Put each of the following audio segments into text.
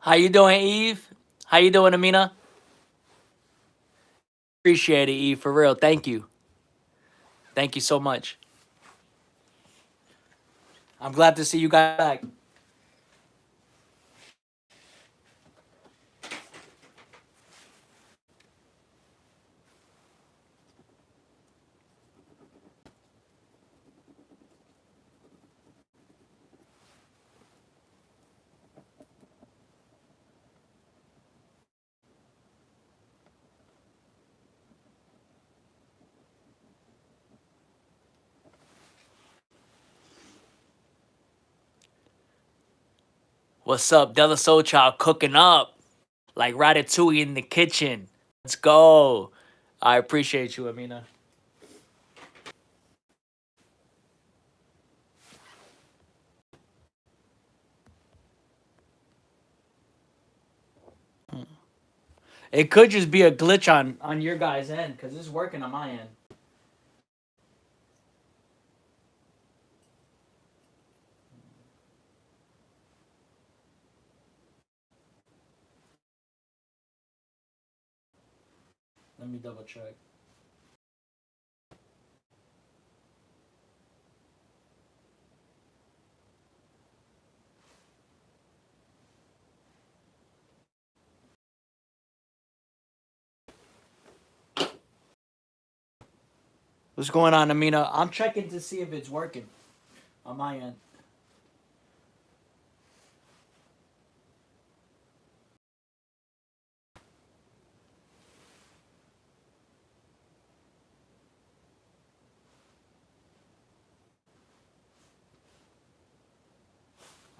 How you doing, Eve? How you doing, Amina? Appreciate it, Eve, for real. Thank you. Thank you so much. I'm glad to see you guys back. What's up, Della Soul Child cooking up like ratatouille in the kitchen. Let's go. I appreciate you, Amina. It could just be a glitch on your guys' end because it's working on my end. Let me double check. What's going on, Amina? I'm checking to see if it's working on my end.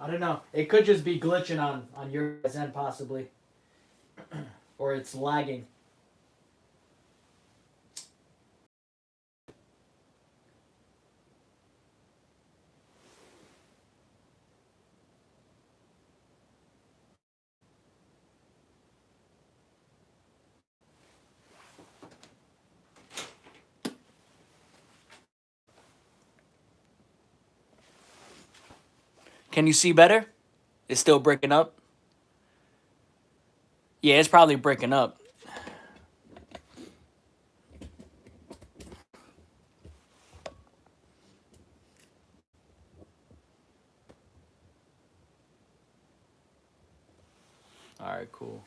I don't know. It could just be glitching on your guys' end, possibly, or it's lagging. Can you see better? It's still breaking up. Yeah, it's probably breaking up. All right, cool.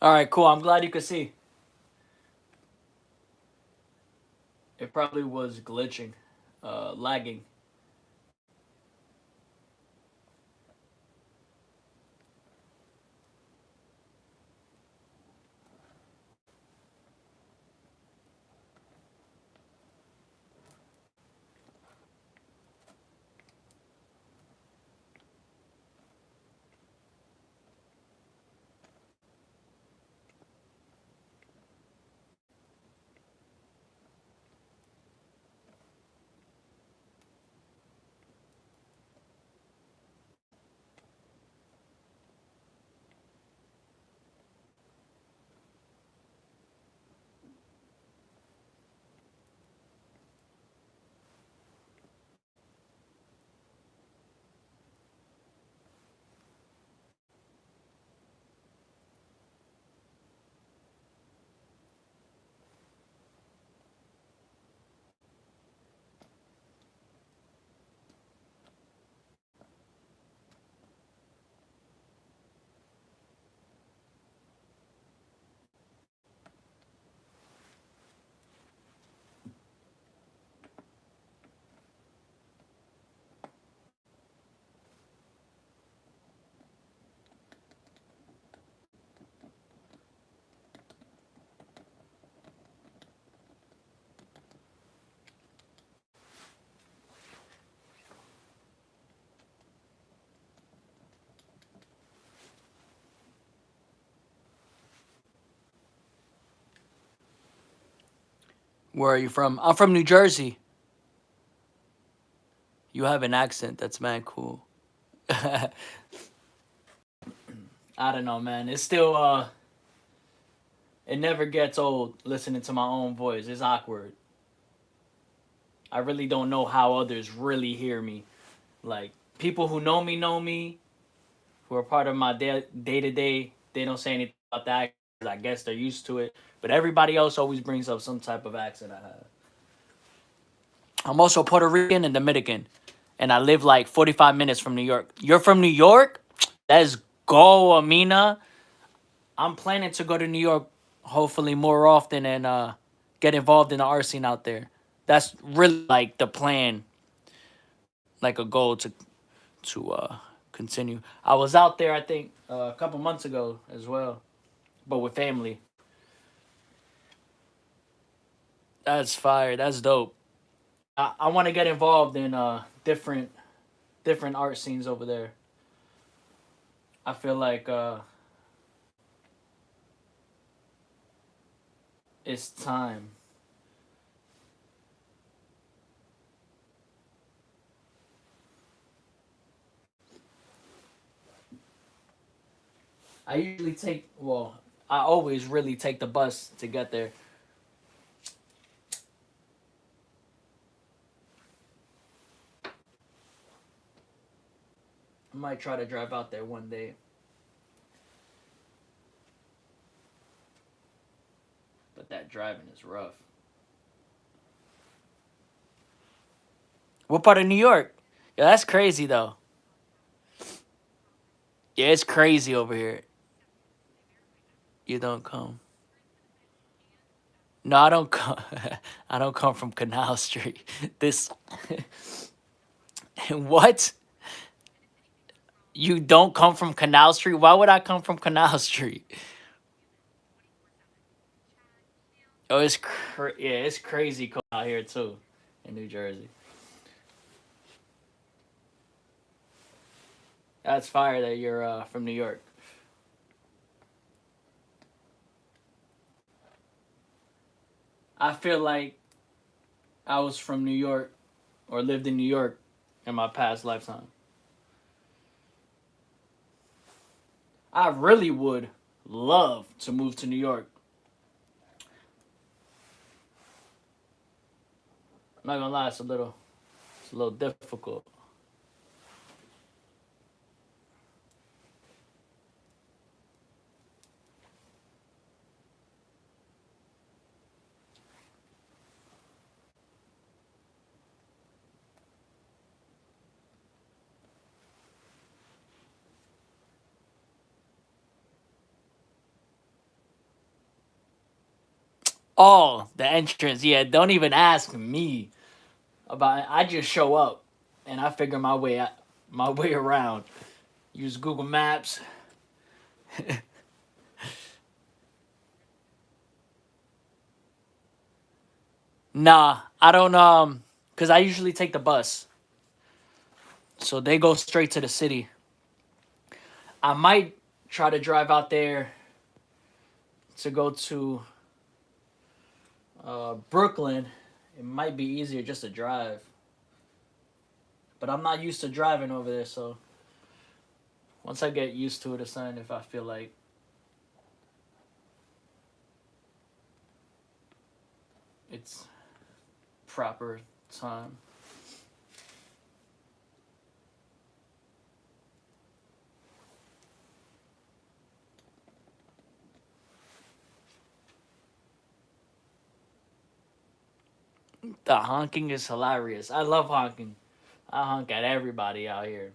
All right, cool. I'm glad you could see. It probably was glitching, lagging. Where are you from? I'm from New Jersey. You have an accent. That's man cool. I don't know, man. It's still it never gets old listening to my own voice. It's awkward. I really don't know how others really hear me. Like people who know me, who are part of my day to day, they don't say anything about that. I guess they're used to it. But everybody else always brings up some type of accent I have. I'm also Puerto Rican and Dominican, and I live like 45 minutes from New York. You're from New York? Let's go, Amina. I'm planning to go to New York, hopefully more often, and get involved in the art scene out there. That's really like the plan, like a goal to continue. I was out there, I think, a couple months ago as well, but with family. That's fire. That's dope. I want to get involved in different art scenes over there. I feel like it's time. I usually take well, I always really take the bus to get there. I might try to drive out there one day, but that driving is rough. What part of New York? Yeah, that's crazy though. Yeah, it's crazy over here. You don't come. No, I don't come. I don't come from Canal Street. This what? You don't come from Canal Street? Why would I come from Canal Street? Oh, yeah, it's crazy cold out here too, in New Jersey. That's fire that you're from New York. I feel like I was from New York or lived in New York in my past lifetime. I really would love to move to New York. I'm not gonna lie, it's a little difficult. Oh, the entrance. Yeah, don't even ask me about it. I just show up and I figure my way around. Use Google Maps. Nah, I don't cuz I usually take the bus. So they go straight to the city. I might try to drive out there to go to Brooklyn. It might be easier just to drive. But I'm not used to driving over there, so once I get used to it, it's something if I feel like it's proper time. The honking is hilarious. I love honking. I honk at everybody out here.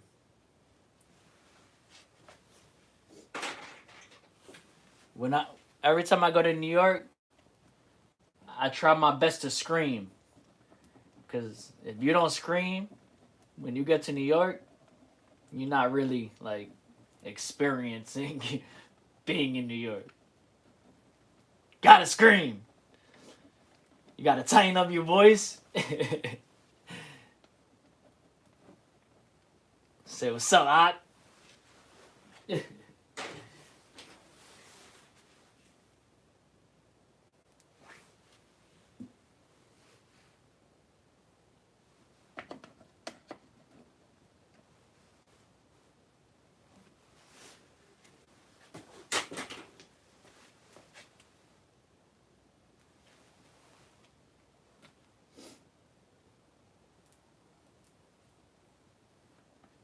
When I every time I go to New York, I try my best to scream. Cause if you don't scream when you get to New York, you're not really like experiencing being in New York. Gotta scream. You gotta tighten up your voice. Say what's up, hot.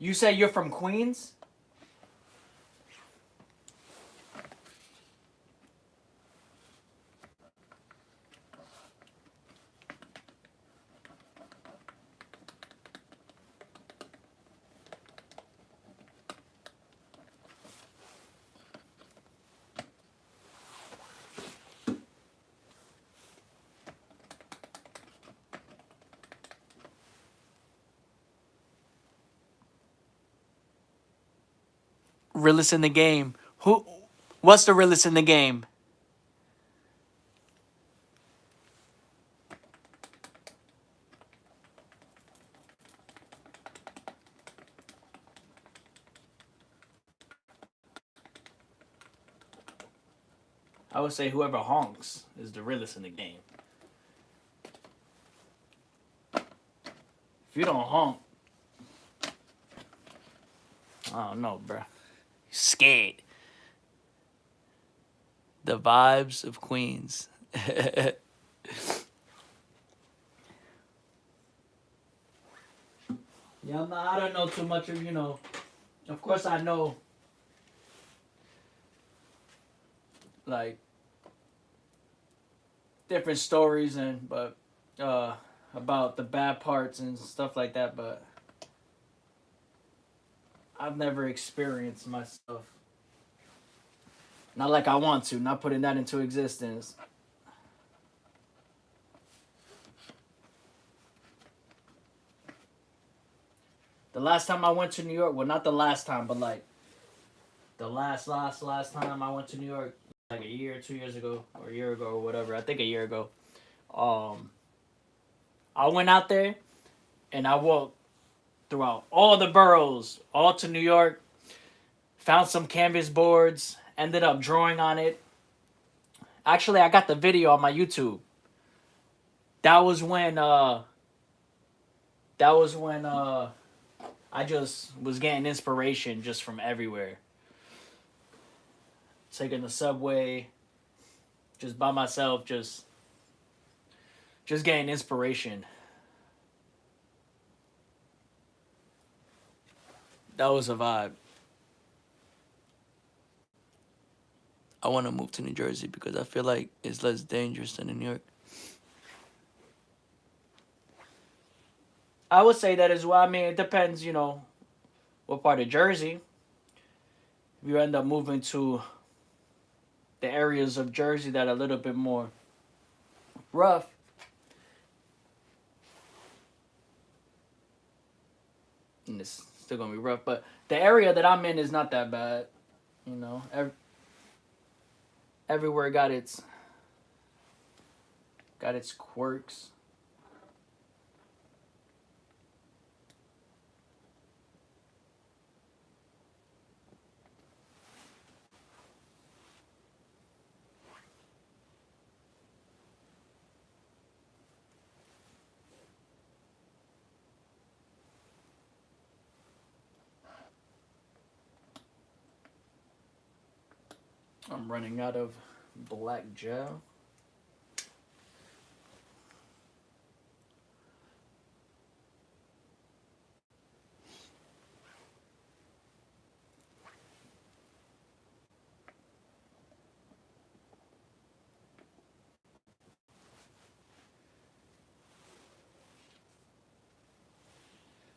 You say you're from Queens? Realest in the game. Who? What's the realest in the game? I would say whoever honks is the realest in the game. If you don't honk, I don't know, bro. Scared. The vibes of Queens. Yeah, I don't know too much of, of course I know, like, different stories but about the bad parts and stuff like that, but I've never experienced myself. Not like I want to, not putting that into existence. The last time I went to New York, well, not the last time, but like the last time I went to New York, like a year, 2 years ago, or a year ago, or whatever. I think a year ago. I went out there and I walked throughout all the boroughs, all to New York. Found some canvas boards, ended up drawing on it. Actually, I got the video on my YouTube. That was when I just was getting inspiration just from everywhere. Taking the subway, just by myself, just getting inspiration. That was a vibe. I want to move to New Jersey because I feel like it's less dangerous than in New York. I would say that as well. I mean, it depends, what part of Jersey. If you end up moving to the areas of Jersey that are a little bit more rough, and it's still gonna be rough, but the area that I'm in is not that bad. Everywhere got its quirks. I'm running out of black gel.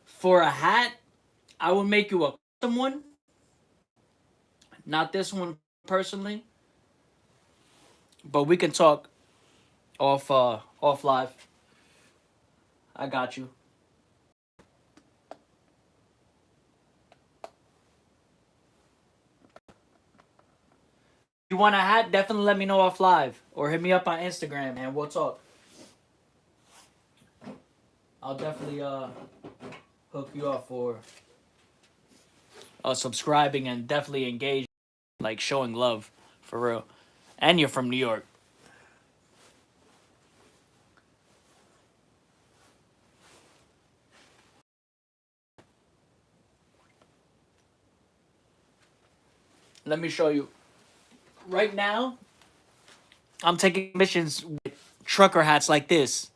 For a hat, I would make you a custom one. Not this one personally, but we can talk off live. I got you. If you want a hat, definitely let me know off live or hit me up on Instagram and we'll talk. I'll definitely hook you up for subscribing and definitely engage, like showing love for real. And you're from New York. Let me show you. Right now, I'm taking missions with trucker hats like this.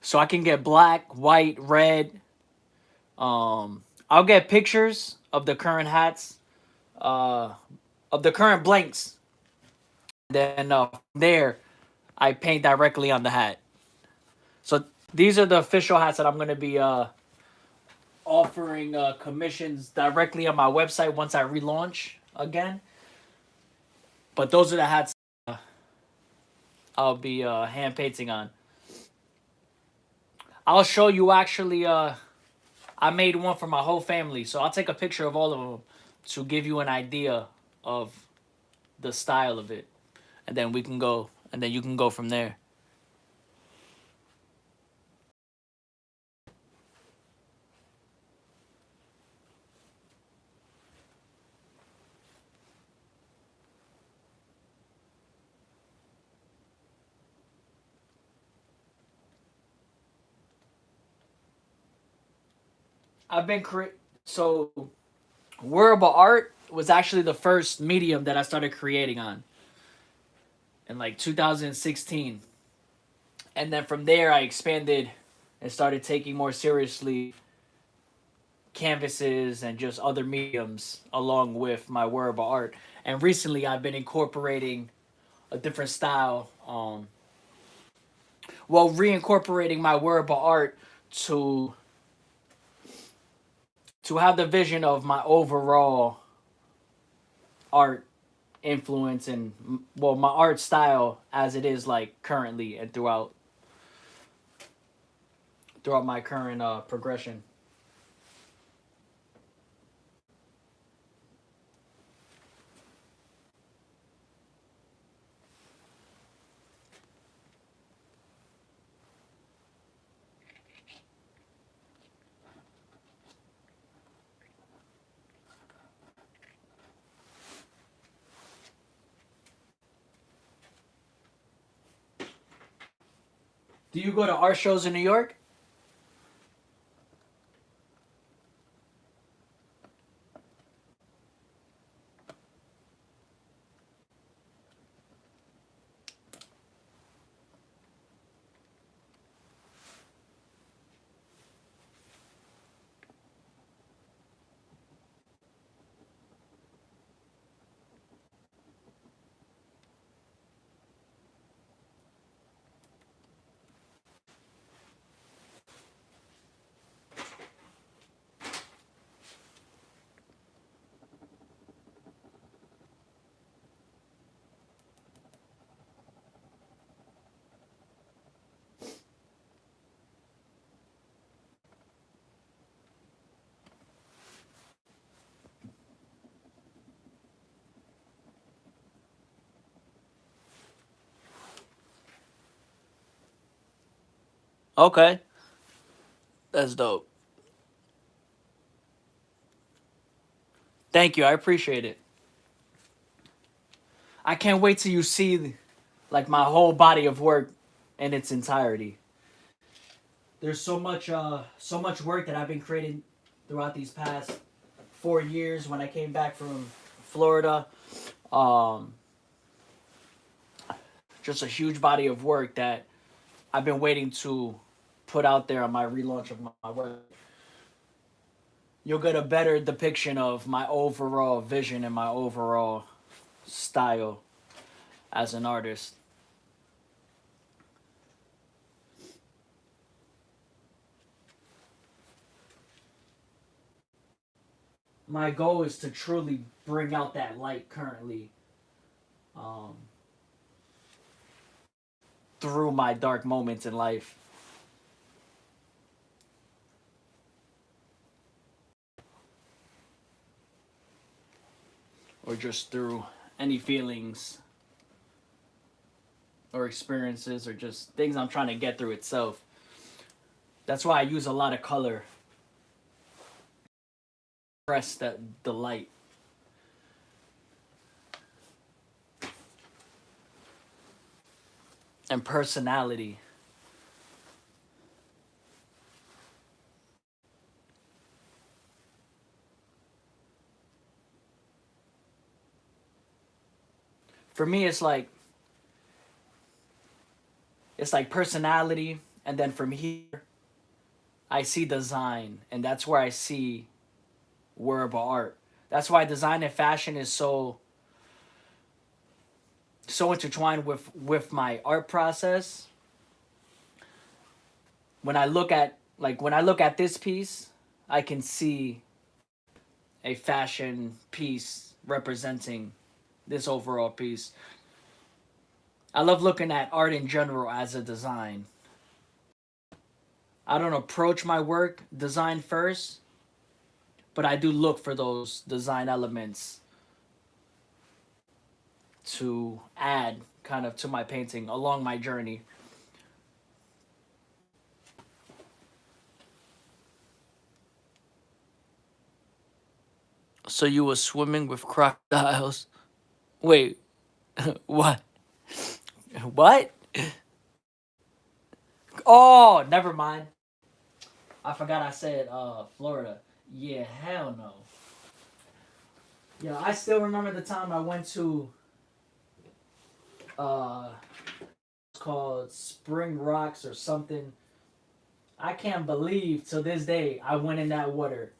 So I can get black, white, red. I'll get pictures of the current hats, uh, of the current blanks. Then from there, I paint directly on the hat. So these are the official hats that I'm gonna be offering commissions directly on my website once I relaunch again. But those are the hats I'll be hand painting on. I'll show you actually. I made one for my whole family, so I'll take a picture of all of them to give you an idea of the style of it, and then we can go, and then you can go from there. I've been so wearable art was actually the first medium that I started creating on in like 2016. And then from there I expanded and started taking more seriously canvases and just other mediums along with my wearable art. And recently I've been incorporating a different style, reincorporating my wearable art to have the vision of my overall art influence and my art style as it is like currently and throughout my current progression. Do you go to art shows in New York? Okay, that's dope. Thank you, I appreciate it. I can't wait till you see like my whole body of work in its entirety. There's so much work that I've been creating throughout these past 4 years when I came back from Florida. Um, just a huge body of work that I've been waiting to put out there on my relaunch of my work. You'll get a better depiction of my overall vision and my overall style as an artist. My goal is to truly bring out that light currently, um, through my dark moments in life, or just through any feelings or experiences or just things I'm trying to get through itself. That's why I use a lot of color. Press that the light and personality. For me, it's like personality And then from here, I see design, and that's where I see wearable art. That's why design and fashion is so intertwined with my art process. When I look at this piece, I can see a fashion piece representing this overall piece. I love looking at art in general as a design. I don't approach my work design first, but I do look for those design elements to add kind of to my painting along my journey. So you were swimming with crocodiles? Wait, what? What? Oh, never mind. I forgot I said Florida. Yeah, hell no. Yeah, I still remember the time I went to it's called Spring Rocks or something. I can't believe to this day I went in that water.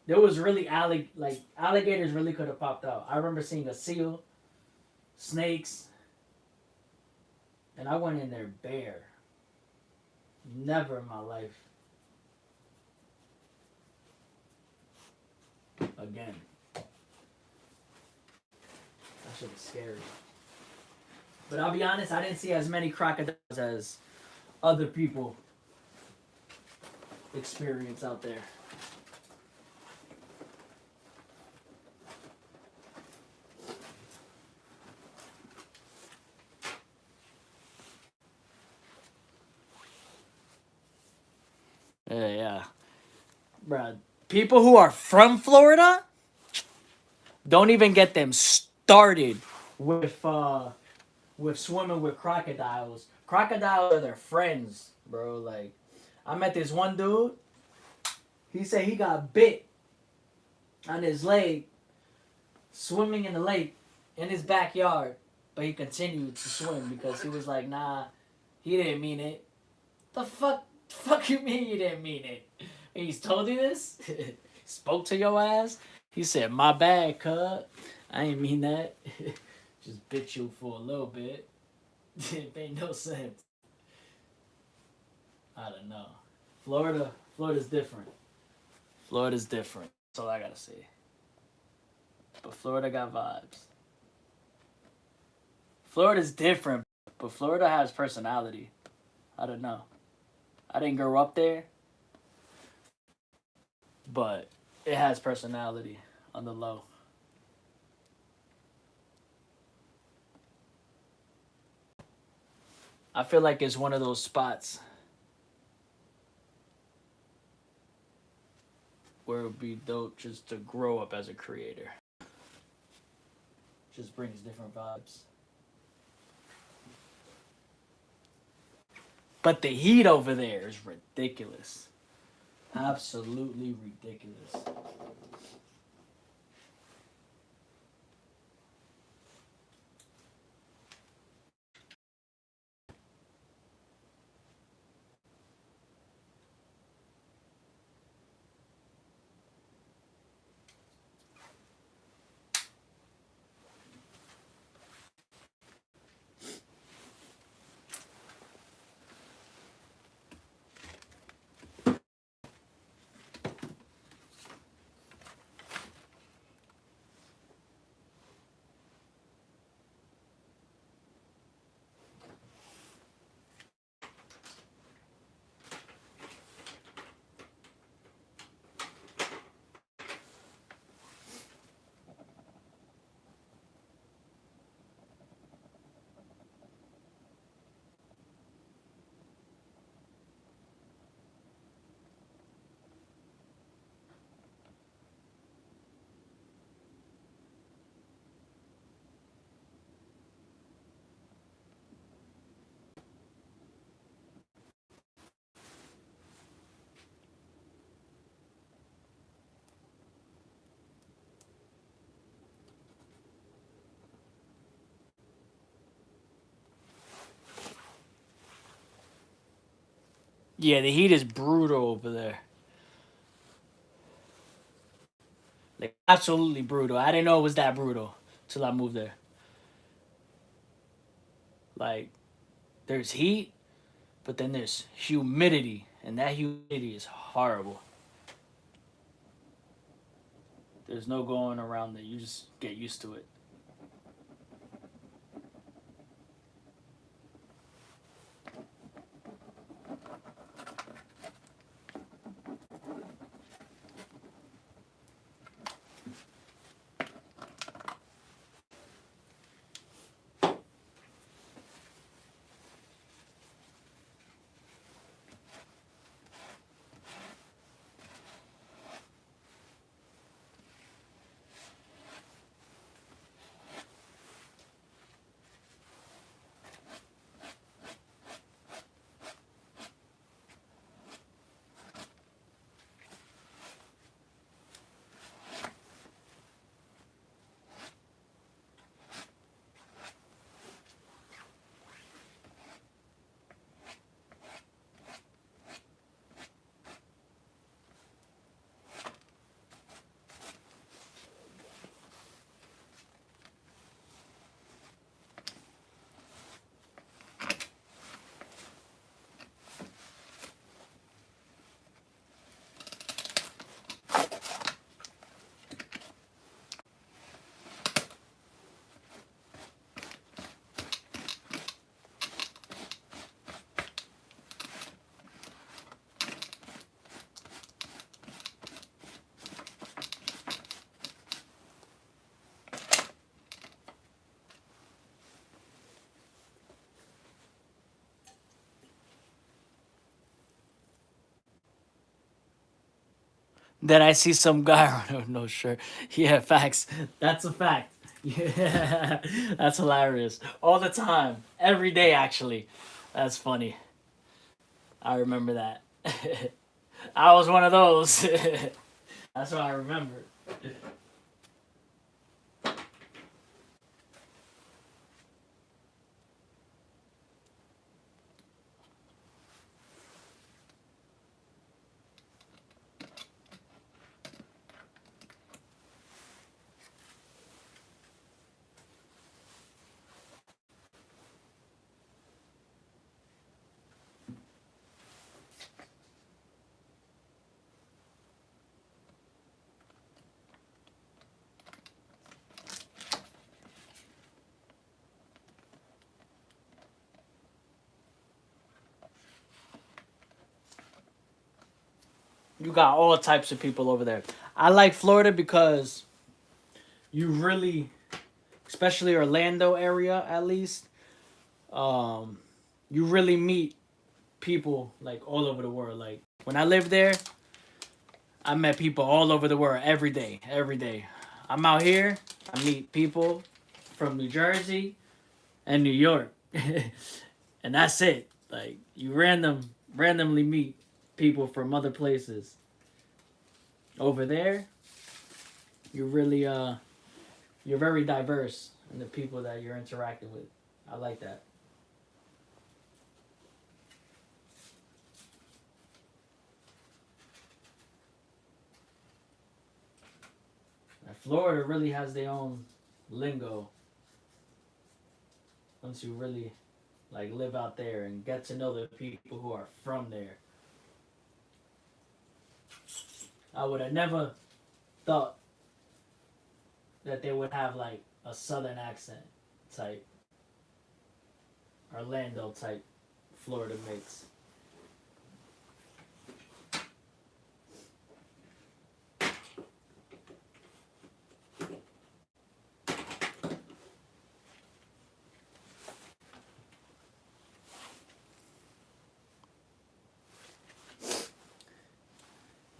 There was really like alligators really could have popped out. I remember seeing a seal, snakes, and I went in there bare. Never in my life again. That shit was scary. But I'll be honest, I didn't see as many crocodiles as other people experience out there. Yeah. Bruh, people who are from Florida, don't even get them started with swimming with crocodiles. Crocodiles are their friends, bro. Like, I met this one dude. He said he got bit on his leg swimming in the lake in his backyard, but he continued to swim because he was like, nah, he didn't mean it. The fuck you mean you didn't mean it? And he's told you this? Spoke to your ass? He said, my bad, cuz. I ain't mean that. Just bit you for a little bit. It made no sense. I don't know. Florida's different. Florida's different. That's all I gotta say. But Florida got vibes. Florida's different, but Florida has personality. I don't know. I didn't grow up there, but it has personality on the low. I feel like it's one of those spots where it would be dope just to grow up as a creator. Just brings different vibes. But the heat over there is ridiculous. Absolutely ridiculous. Yeah, the heat is brutal over there. Like absolutely brutal. I didn't know it was that brutal till I moved there. Like there's heat, but then there's humidity, and that humidity is horrible. There's no going around it. You just get used to it. Then I see some guy with no shirt. Yeah, facts. That's a fact. Yeah, that's hilarious. All the time, every day actually. That's funny. I remember that. I was one of those. That's what I remember. You got all types of people over there. I like Florida because you really, especially Orlando area at least, um, you really meet people like all over the world. Like when I lived there, I met people all over the world every day. Every day, I'm out here. I meet people from New Jersey and New York, and that's it. Like you randomly meet people from other places. Over there, you really you're very diverse in the people that you're interacting with. I like that. And Florida really has their own lingo once you really like live out there and get to know the people who are from there. I would have never thought that they would have like a southern accent type Orlando type Florida mix.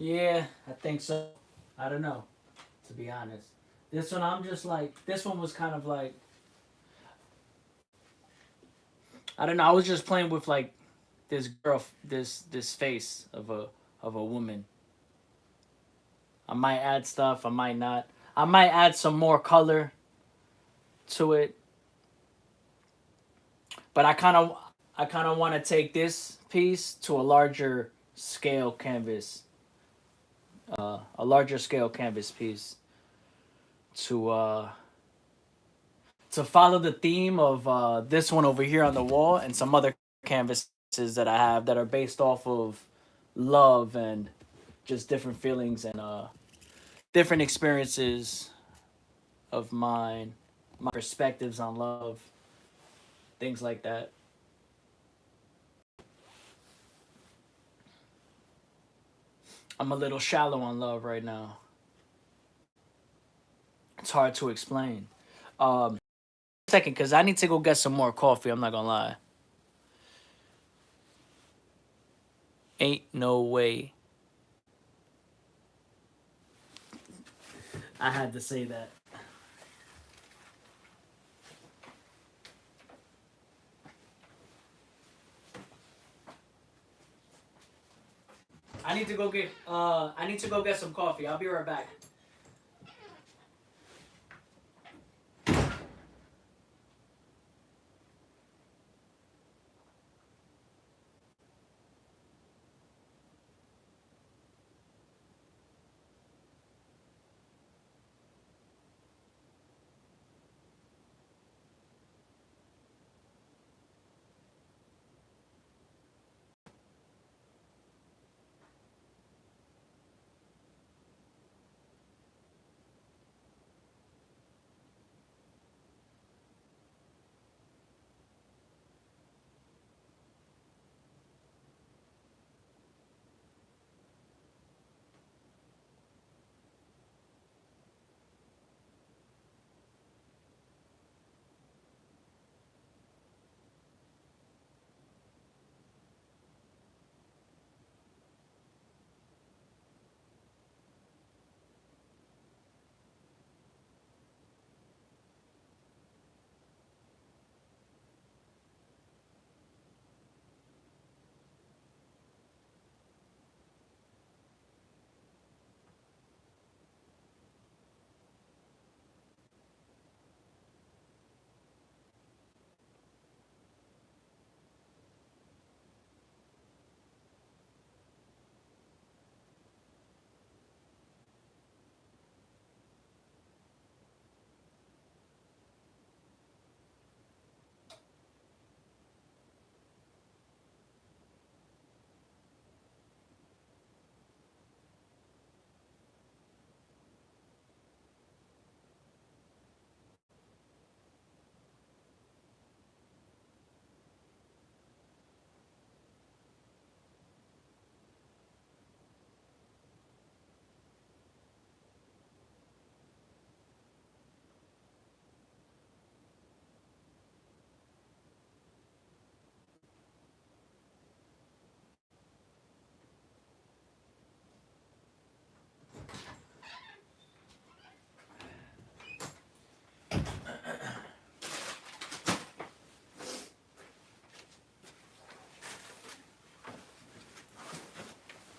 Yeah, I think so. I don't know, to be honest. This one I'm just like this one was kind of like I don't know, I was just playing with like this girl this face of a woman. I might add stuff, I might not. I might add some more color to it, but I kind of want to take piece to a larger scale canvas, a larger scale canvas piece to follow the theme of this one over here on the wall and some other canvases that I have that are based off of love and just different feelings and different experiences of mine, my perspectives on love, things like that. I'm a little shallow on love right now. It's hard to explain. Second, because I need to go get some more coffee. I'm not gonna lie. Ain't no way. I had to say that. I need to go get some coffee. I'll be right back.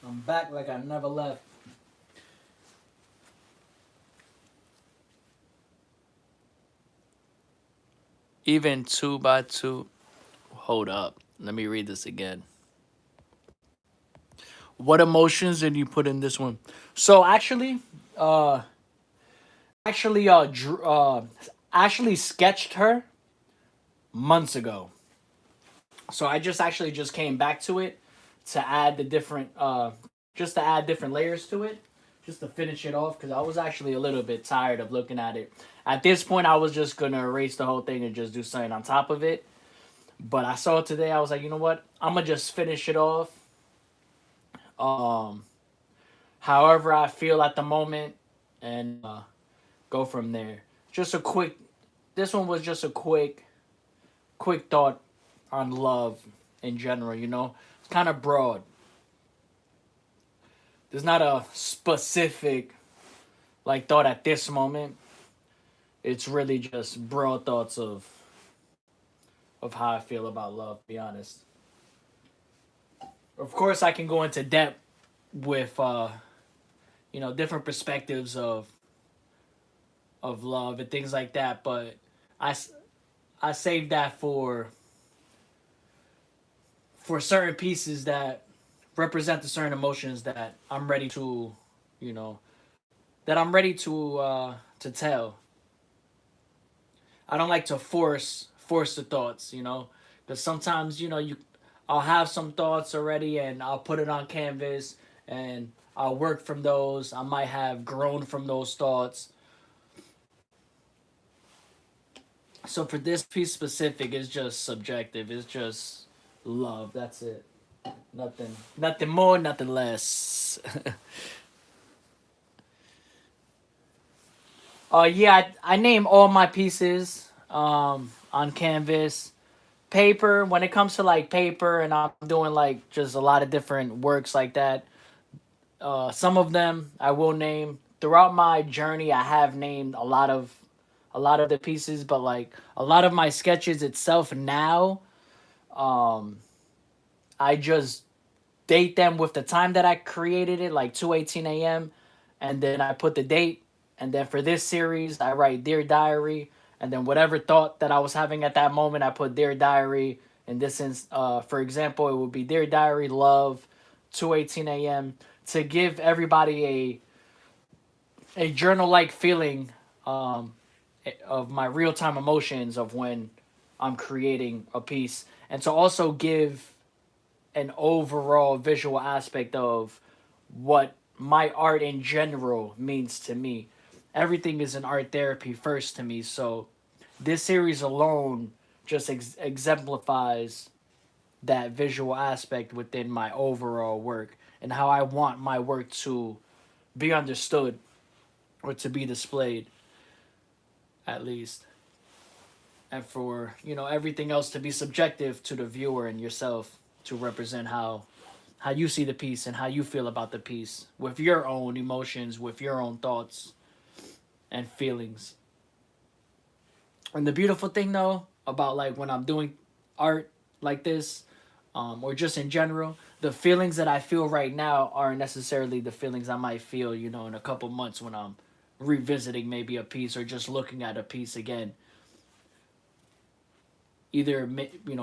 I'm back like I never left. Even two by two. Hold up. Let me read this again. What emotions did you put in this one? So uh, actually, actually sketched her months ago. So I just actually just came back to it to add the different, just to add different layers to it, just to finish it off because I was actually a little bit tired of looking at it. At this point, I was just gonna erase the whole thing and just do something on top of it. But I saw it today. I was like, you know what? I'm gonna just finish it off. Um, however I feel at the moment, and go from there. Just a quick. This one was just a quick thought on love in general. You know, it's kind of broad. There's not a specific like thought at this moment. It's really just broad thoughts of how I feel about love. To be honest. Of course, I can go into depth with different perspectives of love and things like that, but I I saved that for certain pieces that represent the certain emotions that I'm ready to, you know, that I'm ready to tell. I don't like to force the thoughts, because sometimes I'll have some thoughts already and I'll put it on canvas and I'll work from those. I might have grown from those thoughts. So for this piece specific, it's just subjective. It's just love. That's it. Nothing more, nothing less. Yeah, I name all my pieces on canvas. Paper, when it comes to like paper and I'm doing like just a lot of different works like that, some of them I will name. Throughout my journey I have named a lot of the pieces, but like a lot of my sketches itself now, um I just date them with the time that I created it, like 2:18 a.m., and then I put the date. And then for this series, I write Dear Diary, and then whatever thought that I was having at that moment, I put Dear Diary. And this is, for example, it would be Dear Diary, love, 2:18 a.m. to give everybody a journal like feeling, um, of my real time emotions of when I'm creating a piece, and to also give an overall visual aspect of what my art in general means to me. Everything is an art therapy first to me, so this series alone just exemplifies that visual aspect within my overall work and how I want my work to be understood or to be displayed, at least. And for, everything else to be subjective to the viewer and yourself, to represent how you see the piece and how you feel about the piece with your own emotions, with your own thoughts and feelings. And the beautiful thing though about like when I'm doing art like this, or just in general, the feelings that I feel right now aren't necessarily the feelings I might feel, in a couple months when I'm revisiting maybe a piece or just looking at a piece again. Either,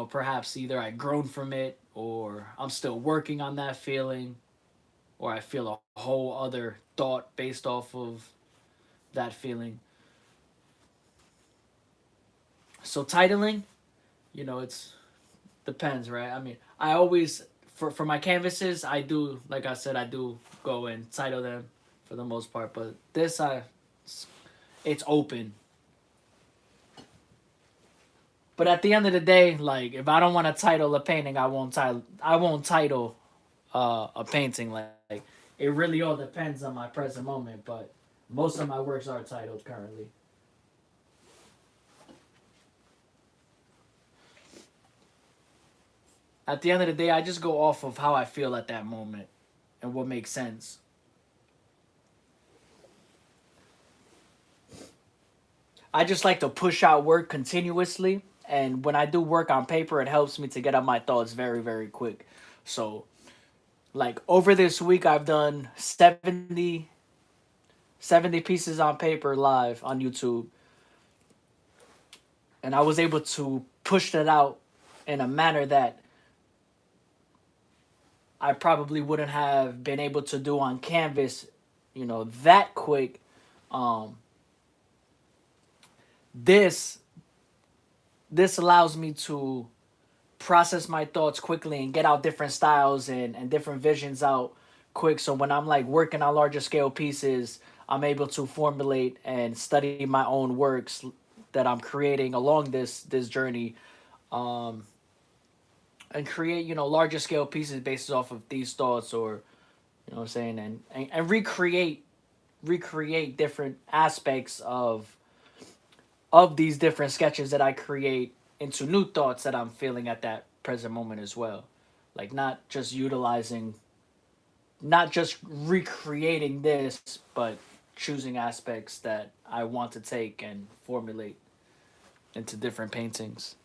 perhaps either I've grown from it or I'm still working on that feeling, or I feel a whole other thought based off of that feeling. So titling, it's depends, right? I mean, I always for my canvases, I do, like I said, I do go and title them for the most part, but this it's open. But at the end of the day, like if I don't want to title a painting, I won't title a painting. Like it really all depends on my present moment, but most of my works are titled currently. At the end of the day, I just go off of how I feel at that moment and what makes sense. I just like to push out work continuously, and when I do work on paper, it helps me to get out my thoughts very, very quick. So, like over this week, I've done 70 pieces on paper live on YouTube, and I was able to push that out in a manner that I probably wouldn't have been able to do on canvas, that quick. Um, this this allows me to process my thoughts quickly and get out different styles and different visions out quick. So when I'm like working on larger scale pieces, I'm able to formulate and study my own works that I'm creating along this journey, um, and create larger scale pieces based off of these thoughts, or what I'm saying, and recreate different aspects of these different sketches that I create into new thoughts that I'm feeling at that present moment as well. Like not just recreating this, but choosing aspects that I want to take and formulate into different paintings.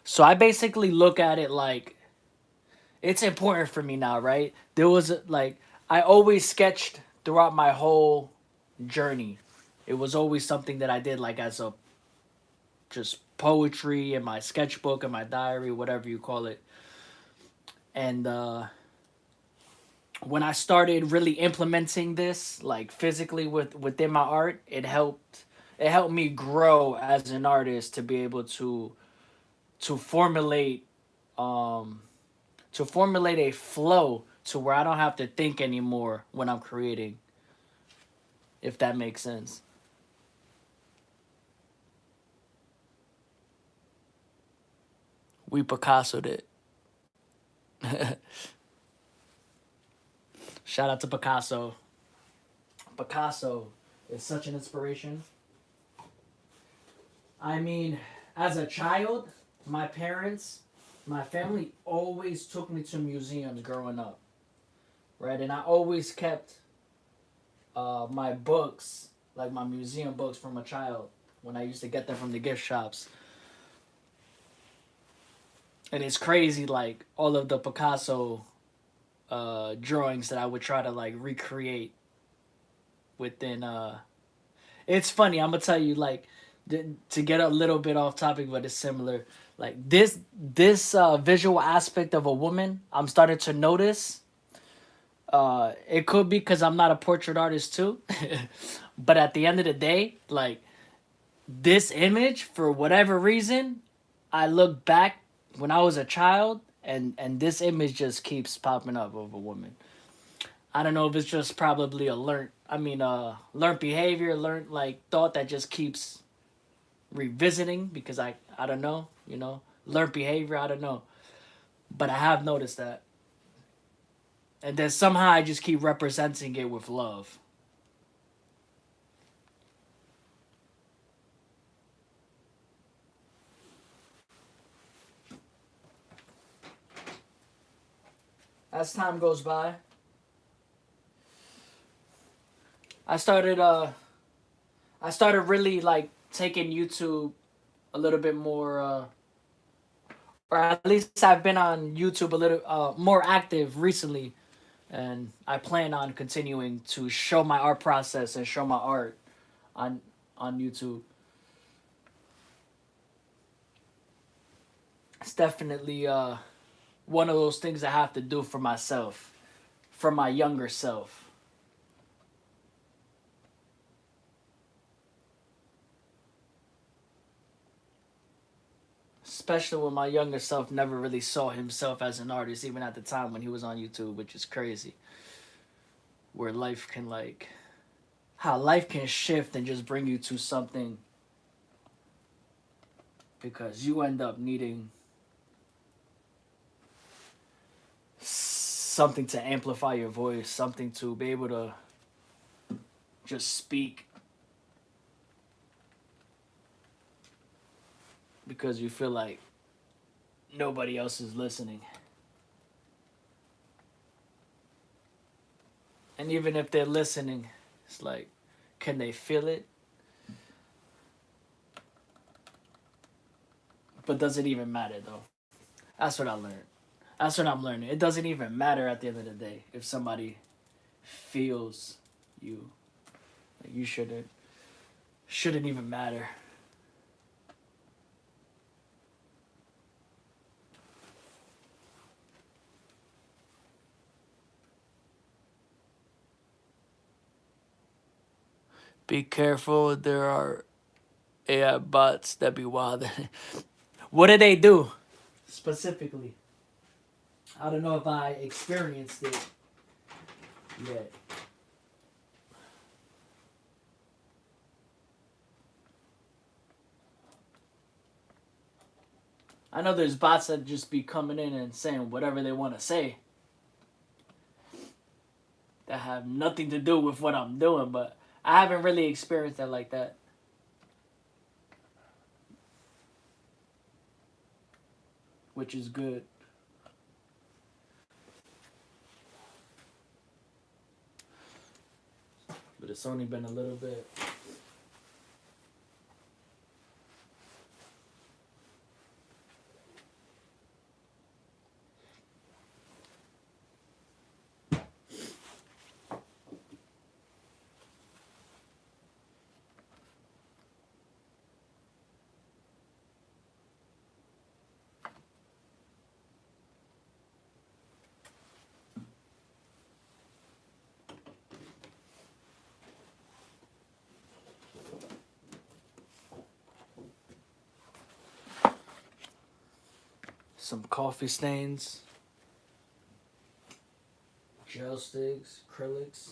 So I basically look at it like it's important for me now, right? There was like I always sketched throughout my whole journey. It was always something that I did like as a just poetry in my sketchbook and my diary, whatever you call it. And when I started really implementing this, like physically within my art, it helped me grow as an artist to be able to formulate um to formulate a flow to where I don't have to think anymore when I'm creating, if that makes sense. We Picasso'd it. Shout out to Picasso. Picasso is such an inspiration. I mean, as a child, my parents, my family always took me to museums growing up, right? And I always kept my books, like my museum books from a child, when I used to get them from the gift shops. And it's crazy, like all of the Picasso drawings that I would try to like recreate within. It's funny. I'm gonna tell you, like, to get a little bit off topic, but it's similar. Like this visual aspect of a woman, I'm starting to notice. It could be because I'm not a portrait artist too, but at the end of the day, like this image, for whatever reason, I look back when I was a child, and this image just keeps popping up of a woman. I don't know if it's just probably a learned behavior, learned like thought that just keeps revisiting because I don't know, learned behavior, I don't know, but I have noticed that, and then somehow I just keep representing it with love. As time goes by, I started I started really like taking YouTube a little bit more, or at least I've been on YouTube a little more active recently, and I plan on continuing to show my art process and show my art on on YouTube. It's definitely one of those things I have to do for myself, for my younger self. Especially when my younger self never really saw himself as an artist, even at the time when he was on YouTube, which is crazy. Where life can like, how life can shift and just bring you to something because you end up needing something to amplify your voice, something to be able to just speak because you feel like nobody else is listening. And even if they're listening, it's like, can they feel it? But does it even matter though? That's what I learned. That's what I'm learning. It doesn't even matter at the end of the day if somebody feels you. Like you shouldn't even matter. Be careful. There are AI bots that be wild. What do they do specifically? I don't know if I experienced it yet. I know there's bots that just be coming in and saying whatever they want to say that have nothing to do with what I'm doing, but I haven't really experienced that like that, which is good. But it's only been a little bit. Some coffee stains. Gel sticks, acrylics.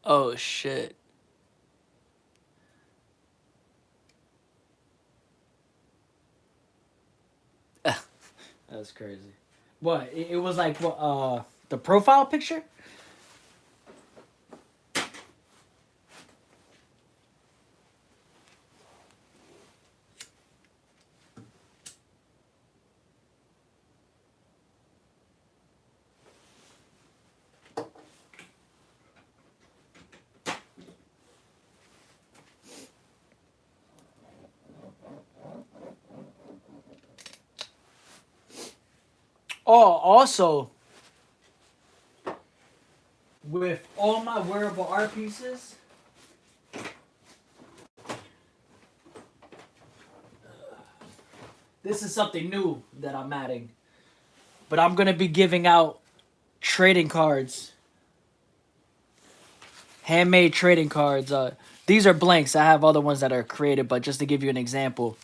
Oh shit. That's crazy. What? It was like what? The profile picture. Oh, also with all my wearable art pieces, this is something new that I'm adding. But I'm gonna be giving out trading cards, handmade trading cards. These are blanks. I have other ones that are created, but just to give you an example,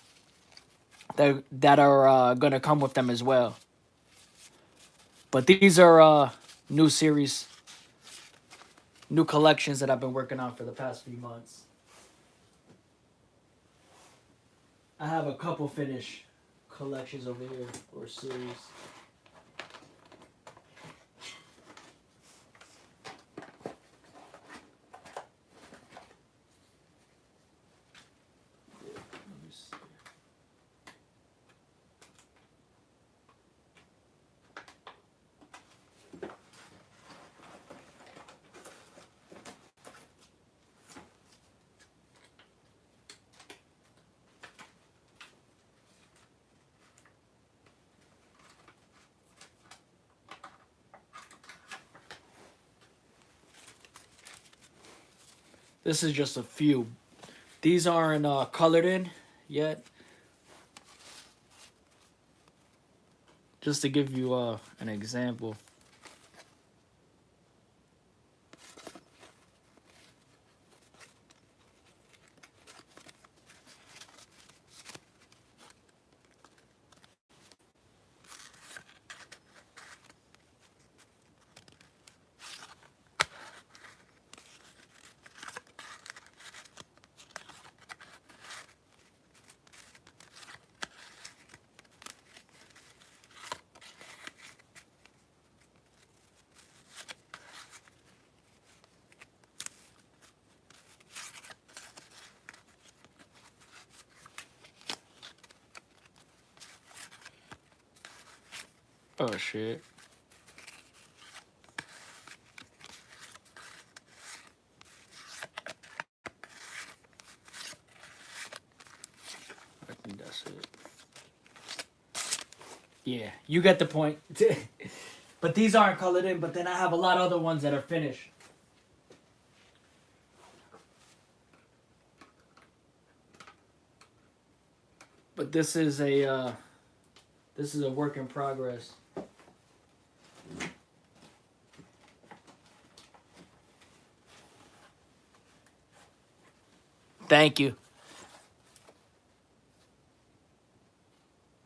that are gonna come with them as well. But these are new series, new collections that I've been working on for the past few months. I have a couple finished collections over here, or series. This is just a few. These aren't colored in yet. Just to give you an example. Oh shit. I think that's it. Yeah, you get the point. But these aren't colored in, but then I have a lot of other ones that are finished. But this is a work in progress. Thank you.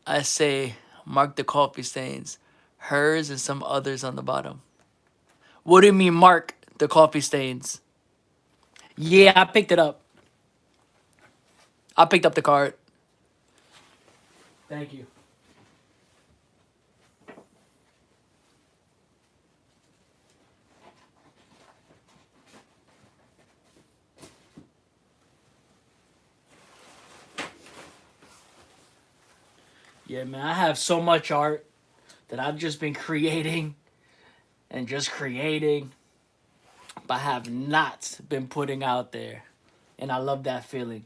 I say mark the coffee stains, hers and some others on the bottom. What do you mean mark the coffee stains? Yeah, I picked it up. I picked up the card. Thank you. Yeah, man, I have so much art that I've just been creating and just creating. but have not been putting out there. And I love that feeling.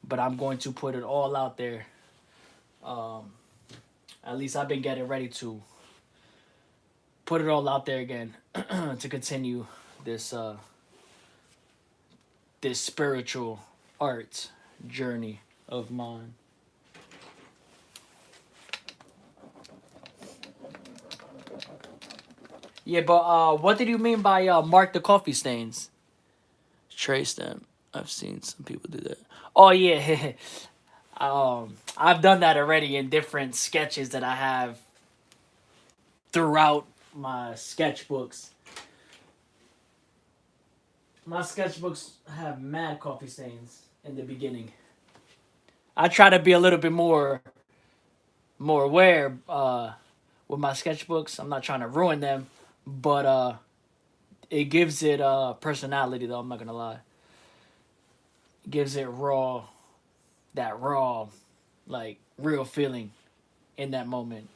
But I'm going to put it all out there. At least I've been getting ready to put it all out there again to continue this this spiritual art journey of mine. Yeah, but what did you mean by mark the coffee stains? Trace them. I've seen some people do that. Oh yeah, I've done that already in different sketches that I have throughout my sketchbooks. My sketchbooks have mad coffee stains in the beginning. I try to be a little bit more aware with my sketchbooks. I'm not trying to ruin them, but it gives it personality though. I'm not gonna lie. It gives it that raw, like real feeling in that moment.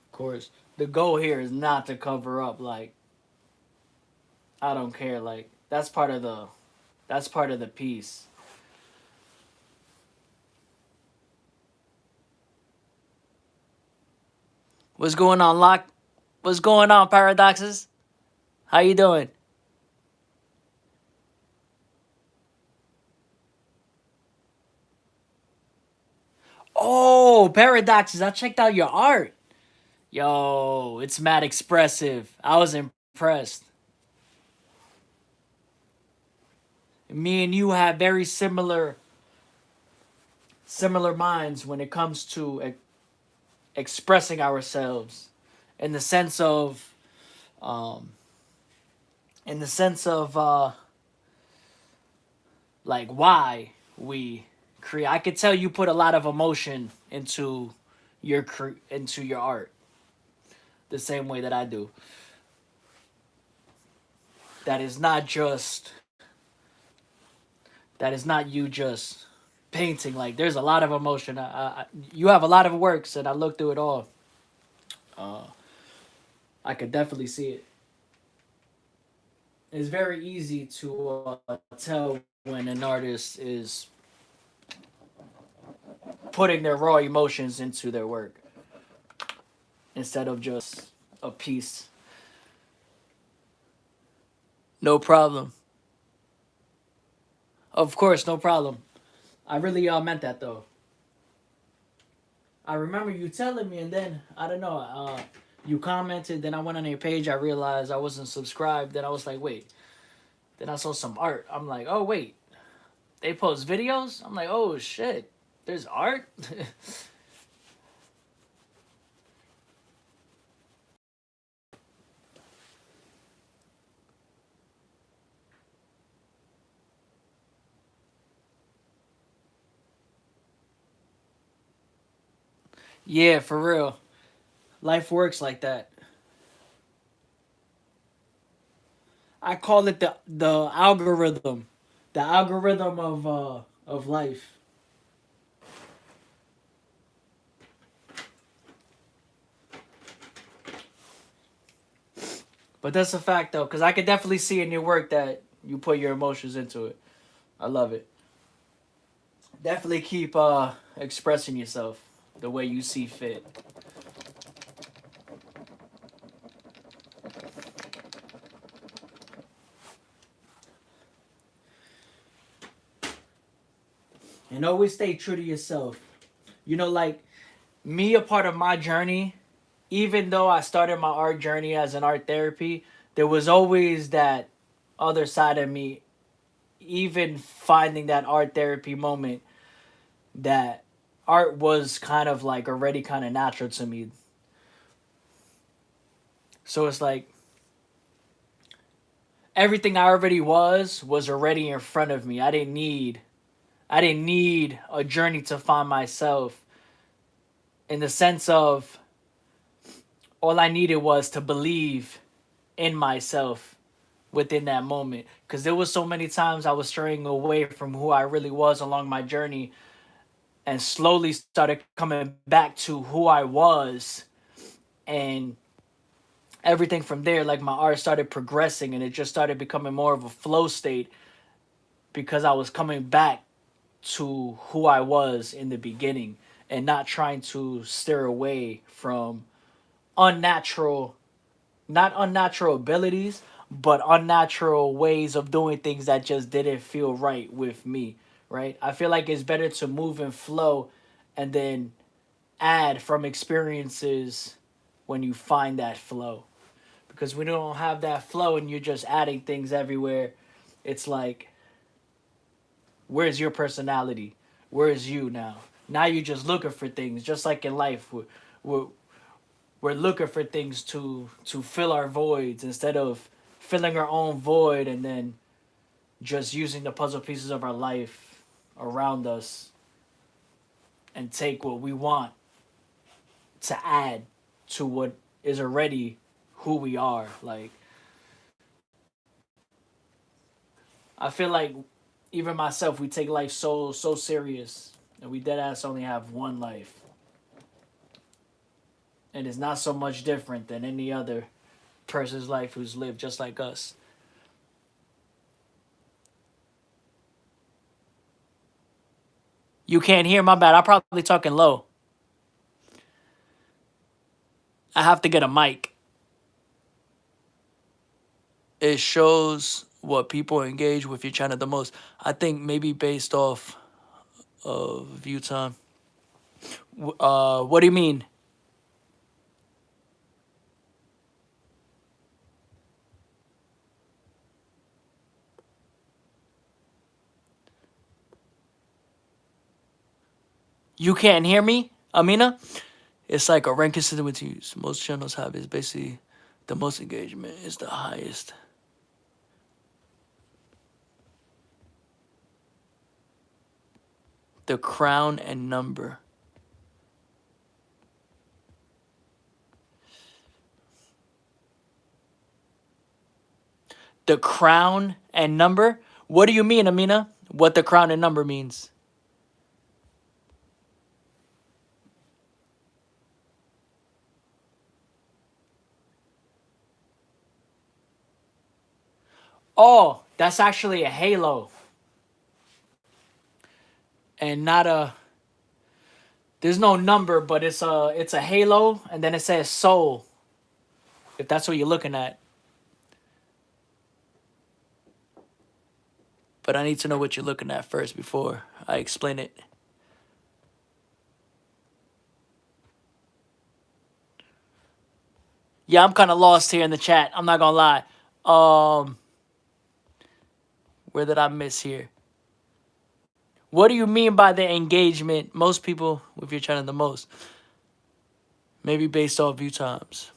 Of course, the goal here is not to cover up. Like I don't care. Like that's part of the piece. What's going on, Lock? What's going on, Paradoxes? How you doing? Oh, Paradoxes! I checked out your art. Yo, it's mad expressive. I was impressed. Me and you have very similar minds when it comes to expressing ourselves in the sense of um in the sense of like why we create. I could tell you put a lot of emotion into into your art the same way that I do. That is not just that is not you just painting. Like there's a lot of emotion. You have a lot of works, and I looked through it all. Uh, I could definitely see it. It's very easy to tell when an artist is putting their raw emotions into their work instead of just a piece. No problem. Of course, no problem. I really meant that though. I remember you telling me, and then I don't know. You commented. Then I went on your page. I realized I wasn't subscribed. Then I was like, wait. Then I saw some art. I'm like, oh wait, they post videos. I'm like, oh shit, there's art. Yeah, for real. Life works like that. I call it the algorithm of life. But that's a fact though, because I could definitely see in your work that you put your emotions into it. I love it. Definitely keep expressing yourself the way you see fit. And always stay true to yourself. You know, like me, a part of my journey, even though I started my art journey as an art therapy, there was always that other side of me, even finding that art therapy moment, that art was kind of like already kind of natural to me. So it's like everything I already was already in front of me. I didn't need a journey to find myself, in the sense of all I needed was to believe in myself within that moment, because there was so many times I was straying away from who I really was along my journey, and slowly started coming back to who I was, and everything from there, like my art started progressing and it just started becoming more of a flow state, because I was coming back to who I was in the beginning and not trying to steer away from unnatural, not unnatural abilities, but unnatural ways of doing things that just didn't feel right with me, right? I feel like it's better to move and flow and then add from experiences when you find that flow. Because when you don't have that flow and you're just adding things everywhere, it's like, where's your personality? Where's you now? Now you're just looking for things, just like in life. We're, we're looking for things to fill our voids instead of filling our own void and then just using the puzzle pieces of our life around us and take what we want to add to what is already who we are. Like, I feel like even myself, we take life so serious, and we dead ass only have one life, and it's not so much different than any other person's life who's lived just like us. You can't hear, my bad. I'm probably talking low. I have to get a mic. It shows what people engage with your channel the most. I think maybe based off of view time. What do you mean? You can't hear me, Amina? It's like a rank system with use. Most channels have is basically the most engagement is the highest. The crown and number. The crown and number? What do you mean, Amina? What the crown and number means? Oh, that's actually a halo. And not a, there's no number, but it's a halo, and then it says soul. If that's what you're looking at. But I need to know what you're looking at first before I explain it. Yeah, I'm kind of lost here in the chat. I'm not gonna lie. Where did I miss here? What do you mean by the engagement? Most people with your channel the most. Maybe based off view times.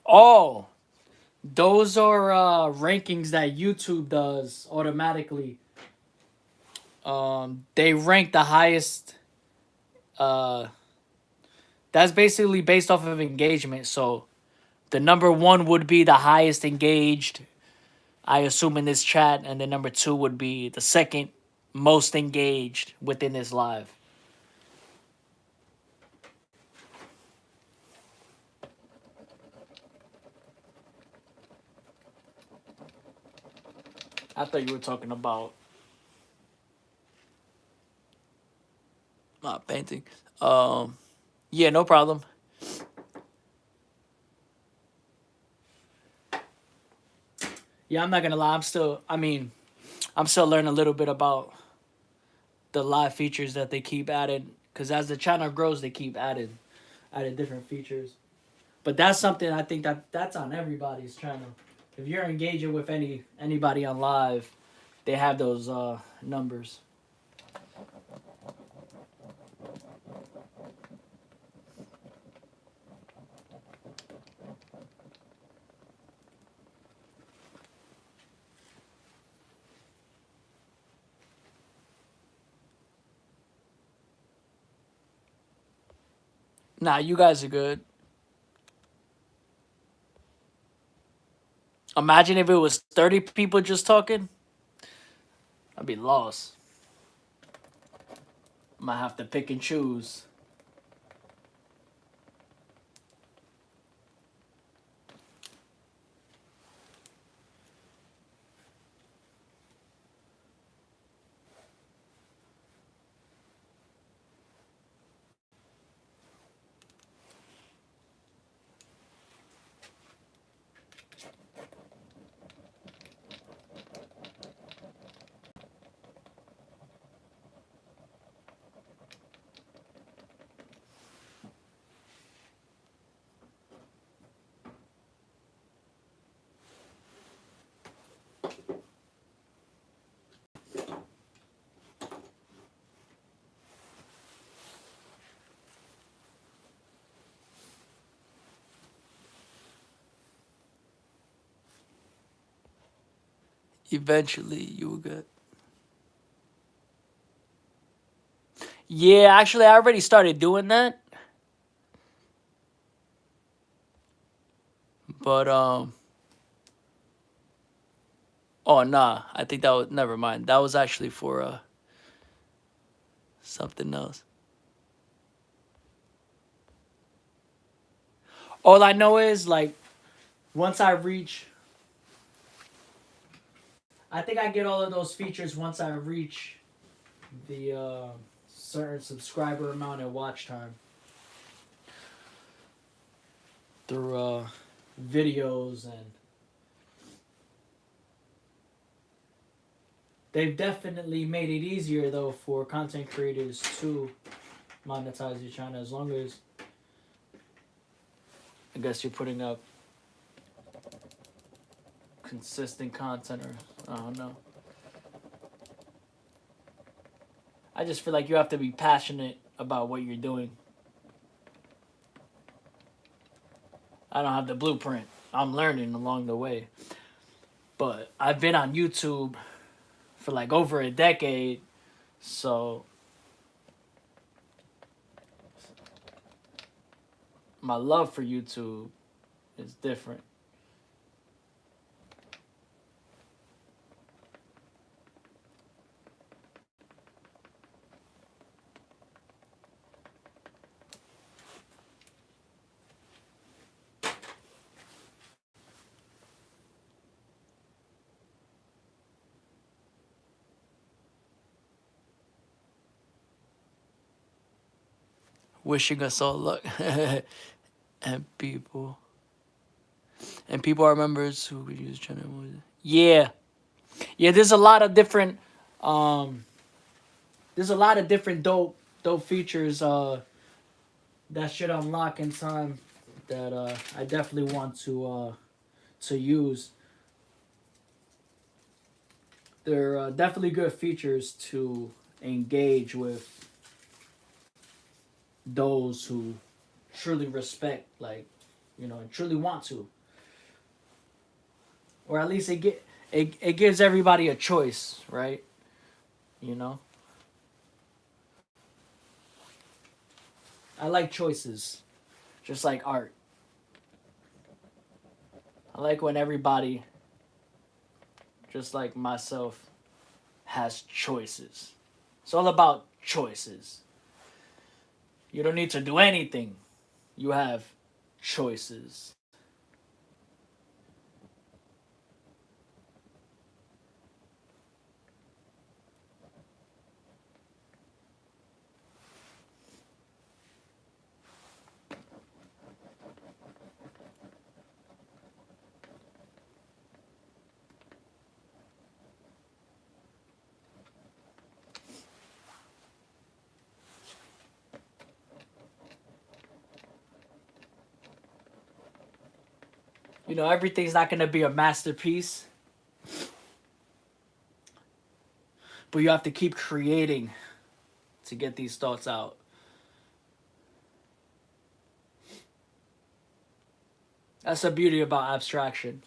Oh, those are rankings that YouTube does automatically. They rank the highest. That's basically based off of engagement. So the number one would be the highest engaged, I assume, in this chat, and then number two would be the second most engaged within this live. I thought you were talking about painting. Yeah, no problem. Yeah, I'm not gonna lie. I'm still learning a little bit about the live features that they keep adding. Because as the channel grows, they keep adding different features. But that's something I think that's on everybody's channel. If you're engaging with anybody on live, they have those numbers. Nah, you guys are good. Imagine if it was 30 people just talking. I'd be lost. I might have to pick and choose. Eventually, you will get. Yeah, actually, I already started doing that. But, oh, nah. I think that was. Never mind. That was actually for, something else. All I know is, like, once I reach. I think I get all of those features once I reach the, certain subscriber amount and watch time. Through, videos and they've definitely made it easier though for content creators to monetize your channel as long as I guess you're putting up consistent content or I don't know. I just feel like you have to be passionate about what you're doing. I don't have the blueprint. I'm learning along the way. But I've been on YouTube for like over a decade, so my love for YouTube is different. Wishing us all luck. and people are members who could use channel. Yeah. Yeah, there's a lot of different dope features that should unlock in time that I definitely want to use. They're definitely good features to engage with those who truly respect, like, and truly want to, or at least it gives everybody a choice, right? You know, I like choices, just like art. I like when everybody, just like myself, has choices. It's all about choices. You don't need to do anything. You have choices. Everything's not going to be a masterpiece, but you have to keep creating to get these thoughts out. That's the beauty about abstraction.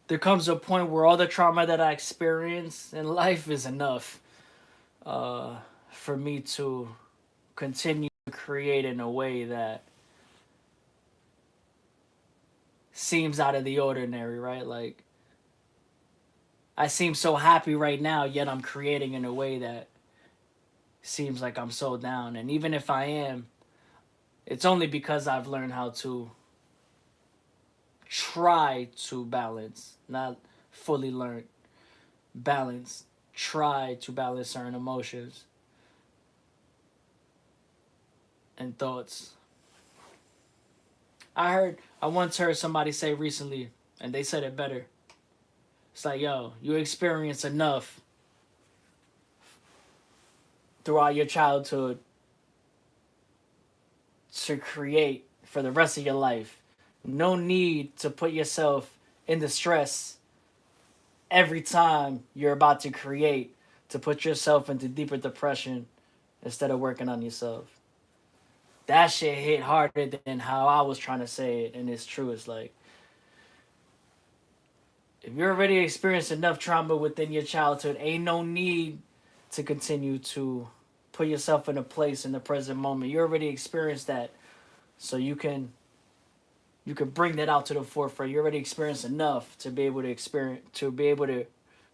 there comes a point where all the trauma that I experience in life is enough uh, for me to continue to create in a way that seems out of the ordinary, right? Like, I seem so happy right now, yet I'm creating in a way that seems like I'm so down. And even if I am, it's only because I've learned how to try to balance, not fully learn balance, try to balance certain emotions and thoughts. I once heard somebody say recently, and they said it better. It's like, yo, you experience enough throughout your childhood to create for the rest of your life. No need to put yourself in the stress every time you're about to create, to put yourself into deeper depression instead of working on yourself. That shit hit harder than how I was trying to say it, and it's true. It's like, if you already experienced enough trauma within your childhood, ain't no need to continue to put yourself in a place in the present moment. You already experienced that, so you can bring that out to the forefront. You already experienced enough to be able to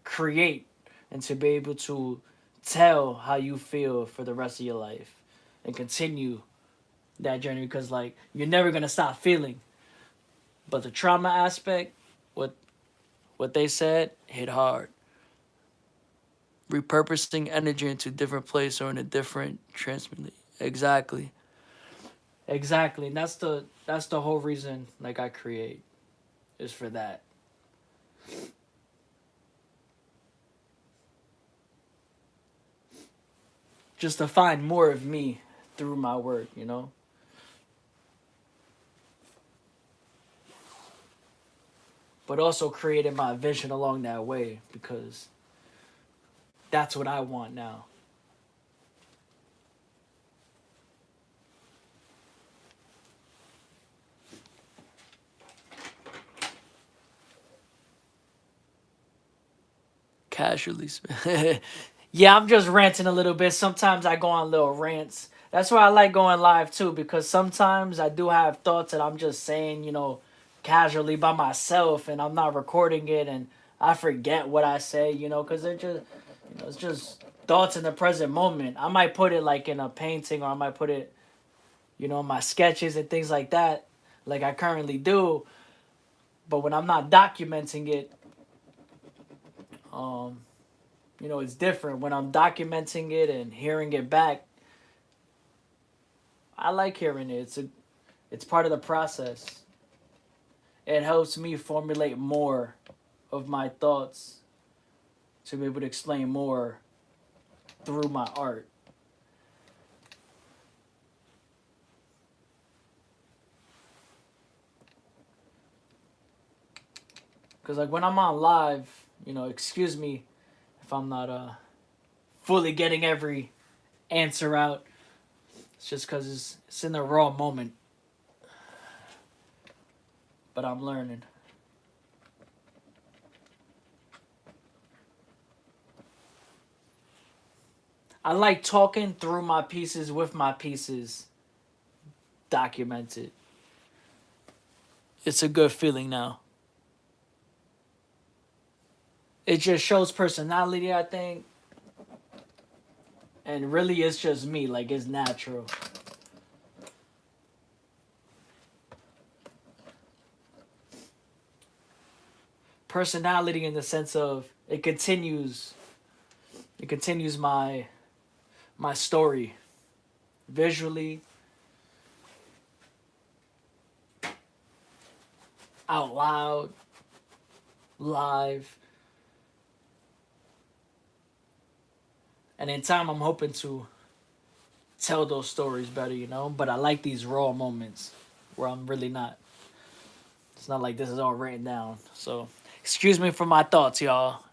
create, and to be able to tell how you feel for the rest of your life, and continue that journey, because like, you're never gonna stop feeling. But the trauma aspect, what they said, hit hard. Repurposing energy into a different place or in a different transmit. Exactly. Exactly. And that's the whole reason like I create, is for that. Just to find more of me through my work, you know? But also creating my vision along that way, because that's what I want now. Casually. Yeah, I'm just ranting a little bit. Sometimes I go on little rants. That's why I like going live too, because sometimes I do have thoughts that I'm just saying, casually by myself, and I'm not recording it, and I forget what I say, because they're just, it's just thoughts in the present moment. I might put it like in a painting, or I might put it, in my sketches and things like that, like I currently do. But when I'm not documenting it, um, it's different. When I'm documenting it and hearing it back, I like hearing it. It's part of the process. It helps me formulate more of my thoughts, to be able to explain more through my art. Because like when I'm on live, excuse me if I'm not fully getting every answer out. It's just because it's in the raw moment. But I'm learning. I like talking through my pieces with my pieces documented. It's a good feeling now. It just shows personality, I think. And really, it's just me. Like, it's natural. Personality in the sense of it continues. It continues my story visually, out loud, live. And in time, I'm hoping to tell those stories better, But I like these raw moments where I'm really not. It's not like this is all written down. So, excuse me for my thoughts, y'all.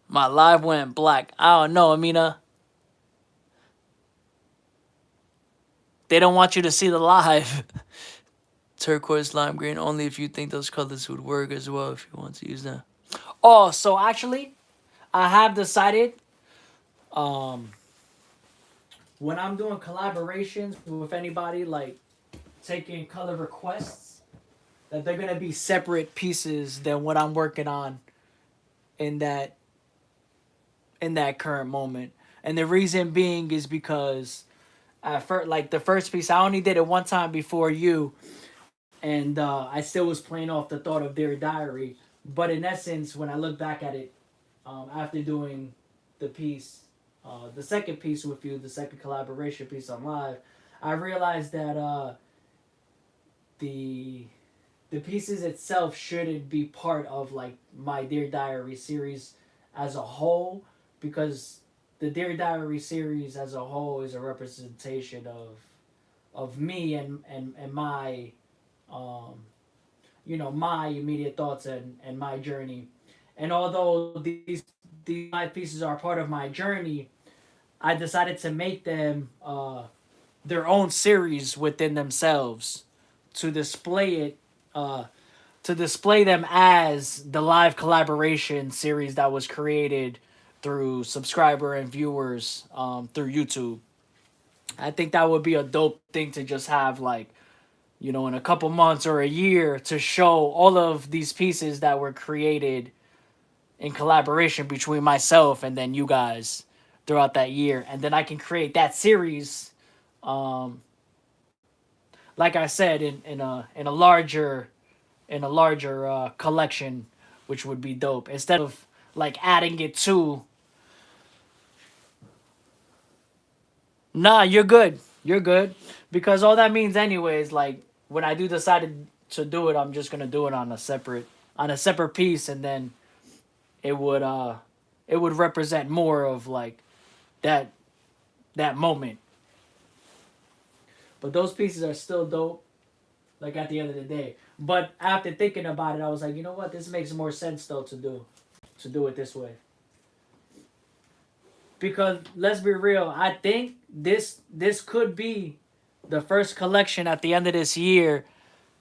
My live went black. I don't know, Amina. They don't want you to see the live. Turquoise, lime green, only if you think those colors would work as well if you want to use them. Oh, so actually, I have decided, um, when I'm doing collaborations with anybody, like taking color requests, that they're gonna be separate pieces than what I'm working on in that current moment. And the reason being is because at first, like the first piece, I only did it one time before you, and I still was playing off the thought of Dear Diary. But in essence, when I look back at it, after doing the piece, the second piece with you, the second collaboration piece on live, I realized that the the pieces itself shouldn't be part of like my Dear Diary series as a whole, because the Dear Diary series as a whole is a representation of me and my um, my immediate thoughts and my journey. And although these five pieces are part of my journey, I decided to make them their own series within themselves to display it to display them as the live collaboration series that was created through subscriber and viewers through YouTube. I think that would be a dope thing to just have, like, in a couple months or a year, to show all of these pieces that were created in collaboration between myself and then you guys throughout that year. And then I can create that series, um, like I said, in a larger collection, which would be dope. Instead of like adding it to. Nah, you're good. You're good, because all that means anyways. Like when I do decide to do it, I'm just gonna do it on a separate piece, and then it would uh it would represent more of like that that moment. But those pieces are still dope. Like at the end of the day. But after thinking about it, I was like, you know what? This makes more sense though to do it this way. Because let's be real, I think this could be the first collection at the end of this year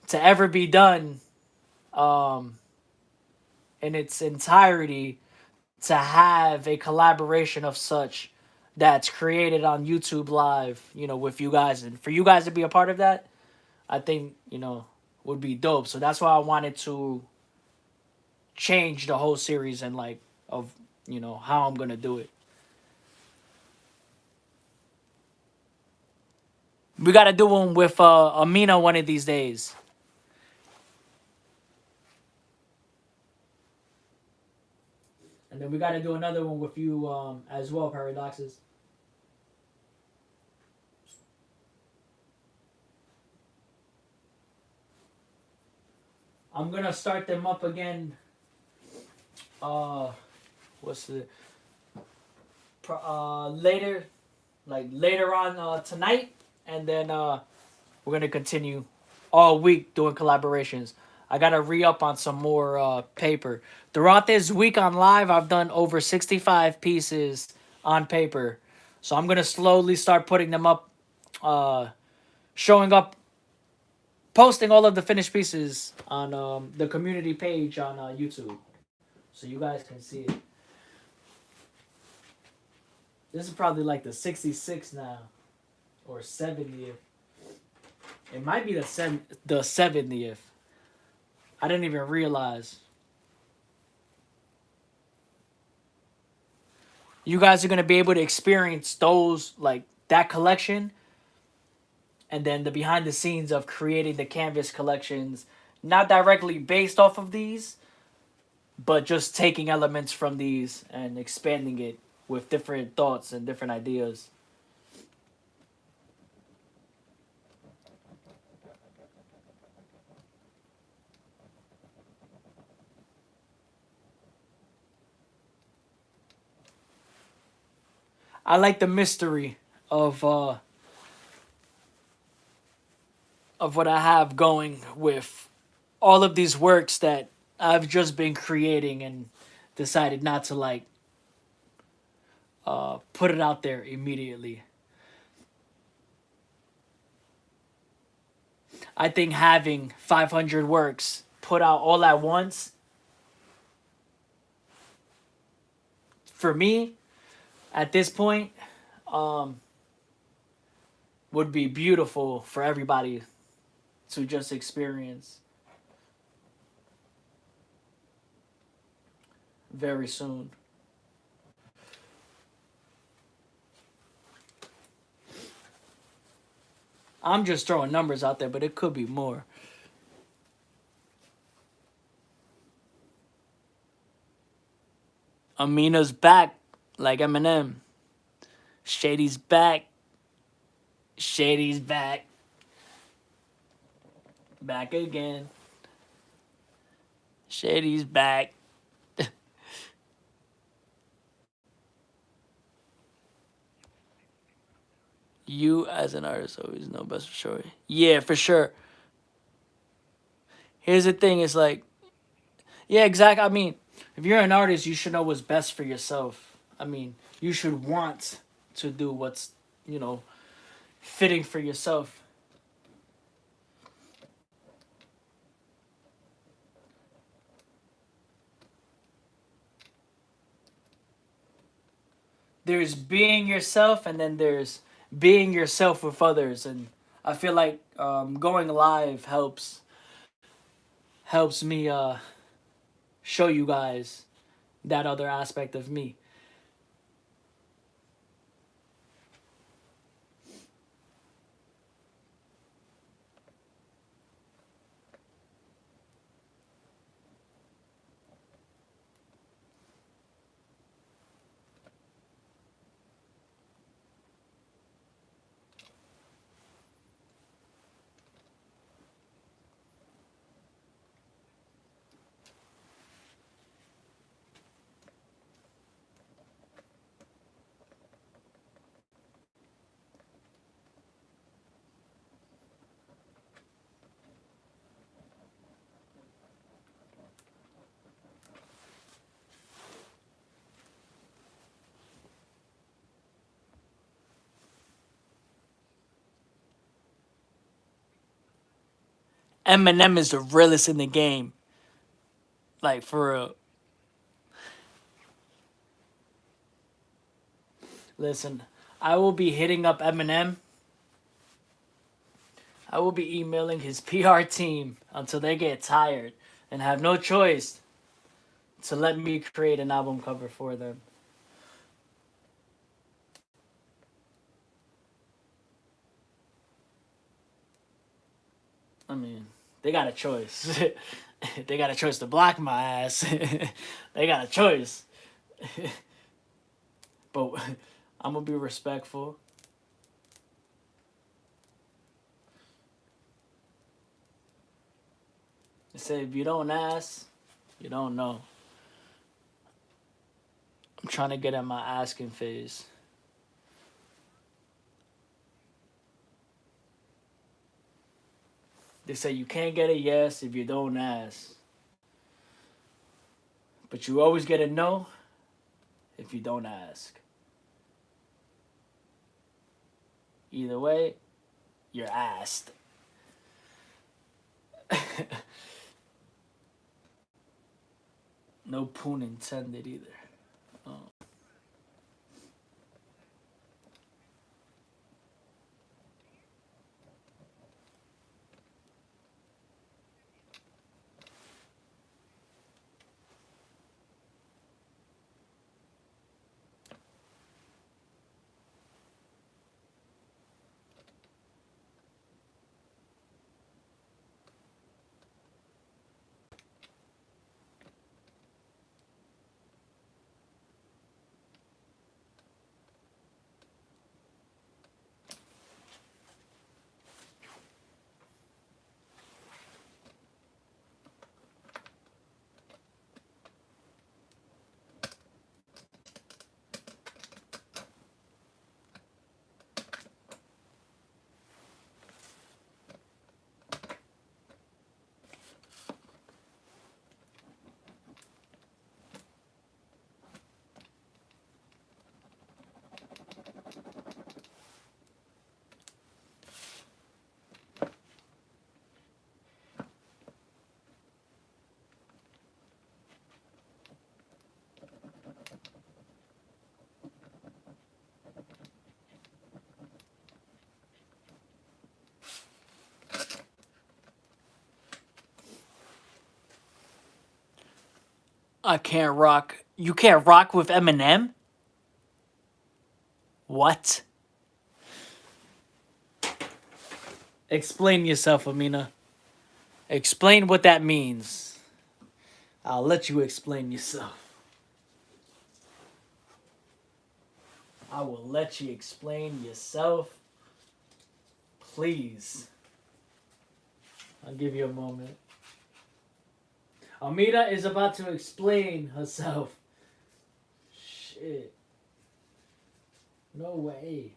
to ever be done um, in its entirety, to have a collaboration of such that's created on YouTube Live, with you guys, and for you guys to be a part of that, I think would be dope. So that's why I wanted to change the whole series and like of how I'm gonna do it. We gotta do one with Amina one of these days. And then we gotta do another one with you as well, Paradoxes. I'm gonna start them up again. Uh, what's the later, like later on tonight, and then we're gonna continue all week doing collaborations. I gotta re up on some more paper. Throughout this week on live, I've done over 65 pieces on paper, so I'm gonna slowly start putting them up, showing up, posting all of the finished pieces on the community page on YouTube, so you guys can see it. This is probably like the 66 now, or 70th. It might be the 70th. I didn't even realize. You guys are gonna be able to experience those, like that collection, and then the behind the scenes of creating the canvas collections, not directly based off of these, but just taking elements from these and expanding it with different thoughts and different ideas. I like the mystery of what I have going with all of these works that I've just been creating and decided not to like put it out there immediately. I think having 500 works put out all at once, for me, at this point, um, would be beautiful for everybody to just experience very soon. I'm just throwing numbers out there, but it could be more. Amina's back, like Eminem. Shady's back. Shady's back. Back again. Shady's back. You as an artist always know best for sure. Yeah, for sure. Here's the thing, it's like, yeah, exactly. I mean, if you're an artist, you should know what's best for yourself. I mean, you should want to do what's, you know, fitting for yourself. There's being yourself, and then there's being yourself with others. And I feel like going live helps me show you guys that other aspect of me. Eminem is the realest in the game. Like, for real. Listen, I will be hitting up Eminem. I will be emailing his PR team until they get tired and have no choice to let me create an album cover for them. I mean, they got a choice. They got a choice to block my ass. They got a choice. But I'm gonna be respectful. They say if you don't ask, you don't know. I'm trying to get at my asking phase. They say you can't get a yes if you don't ask. But you always get a no if you don't ask. Either way, you're asked. No pun intended either. Oh. I can't rock. You can't rock with Eminem? What? Explain yourself, Amina. Explain what that means. I'll let you explain yourself. I will let you explain yourself. Please. I'll give you a moment. Amina is about to explain herself. Shit. No way.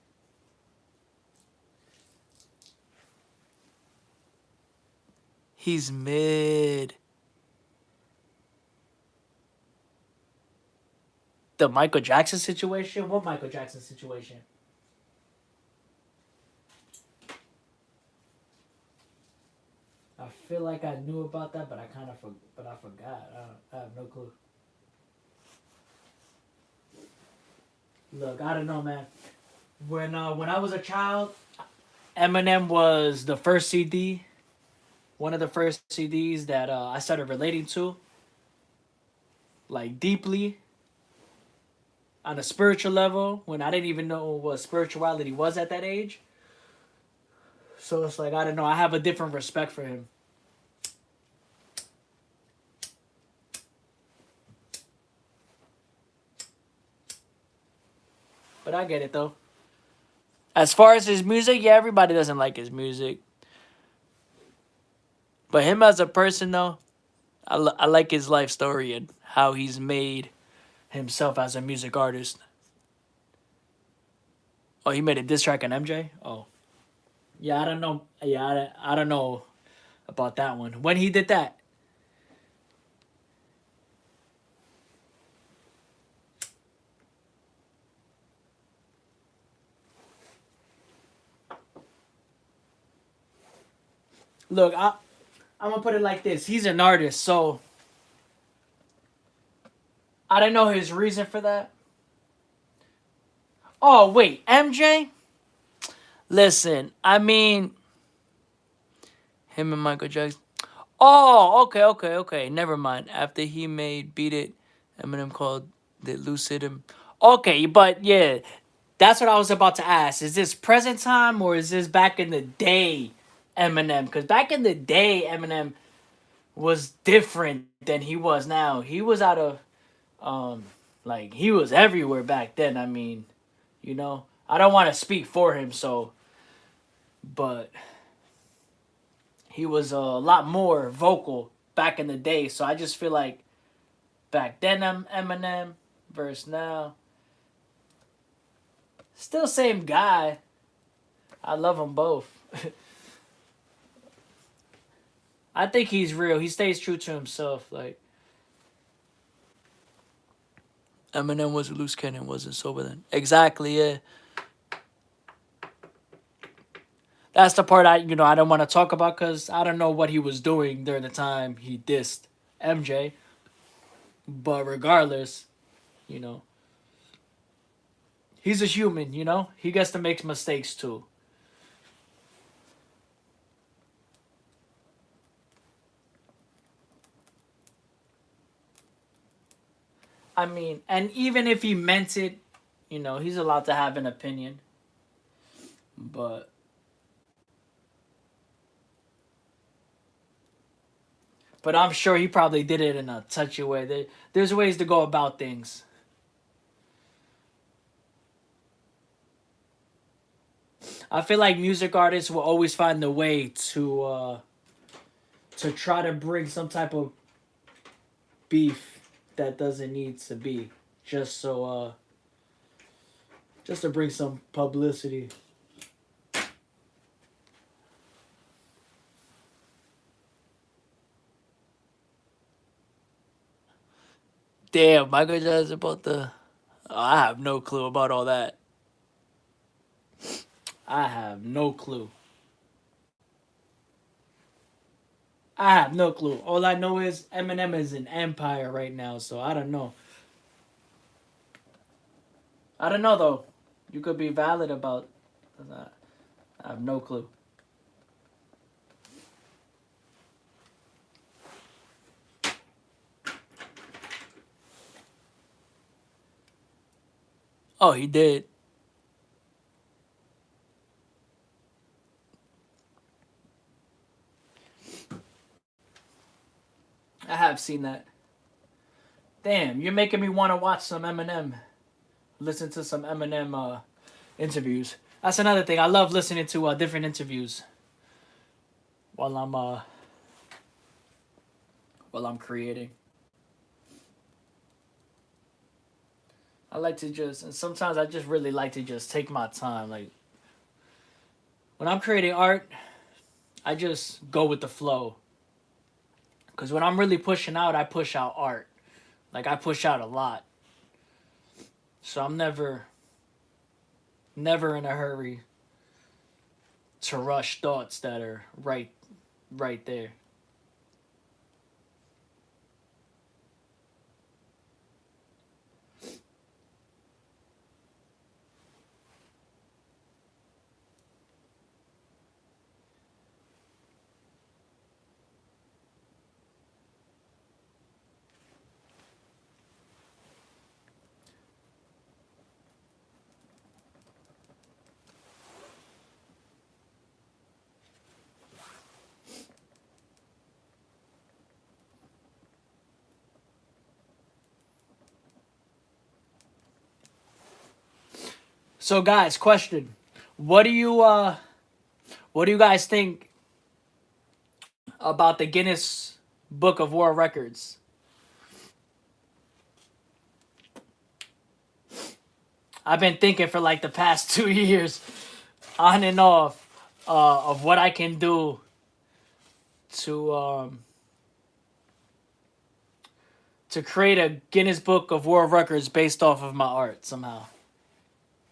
He's mid. The Michael Jackson situation? What Michael Jackson situation? I feel like I knew about that, but I forgot. I have no clue. Look, I don't know, man. When I was a child, Eminem was the first CD, one of the first CDs that I started relating to, like deeply, on a spiritual level. When I didn't even know what spirituality was at that age. So it's like I don't know. I have a different respect for him. But I get it though. As far as his music, yeah, everybody doesn't like his music. But him as a person, though, I like his life story and how he's made himself as a music artist. Oh, he made a diss track on MJ? Oh. Yeah, I don't know. Yeah, I don't know about that one. When he did that? Look, I'm going to put it like this. He's an artist, so I don't know his reason for that. Oh, wait, MJ? Listen, I mean, him and Michael Jackson. Oh, okay. Never mind. After he made Beat It, Eminem called it Lucid him. Okay, but yeah, that's what I was about to ask. Is this present time or is this back in the day Eminem? Because back in the day, Eminem was different than he was now. He was out of, like, he was everywhere back then. I mean, you know, I don't want to speak for him, so, but he was a lot more vocal back in the day. So I just feel like back then Eminem versus now, still same guy. I love them both. I think he's real. He stays true to himself. Like Eminem was a loose cannon, wasn't sober then. Exactly. Yeah. That's the part I don't want to talk about because I don't know what he was doing during the time he dissed MJ. But regardless, you know, he's a human. You know, he gets to make mistakes too. I mean, and even if he meant it, you know, he's allowed to have an opinion. But I'm sure he probably did it in a touchy way. There's ways to go about things. I feel like music artists will always find a way to try to bring some type of beef that doesn't need to be, just so just to bring some publicity. Damn, Michael Jackson about the. Oh, I have no clue about all that. I have no clue. I have no clue. All I know is Eminem is an empire right now, so I don't know. I don't know though. You could be valid about that. I have no clue. Oh, he did. I have seen that. Damn, you're making me want to watch some Eminem. Listen to some Eminem interviews. That's another thing. I love listening to different interviews while I'm creating. I like to just, and sometimes I just really like to just take my time. Like when I'm creating art, I just go with the flow. Because when I'm really pushing out, I push out art. Like I push out a lot. So I'm never in a hurry to rush thoughts that are right there. So guys, question. What do you uh what do you guys think about the Guinness Book of World Records? I've been thinking for like the past 2 years, on and off, of what I can do to to create a Guinness Book of World Records based off of my art somehow.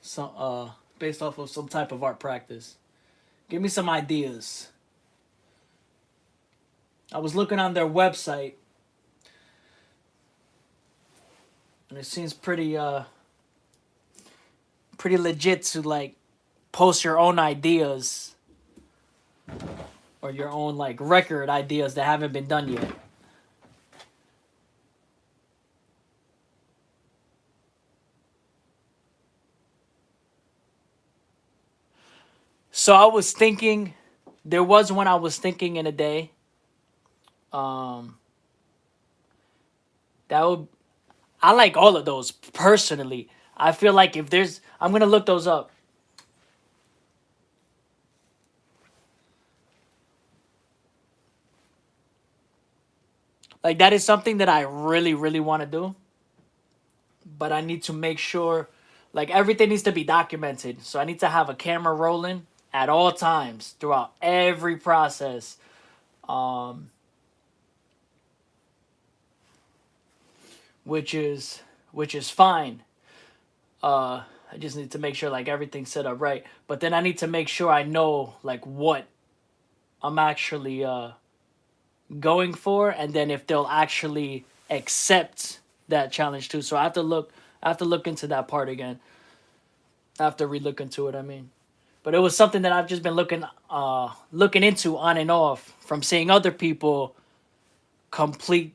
Some based off of some type of art practice. Give me some ideas. I was looking on their website and it seems pretty legit to like post your own ideas or your own like record ideas that haven't been done yet. So I was thinking, there was one I was thinking in a day. Um, that would I like all of those personally. I feel like if there's, I'm gonna look those up. Like that is something that I really want to do, but I need to make sure, like everything needs to be documented. So I need to have a camera rolling at all times throughout every process. Um, which is fine. I just need to make sure like everything's set up right. But then I need to make sure I know like what I'm actually going for, and then if they'll actually accept that challenge too. So I have to look into that part again. I have to relook into it. I mean, but it was something that I've just been looking into on and off from seeing other people complete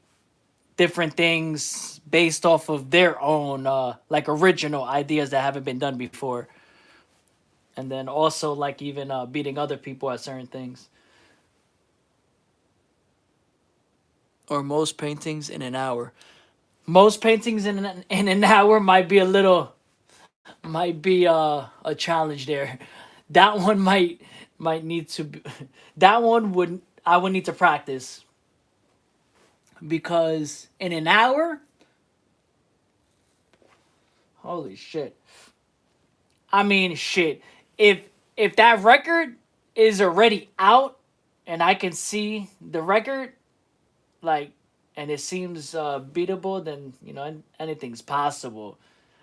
different things based off of their own like original ideas that haven't been done before, and then also like even beating other people at certain things. Or most paintings in an hour. Most paintings in an hour might be a little, might be a challenge there. That one might need to be, that one would, I would need to practice, because in an hour, holy shit. I mean shit. If if that record is already out and I can see the record, like, and it seems beatable, then you know anything's possible.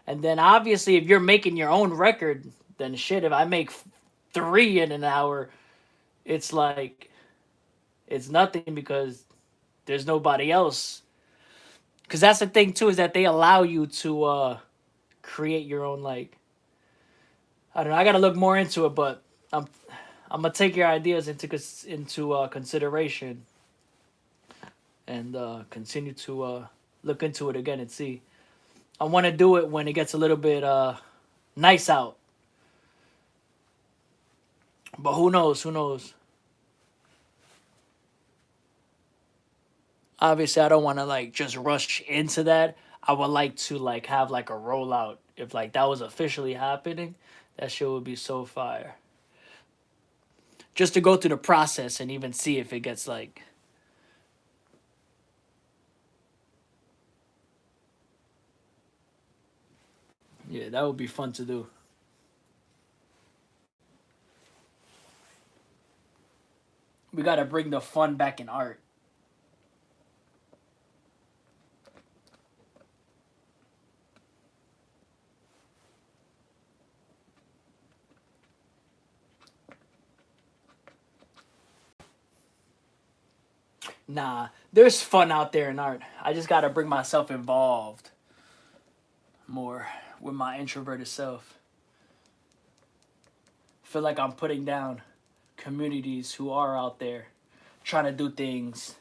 And then obviously, if you're making your own record, then shit. If I make three in an hour, it's like it's nothing because there's nobody else. Because that's the thing too, is that they allow you to create your own like. I don't know. I gotta look more into it, but I'm I'm gonna take your ideas into consideration and continue to look into it again and see. I want to do it when it gets a little bit. nice out. But who knows? Who knows? Obviously, I don't want to like just rush into that. I would like to like have like a rollout. If like that was officially happening, that shit would be so fire. Just to go through the process and even see if it gets like, yeah, that would be fun to do. We gotta bring the fun back in art. Nah, there's fun out there in art. I just gotta bring myself involved more with my introverted self. Feel like I'm putting down communities who are out there trying to do things,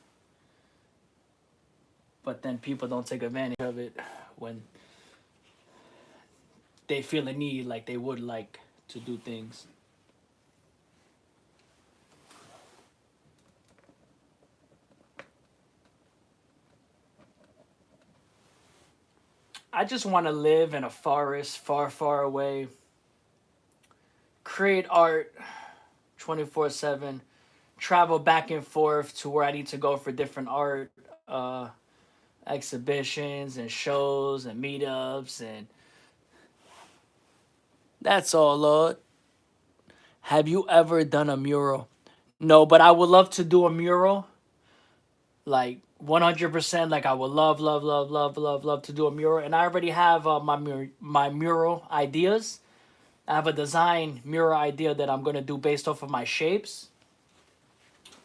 but then people don't take advantage of it when they feel a need like they would like to do things. I just want to live in a forest far, far away, create art 24/7, travel back and forth to where I need to go for different art exhibitions and shows and meetups, and that's all, Lord. Have you ever done a mural? No, but I would love to do a mural, like 100%. Like I would love, love, love, love, love, love to do a mural, and I already have my mural ideas. I have a design mural idea that I'm gonna do based off of my shapes,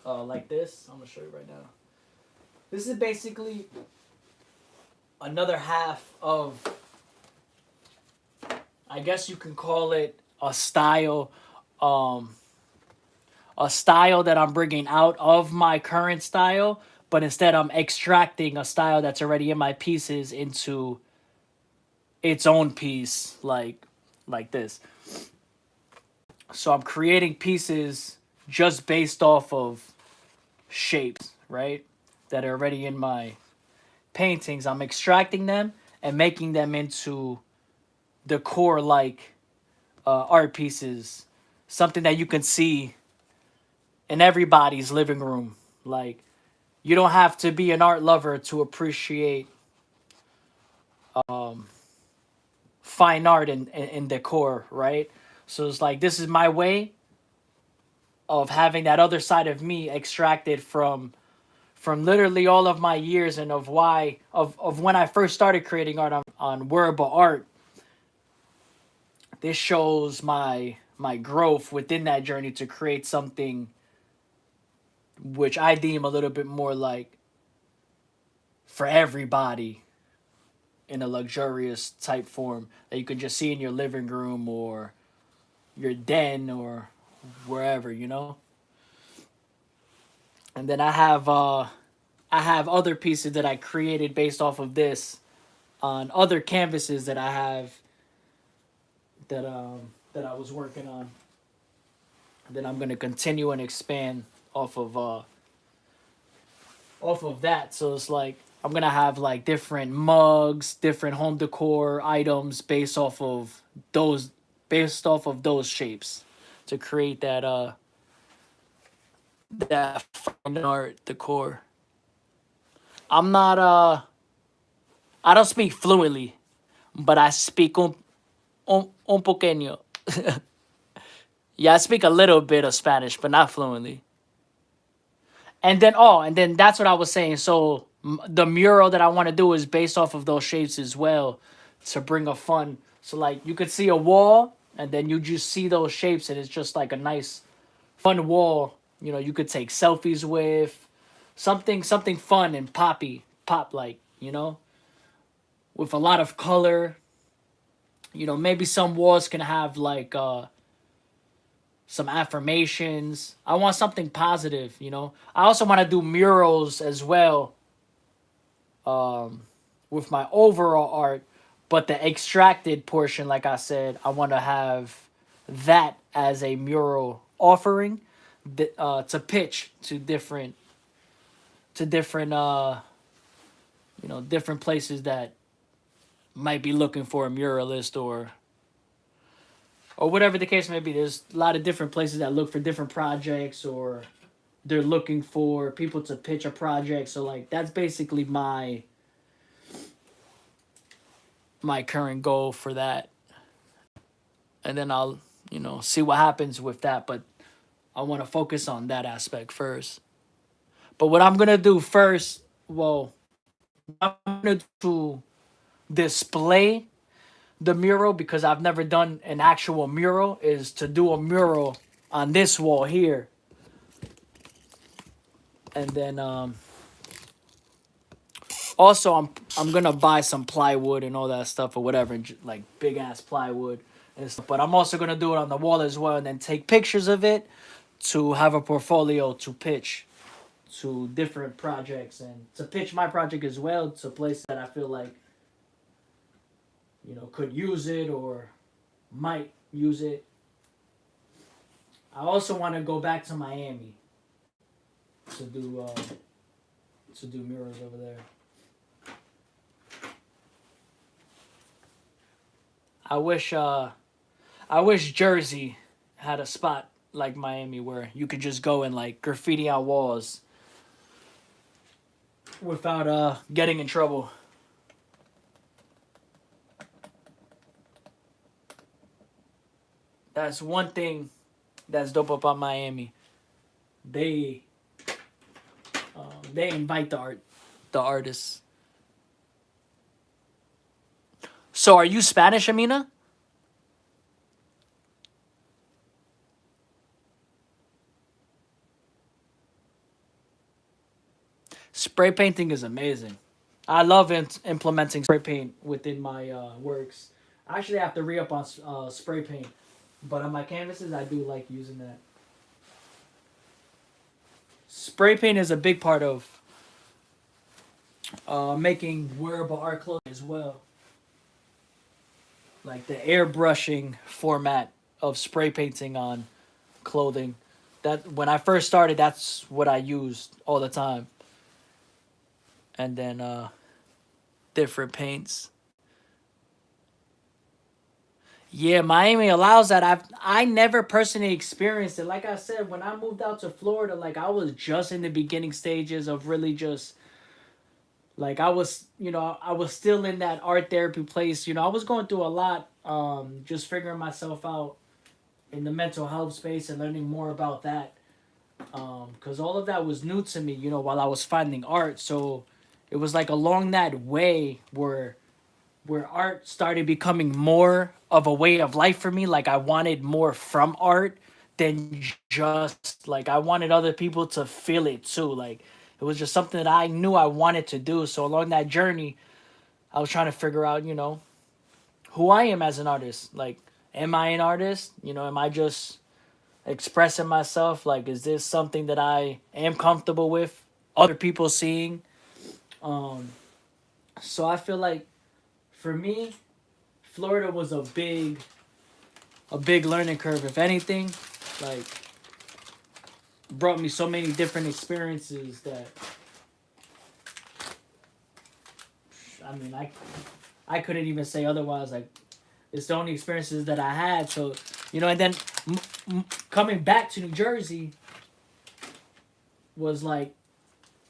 like this. I'm gonna show you right now. This is basically another half of, I guess you can call it um, a style that I'm bringing out of my current style, but instead I'm extracting a style that's already in my pieces into its own piece, like this. So I'm creating pieces just based off of shapes, right? That are already in my paintings. I'm extracting them and making them into decor like art pieces, something that you can see in everybody's living room. Like, you don't have to be an art lover to appreciate fine art and decor, right? So it's like this is my way of having that other side of me extracted from literally all of my years and of when I first started creating art on wearable art. This shows my growth within that journey to create something which I deem a little bit more like for everybody in a luxurious type form that you could just see in your living room or your den or wherever, you know. And then I have other pieces that I created based off of this on other canvases that I have that I was working on. And then I'm gonna continue and expand off of that. So it's like I'm gonna have like different mugs, different home decor items those based off of those shapes to create that fine art decor. I'm not I don't speak fluently, but I speak un pequeño. Yeah, I speak a little bit of Spanish, but not fluently. And then that's what I was saying. So the mural that I want to do is based off of those shapes as well, to bring a fun. So like you could see a wall, and then you just see those shapes, and it's just like a nice, fun wall. You know, you could take selfies with, something fun and pop like, you know, with a lot of color. You know, maybe some walls can have like some affirmations. I want something positive, you know. I also want to do murals as well with my overall art, But the extracted portion, like I said, I want to have that as a mural offering to pitch to different different places that might be looking for a muralist or whatever the case may be. There's a lot of different places that look for different projects, or they're looking for people to pitch a project. So like that's basically my current goal for that. And then I'll, see what happens with that, but I want to focus on that aspect first. But what I'm going to do first, well, I'm going to display the mural, because I've never done an actual mural, is to do a mural on this wall here. And then also I'm gonna buy some plywood and all that stuff or whatever, like big ass plywood and stuff. But I'm also gonna do it on the wall as well, and then take pictures of it to have a portfolio to pitch to different projects, and to pitch my project as well to places that I feel like could use it or might use it. I also want to go back to Miami to do murals over there. I wish Jersey had a spot like Miami where you could just go and like graffiti on walls without getting in trouble. That's one thing that's dope about Miami. They they invite the artists. So are you Spanish, Amina? Spray painting is amazing. I love implementing spray paint within my works. I actually have to re up on spray paint, but on my canvases, I do like using that. Spray paint is a big part of making wearable art clothing as well. Like the airbrushing format of spray painting on clothing. That when I first started, that's what I used all the time. And then different paints. Yeah, Miami allows that. I never personally experienced it. Like I said, when I moved out to Florida, like I was just in the beginning stages of really just like I was still in that art therapy place. I was going through a lot, just figuring myself out in the mental health space and learning more about that. Because all of that was new to me, while I was finding art. So it was like along that way where art started becoming more of a way of life for me. Like I wanted more from art than just like I wanted other people to feel it too. Like it was just something that I knew I wanted to do. So along that journey, I was trying to figure out, who I am as an artist. Like, am I an artist? Am I just expressing myself? Like, is this something that I am comfortable with other people seeing? Um, so I feel like for me, Florida was a big learning curve. If anything, like brought me so many different experiences that I mean I couldn't even say otherwise. Like it's the only experiences that I had. So and then coming back to New Jersey was like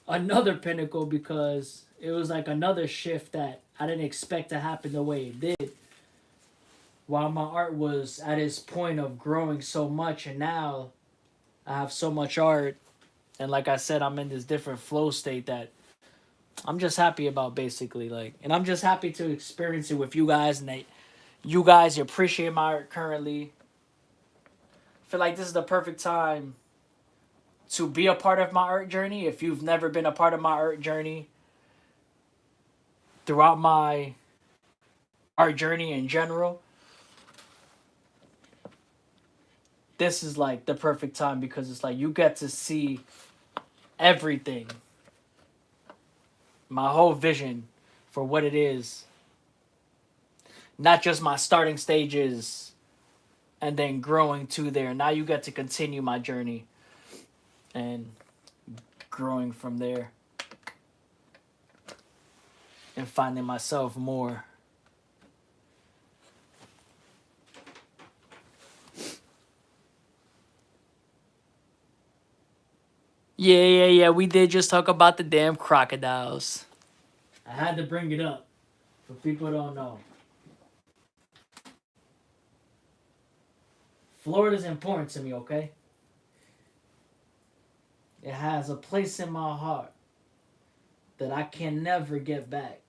another pinnacle, because it was like another shift that I didn't expect to happen the way it did. While my art was at its point of growing so much, and now I have so much art, and like I said, I'm in this different flow state that I'm just happy about, basically. Like, and I'm just happy to experience it with you guys, and that you guys appreciate my art currently. I feel like this is the perfect time to be a part of my art journey. If you've never been a part of my art journey, throughout my art journey in general, this is like the perfect time, because it's like you get to see everything, my whole vision for what it is. not just my starting stages and then growing to there. Now you get to continue my journey and growing from there and finding myself more. Yeah. We did just talk about the damn crocodiles. I had to bring it up for people who don't know. Florida's important to me, okay? It has a place in my heart that I can never get back.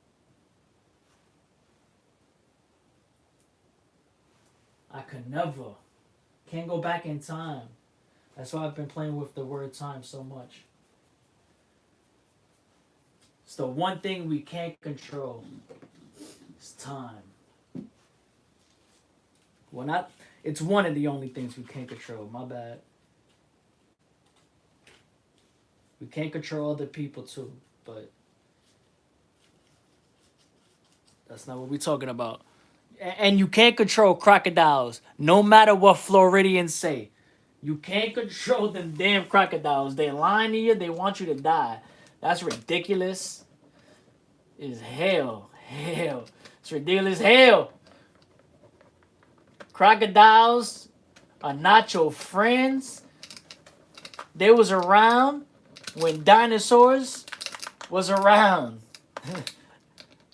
I could never. Can't go back in time. That's why I've been playing with the word time so much. It's the one thing we can't control. It's time. Well, not. It's one of the only things we can't control. My bad. We can't control other people too, but that's not what we're talking about. And you can't control crocodiles, no matter what Floridians say. You can't control them damn crocodiles. They lying to you. They want you to die. That's ridiculous. It's hell. It's ridiculous hell. Crocodiles are not your friends. They was around when dinosaurs was around.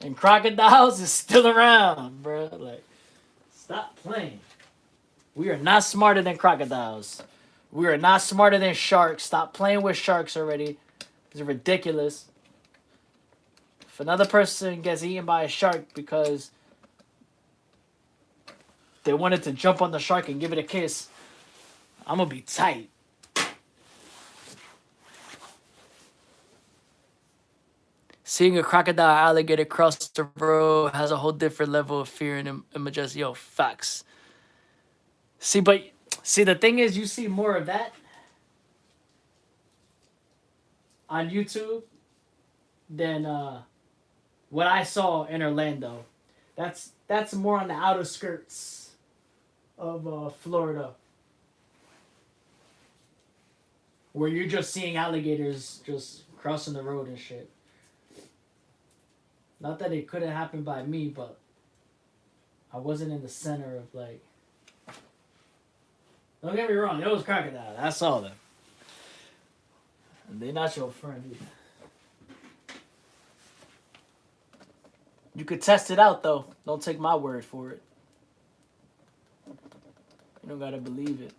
And crocodiles is still around, bro. Like, stop playing. We are not smarter than crocodiles. We are not smarter than sharks. Stop playing with sharks already. It's ridiculous. If another person gets eaten by a shark because they wanted to jump on the shark and give it a kiss, I'm gonna be tight. Seeing a crocodile alligator cross the road has a whole different level of fear and majesty. Yo, facts. See, the thing is, you see more of that on YouTube than what I saw in Orlando. That's more on the outer skirts of Florida, where you're just seeing alligators just crossing the road and shit. Not that it couldn't happen by me, but I wasn't in the center of, like... Don't get me wrong, it was crocodile. I saw them. And they're not your friend either. You could test it out, though. Don't take my word for it. You don't gotta believe it.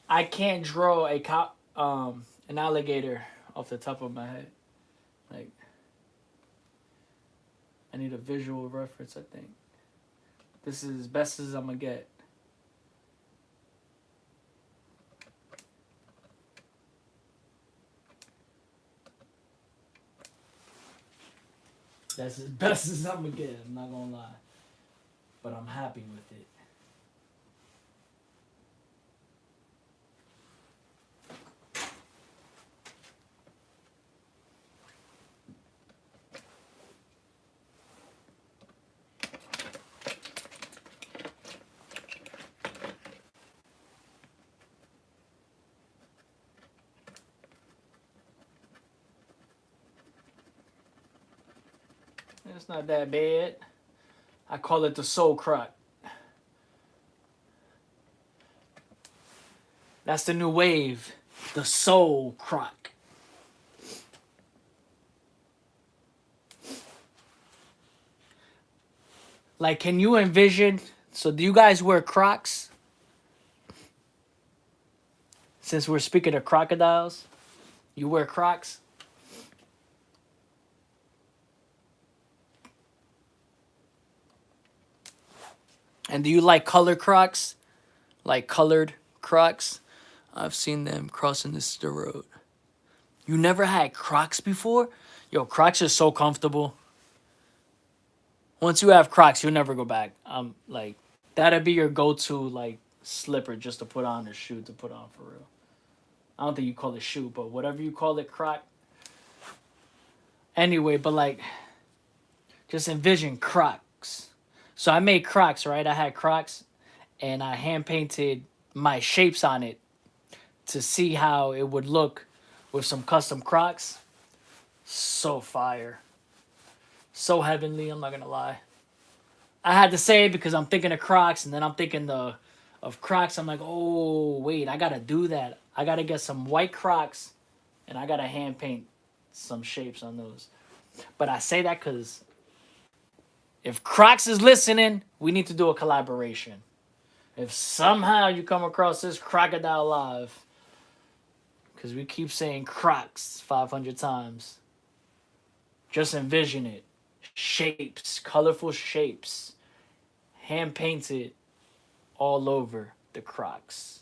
I can't draw an alligator off the top of my head. Like, I need a visual reference, I think. This is as best as I'm gonna get. That's as best as I'm gonna get, I'm not gonna lie. But I'm happy with it. It's not that bad. I call it the soul croc. That's the new wave. The soul croc. Like, can you envision? So, do you guys wear Crocs? Since we're speaking of crocodiles. You wear Crocs? And do you like color Crocs? Like colored Crocs? I've seen them crossing the road. You never had Crocs before? Yo, Crocs are so comfortable. Once you have Crocs, you'll never go back. Like, that'd be your go-to, like, slipper just to put on, or shoe to put on for real. I don't think you call it shoe, but whatever you call it, Croc. Anyway, but like, just envision Crocs. So I made Crocs, right? I had Crocs, and I hand painted my shapes on it to see how it would look with some custom Crocs. So fire. So heavenly, I'm not gonna lie. I had to say it because I'm thinking of Crocs, and then I'm thinking of Crocs. I'm like, oh, wait, I gotta do that. I gotta get some white Crocs, and I gotta hand paint some shapes on those. But I say that because if Crocs is listening, we need to do a collaboration. If somehow you come across this Crocodile Live, because we keep saying Crocs 500 times, just envision it. Shapes, colorful shapes, hand painted all over the Crocs.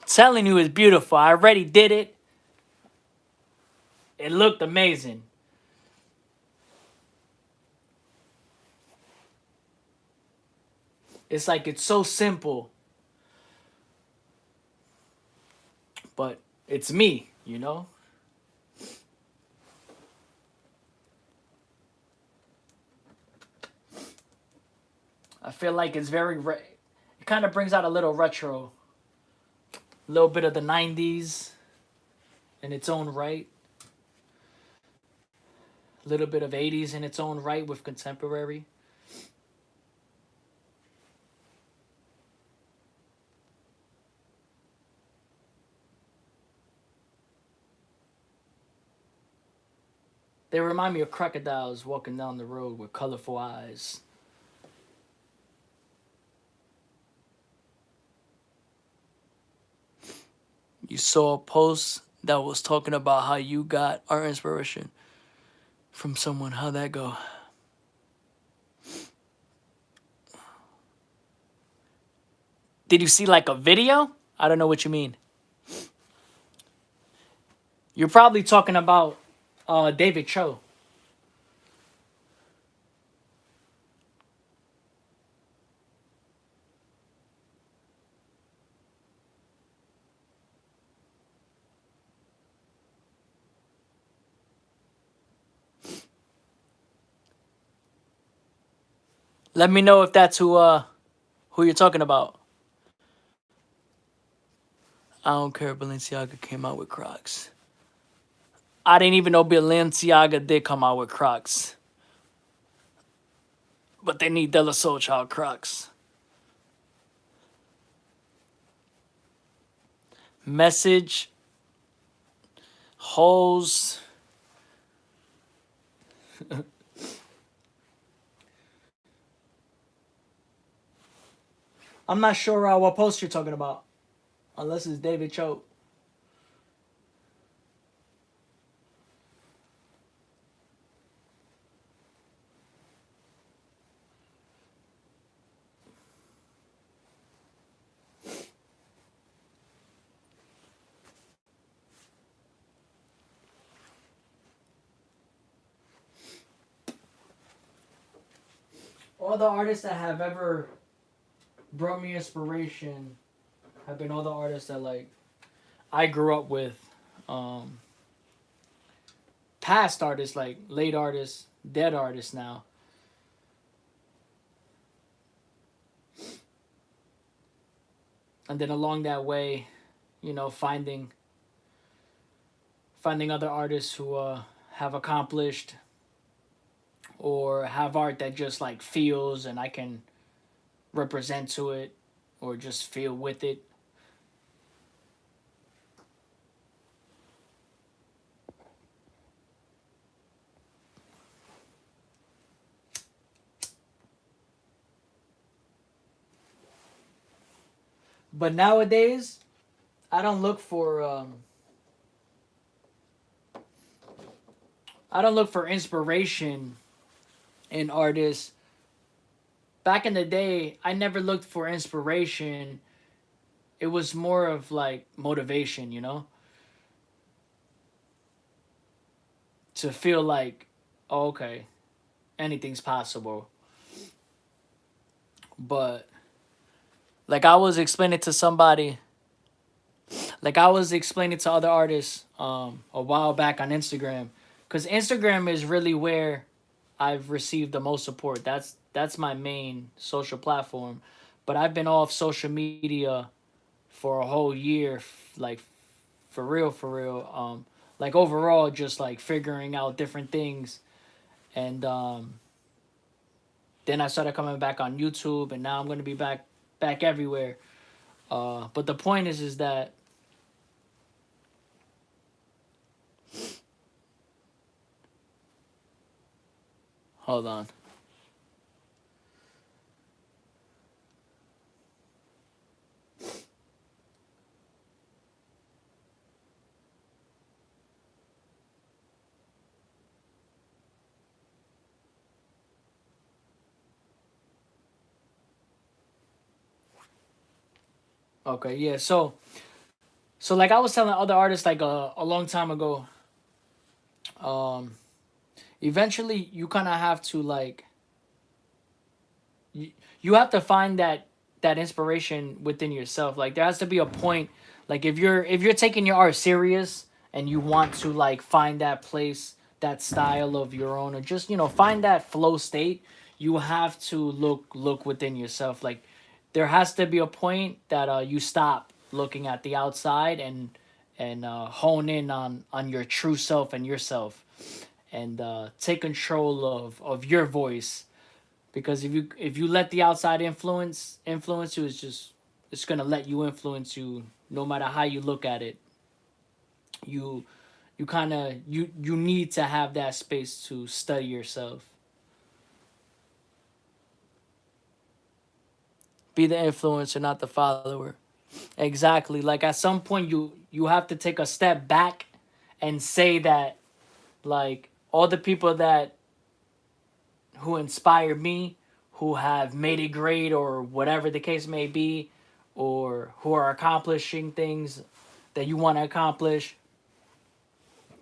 I'm telling you, it's beautiful. I already did it. It looked amazing. It's like it's so simple, but it's me, you know? I feel like it's very, it kind of brings out a little retro, a little bit of the 90s in its own right, a little bit of 80s in its own right with contemporary. They remind me of crocodiles walking down the road with colorful eyes. You saw a post that was talking about how you got art inspiration from someone. How'd that go? Did you see like a video? I don't know what you mean. You're probably talking about David Cho. Let me know if that's who you're talking about. I don't care if Balenciaga came out with Crocs. I didn't even know Balenciaga did come out with Crocs. But they need De La Soul Child Crocs. Message. Holes. I'm not sure what post you're talking about. Unless it's David Cho. All the artists that have ever brought me inspiration have been all the artists that like I grew up with. Past artists, like late artists, dead artists now. And then along that way, you know, finding other artists who have accomplished or have art that just like feels and I can represent to it or just feel with it. But nowadays, I don't look for I don't look for inspiration in artists. Back in the day, I never looked for inspiration. It was more of like motivation, you know, to feel like, oh, okay, anything's possible. But like I was explaining to somebody, like I was explaining to other artists a while back on Instagram, because Instagram is really where I've received the most support. That's my main social platform. But I've been off social media for a whole year, like for real. Like overall, just like figuring out different things, and then I started coming back on YouTube, and now I'm gonna be back everywhere. But the point is that hold on. Okay, yeah. So like I was telling other artists like a long time ago, um, eventually you kind of have to like you have to find that inspiration within yourself. Like there has to be a point. Like if you're taking your art serious and you want to like find that place, that style of your own, or just find that flow state, you have to look within yourself. Like there has to be a point that you stop looking at the outside and hone in on your true self and yourself, and take control of your voice. Because if you let the outside influence you, it's gonna let you influence you no matter how you look at it. You you kind of you need to have that space to study yourself, be the influencer, not the follower. Exactly. Like at some point you have to take a step back and say that, like, all the people that who inspire me, who have made it great or whatever the case may be, or who are accomplishing things that you want to accomplish,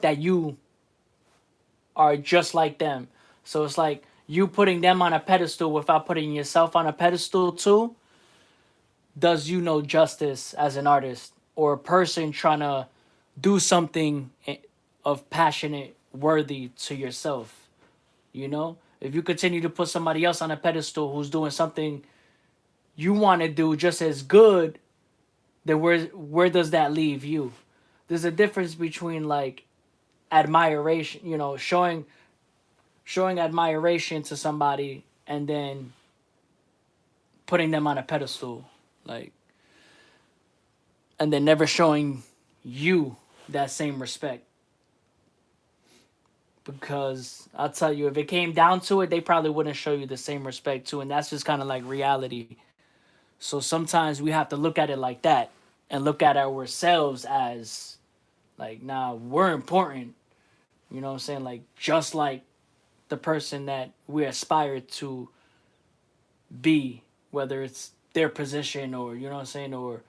that you are just like them. So it's like you putting them on a pedestal without putting yourself on a pedestal too does you no justice as an artist or a person trying to do something of passionate worthy to yourself. If you continue to put somebody else on a pedestal who's doing something you want to do just as good, then where does that leave you? There's a difference between like admiration, showing admiration to somebody and then putting them on a pedestal, like, and then never showing you that same respect. Because I'll tell you, if it came down to it, they probably wouldn't show you the same respect too, and that's just kind of like reality. So sometimes we have to look at it like that and look at ourselves as like, nah, we're important. You know what I'm saying? Like just like the person that we aspire to be, whether it's their position or you know what I'm saying, or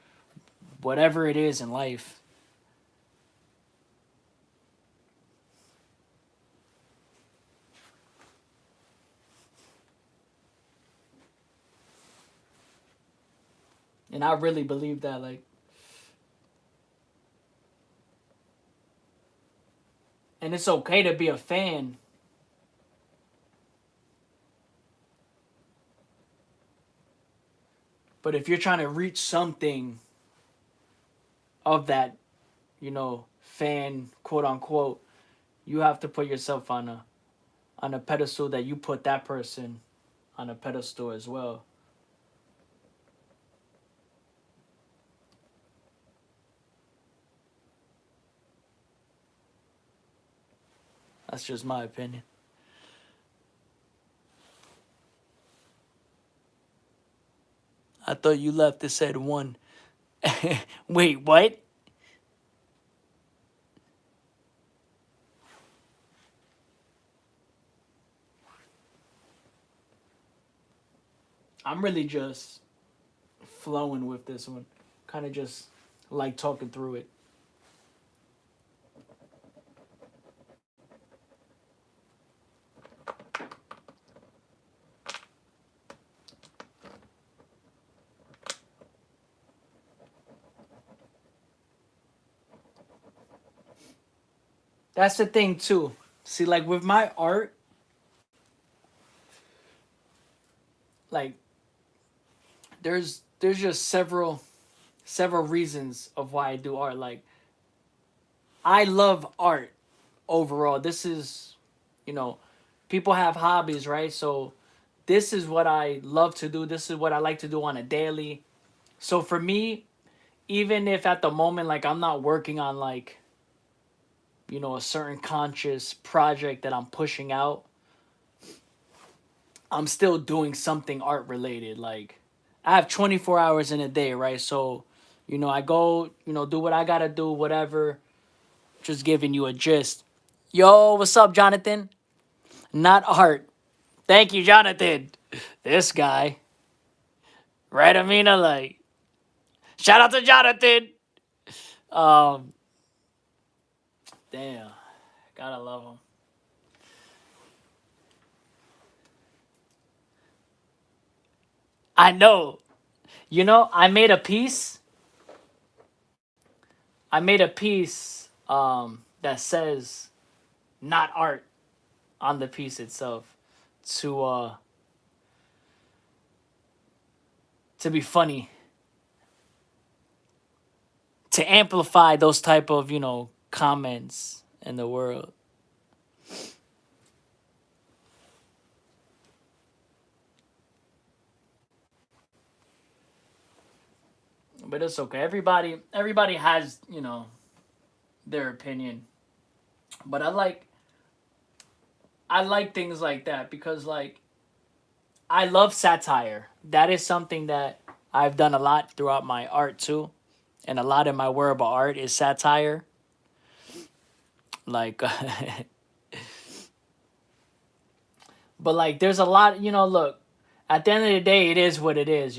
whatever it is in life. And I really believe that, like, and it's okay to be a fan, but if you're trying to reach something of that, fan, quote unquote, you have to put yourself on a pedestal that you put that person on a pedestal as well. That's just my opinion. I thought you left. It said one. Wait, what? I'm really just flowing with this one. Kind of just like talking through it. That's the thing too. See, like with my art, like there's just several reasons of why I do art. Like I love art overall. This is, you know, people have hobbies, right? So this is what I love to do. This is what I like to do on a daily. So for me, even if at the moment like I'm not working on like, a certain conscious project that I'm pushing out, I'm still doing something art related. Like I have 24 hours in a day, right? So, I go, do what I got to do, whatever. Just giving you a gist. Yo, what's up, Jonathan? Not art. Thank you, Jonathan. This guy. Right, Amina? Like, shout out to Jonathan. Um, Damn. Gotta love him. I know. I made a piece. That says not art on the piece itself to to be funny, to amplify those type of, comments in the world. But it's okay. Everybody has, their opinion. But I like things like that because like I love satire. That is something that I've done a lot throughout my art too. And a lot of my wearable art is satire. Like but like there's a lot, look, at the end of the day it is what it is.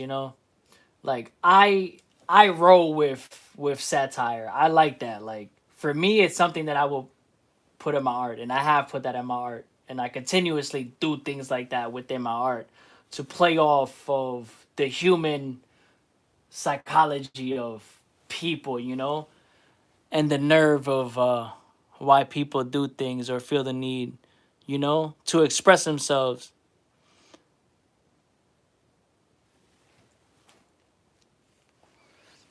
Like I roll with satire. I like that. Like for me it's something that I will put in my art, and I have put that in my art, and I continuously do things like that within my art to play off of the human psychology of people, and the nerve of why people do things or feel the need, to express themselves.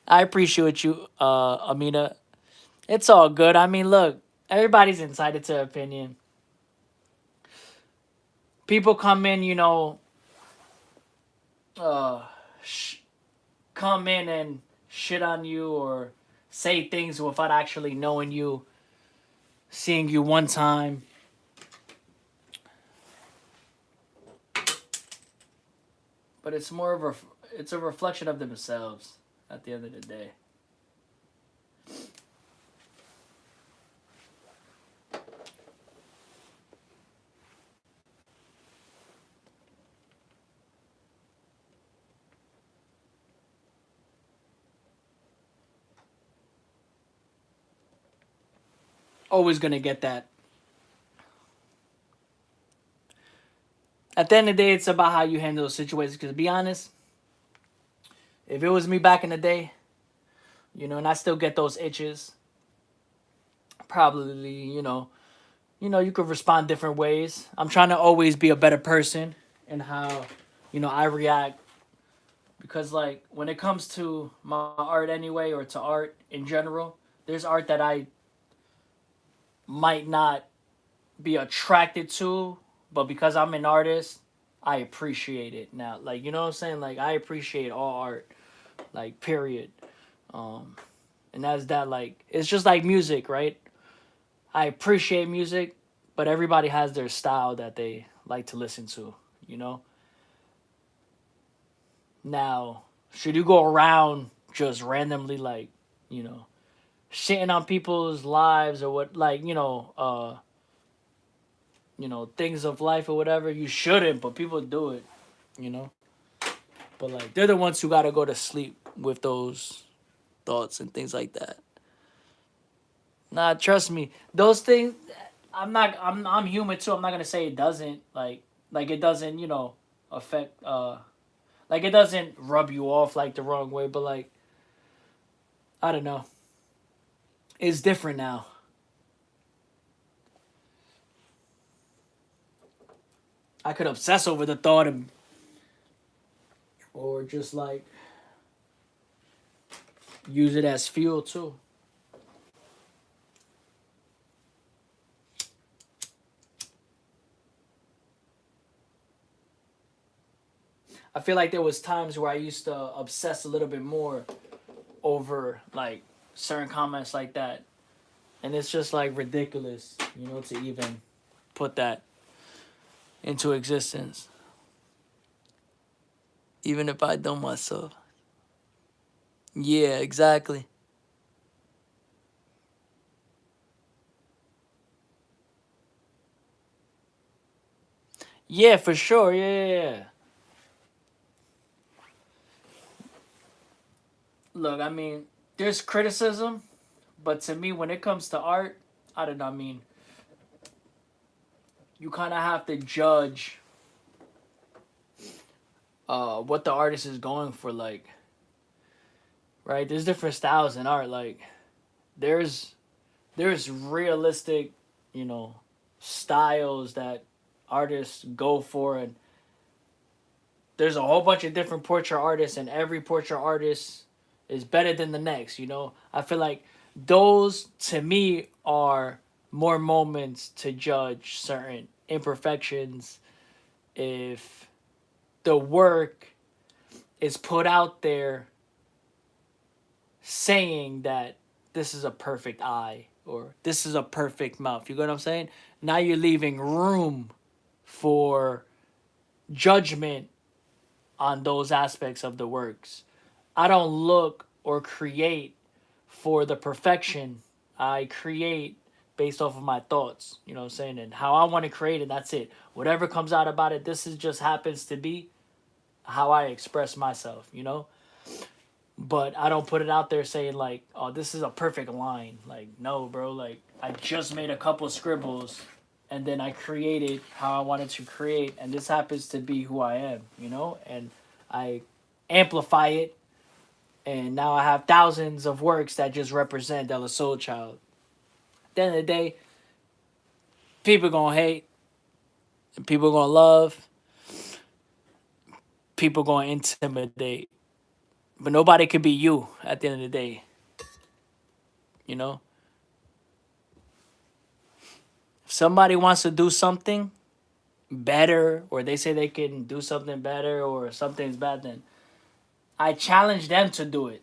I appreciate you, Amina. It's all good. I mean, look, everybody's entitled to opinion. People come in, uh, sh- come in and shit on you or say things without actually knowing you, seeing you one time. But it's a reflection of themselves at the end of the day. Always gonna get that. At the end of the day, it's about how you handle those situations. Because to be honest, if it was me back in the day, and I still get those itches, probably, you could respond different ways. I'm trying to always be a better person in how, I react. Because like when it comes to my art anyway, or to art in general, there's art that I might not be attracted to, but because I'm an artist, I appreciate it now. Like, you know what I'm saying? Like I appreciate all art, like period. Um, and that's that. Like it's just like music, right? I appreciate music, but everybody has their style that they like to listen to. You know. Now, should you go around just randomly like, you know, shitting on people's lives or what, like, things of life or whatever? You shouldn't, but people do it. You know. But like they're the ones who gotta go to sleep with those thoughts and things like that. Nah, trust me. Those things I'm human too. I'm not gonna say it doesn't like it doesn't, affect like it doesn't rub you off like the wrong way, but like I don't know. It's different now. I could obsess over the thought and or just like use it as fuel too. I feel like there was times where I used to obsess a little bit more over like certain comments like that, and it's just like ridiculous, to even put that into existence. Even if I don't myself. Yeah, exactly. Yeah, for sure. Yeah. Look, I mean, there's criticism, but to me, when it comes to art, I don't know. I mean, you kind of have to judge what the artist is going for. Like, right? There's different styles in art. Like, there's there's realistic, you know, styles that artists go for, and there's a whole bunch of different portrait artists, and every portrait artist is better than the next. I feel like those to me are more moments to judge certain imperfections if the work is put out there saying that this is a perfect eye or this is a perfect mouth. You get what I'm saying? Now you're leaving room for judgment on those aspects of the works. I don't look or create for the perfection. I create based off of my thoughts, you know what I'm saying, and how I want to create it, that's it. Whatever comes out about it, this is just happens to be how I express myself. But I don't put it out there saying like, oh, this is a perfect line. Like, no, bro, like I just made a couple scribbles and then I created how I wanted to create, and this happens to be who I am, and I amplify it, and now I have thousands of works that just represent Della Soul Child. At the end of the day, people gonna hate, and people gonna love, people gonna intimidate, but nobody could be you at the end of the day. You know, if somebody wants to do something better, or they say they can do something better, or something's bad, then I challenge them to do it.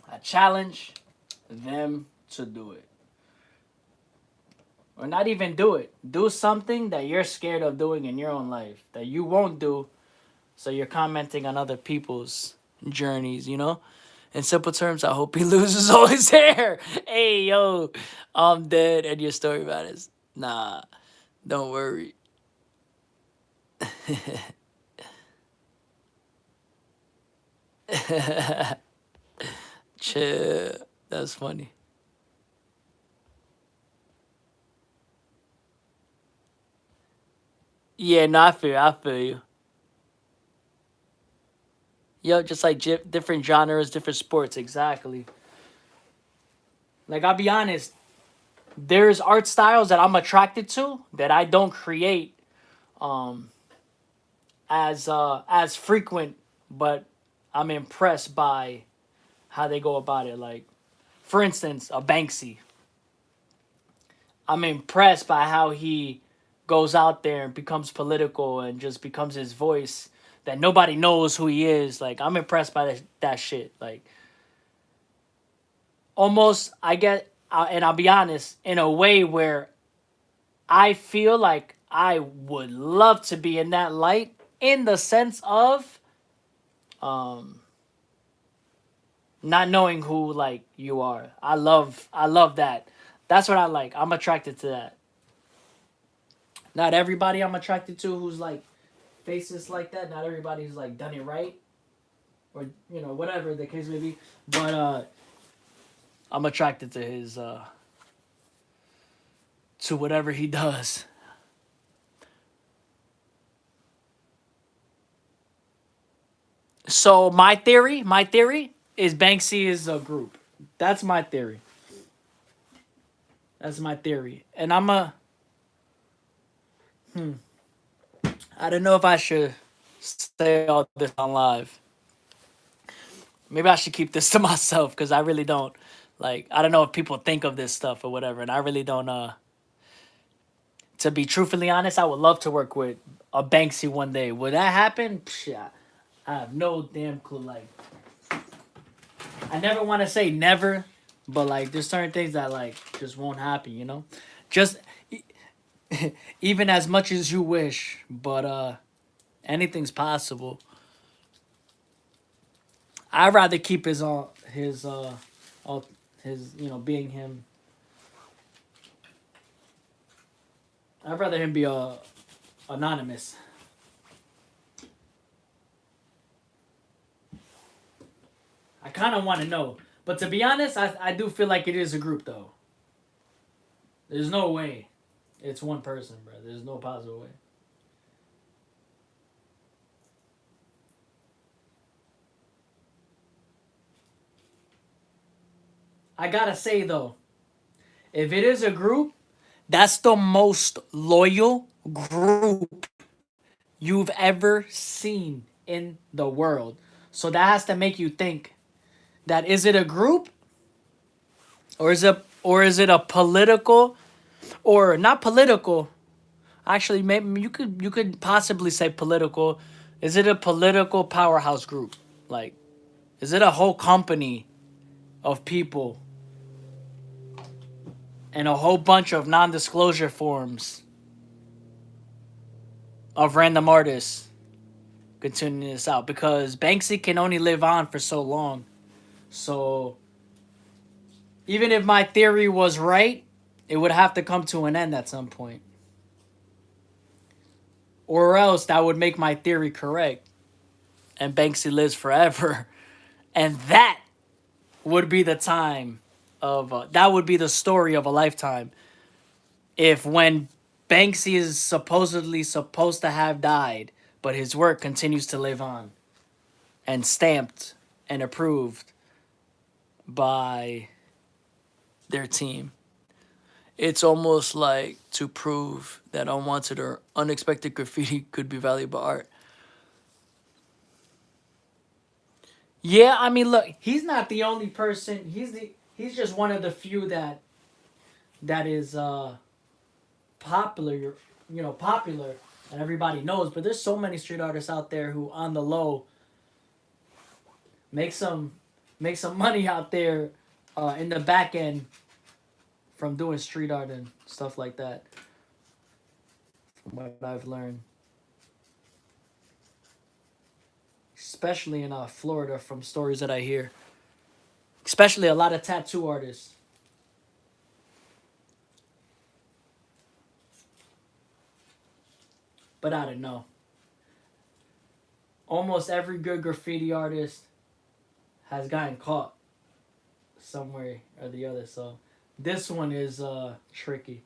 I challenge them to do it. Or not even do it. Do something that you're scared of doing in your own life that you won't do, so you're commenting on other people's journeys. In simple terms, I hope he loses all his hair. Hey, yo, I'm dead and your story matters. Nah, don't worry. Chill. That's funny. Yeah, no, I feel you. Yo, just like different genres, different sports, exactly. Like, I'll be honest, there's art styles that I'm attracted to that I don't create um as frequent, but I'm impressed by how they go about it. Like, for instance, a Banksy. I'm impressed by how he goes out there and becomes political and just becomes his voice that nobody knows who he is. Like, I'm impressed by that shit. Like, almost I get and I'll be honest, in a way where I feel like I would love to be in that light, in the sense of um not knowing who like you are. I love that. That's what I like. I'm attracted to that. Not everybody I'm attracted to who's like faces like that. Not everybody's like done it right, or whatever the case may be. But I'm attracted to his to whatever he does. So my theory is Banksy is a group. That's my theory. That's my theory, and I don't know if I should say all this on live. Maybe I should keep this to myself because I really don't like. I don't know if people think of this stuff or whatever, and I really don't. To be truthfully honest, I would love to work with a Banksy one day. Would that happen? Psh, I have no damn clue. Like, I never want to say never, but like, there's certain things that like just won't happen. Just even as much as you wish, but anything's possible. I'd rather keep all his being him. I'd rather him be anonymous. I kind of want to know, but to be honest, I do feel like it is a group though. There's no way it's one person, bro. There's no possible way. I gotta say though, if it is a group, that's the most loyal group you've ever seen in the world. So that has to make you think that is it a group or is it a political or not political? Actually, maybe you could possibly say political. Is it a political powerhouse group? Like, is it a whole company of people and a whole bunch of non-disclosure forms of random artists continuing this out? Because Banksy can only live on for so long. So even if my theory was right, it would have to come to an end at some point. Or else that would make my theory correct and Banksy lives forever. And that would be the time that would be the story of a lifetime. If when Banksy is supposedly supposed to have died, but his work continues to live on and stamped and approved by their team. It's almost like to prove that unwanted or unexpected graffiti could be valuable art. Yeah, I mean, look, he's not the only person. He's just one of the few that is popular. Popular, and everybody knows. But there's so many street artists out there who, on the low, make some make some money out there in the back end from doing street art and stuff like that. From what I've learned, especially in Florida, from stories that I hear, especially a lot of tattoo artists. But I don't know. Almost every good graffiti artist has gotten caught somewhere or the other. So this one is tricky.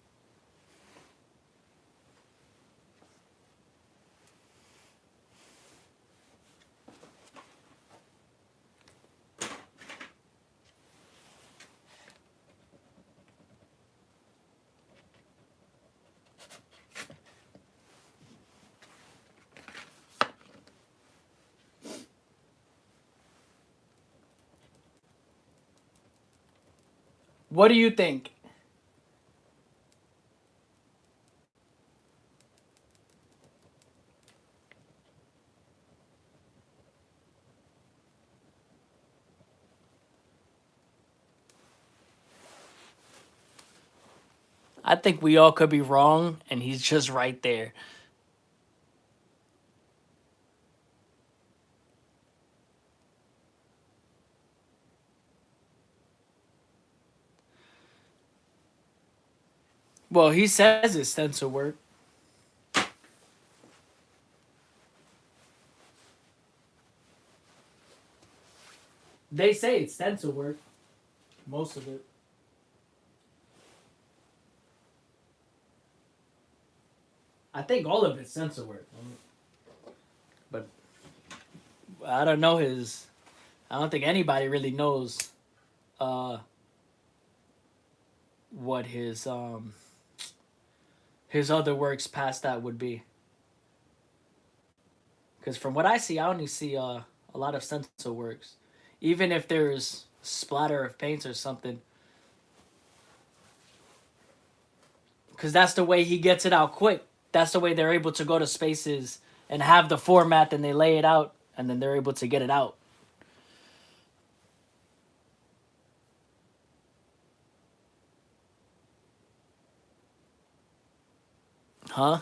What do you think? I think we all could be wrong, and he's just right there. Well, he says it's stencil work. They say it's stencil work, most of it. I think all of it's stencil work. But I don't know his. I don't think anybody really knows uh, what his other works past that would be. Because from what I see, I only see a lot of stencil works. Even if there's splatter of paints or something, because that's the way he gets it out quick. That's the way they're able to go to spaces and have the format, and they lay it out, and then they're able to get it out. Huh?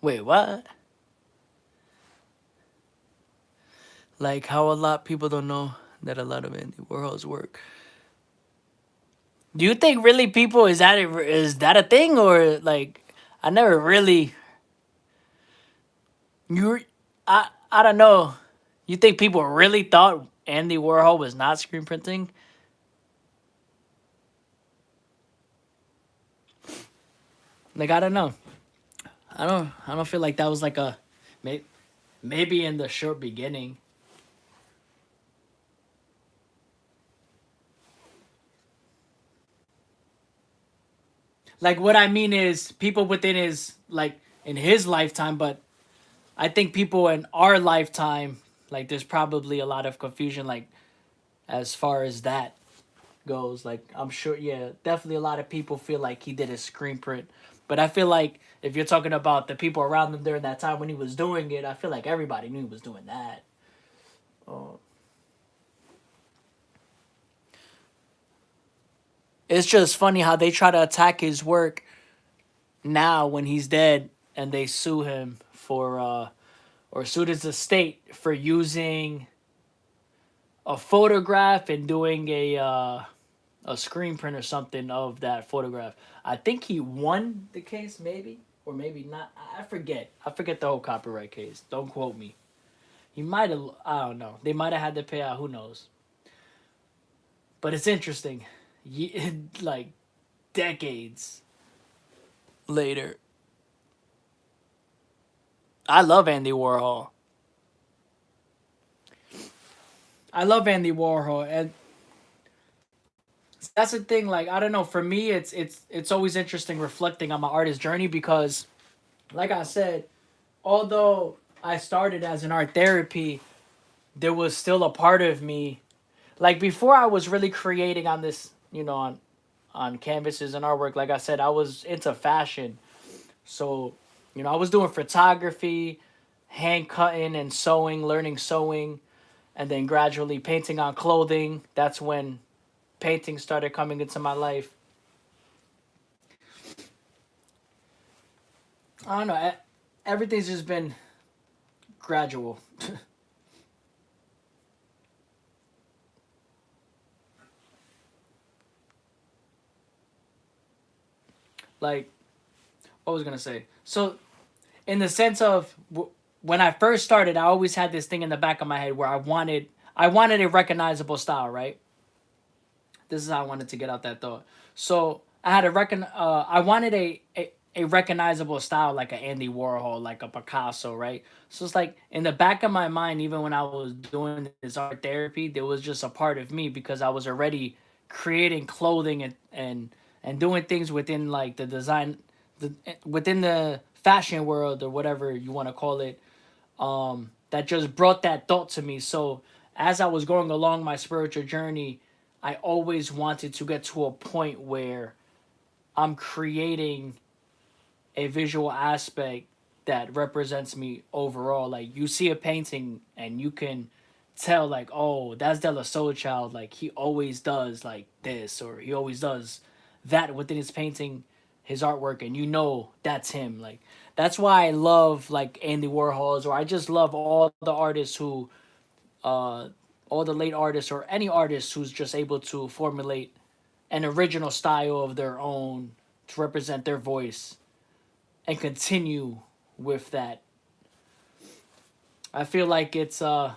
Wait, what? Like how a lot of people don't know that a lot of Andy Warhol's work. Do you think really people is that a thing, or like I never really you I don't know. You think people really thought Andy Warhol was not screen printing? Like I don't know. I don't feel like that was like a maybe in the short beginning. Like what I mean is people within his like in his lifetime, but I think people in our lifetime, like there's probably a lot of confusion like as far as that goes. Like I'm sure, yeah, definitely a lot of people feel like he did a screen print, but I feel like if you're talking about the people around him during that time when he was doing it, I feel like everybody knew he was doing that. Uh, it's just funny how they try to attack his work now when he's dead, and they sue him for or sued his estate for using a photograph and doing a screen print or something of that photograph. I think he won the case, maybe or maybe not. I forget. I forget the whole copyright case. Don't quote me. He might have. I don't know. They might have had to pay out. Who knows? But it's interesting. Like decades later, I love Andy Warhol. I love Andy Warhol, and that's the thing. Like I don't know. For me, it's always interesting reflecting on my artist journey because, like I said, although I started as an art therapy, there was still a part of me. Like before I was really creating on this, on canvases and artwork, like I said, I was into fashion. So, I was doing photography, hand cutting and sewing, learning sewing, and then gradually painting on clothing. That's when painting started coming into my life. I don't know. Everything's just been gradual. Like, what was I gonna say? So, in the sense of when I first started, I always had this thing in the back of my head where I wanted a recognizable style, right? This is how I wanted to get out that thought. So I had I wanted a recognizable style like an Andy Warhol, like a Picasso, right? So it's like in the back of my mind, even when I was doing this art therapy, there was just a part of me because I was already creating clothing and doing things within like the design, within the fashion world or whatever you want to call it. That just brought that thought to me. So as I was going along my spiritual journey, I always wanted to get to a point where I'm creating a visual aspect that represents me overall. Like you see a painting and you can tell like, oh, that's De La Soul Child. Like he always does like this or he always does that within his painting, his artwork, and that's him. Like that's why I love like Andy Warhol's, or I just love all the artists who uh all the late artists or any artist who's just able to formulate an original style of their own to represent their voice and continue with that. I feel like it's one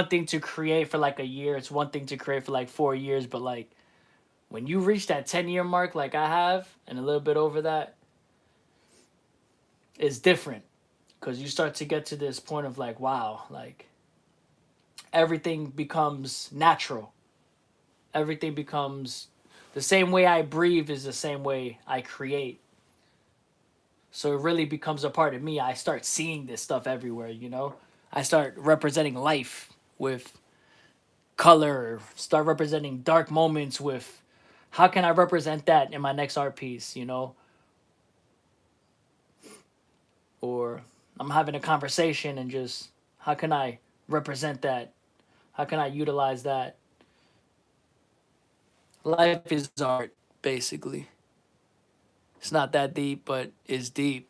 thing to create for like a year, it's one thing to create for like 4 years, but like when you reach that 10-year mark like I have and a little bit over that, it's different because you start to get to this point of like, wow, like everything becomes natural. Everything becomes the same way I breathe is the same way I create. So it really becomes a part of me. I start seeing this stuff everywhere, you know? I start representing life with color, start representing dark moments with how can I represent that in my next art piece, you know? Or I'm having a conversation and just how can I represent that? How can I utilize that? Life is art, basically. It's not that deep, but it's deep.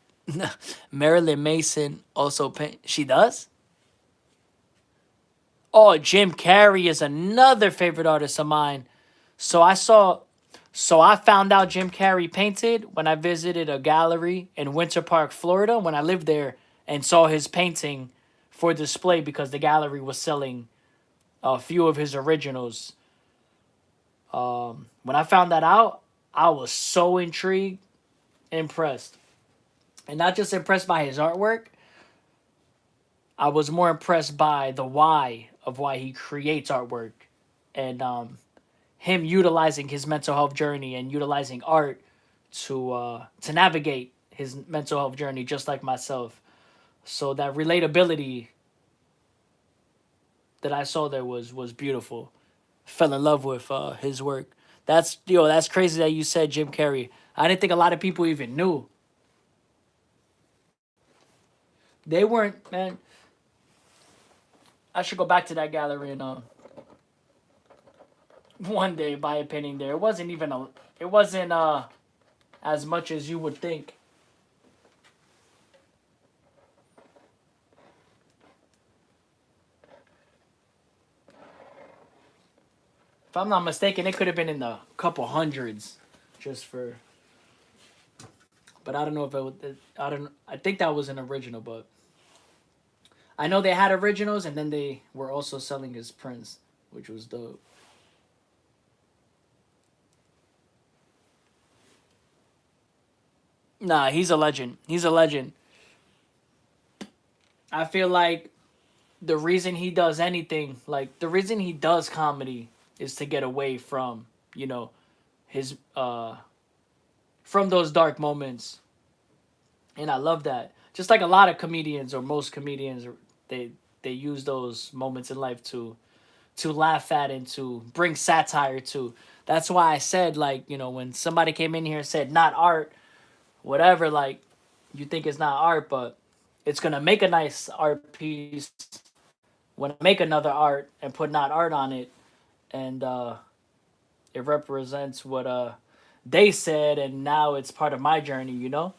Marilyn Mason also paint. She does? Oh, Jim Carrey is another favorite artist of mine. So I saw, so I found out Jim Carrey painted when I visited a gallery in Winter Park, Florida, when I lived there and saw his painting for display because the gallery was selling a few of his originals. When I found that out, I was so intrigued, impressed. And not just impressed by his artwork, I was more impressed by the why of why he creates artwork and him utilizing his mental health journey and utilizing art to navigate his mental health journey just like myself. So that relatability that I saw there was beautiful. Fell in love with his work. That's crazy that you said Jim Carrey. I didn't think a lot of people even knew. They weren't, man. I should go back to that gallery and one day buy a painting there. It wasn't even a. It wasn't as much as you would think. If I'm not mistaken, it could have been in the couple hundreds, just for. But I don't know if it. I don't. I think that was an original, but I know they had originals, and then they were also selling his prints, which was dope. Nah, he's a legend. He's a legend. I feel like the reason he does anything, like the reason he does comedy, is to get away from, you know, his from those dark moments, and I love that. Just like a lot of comedians or most comedians, they they use those moments in life to laugh at and to bring satire to. That's why I said, like, you know, when somebody came in here and said not art, whatever, like, you think it's not art, but it's gonna make a nice art piece when I make another art and put not art on it, and it represents what they said, and now it's part of my journey, you know.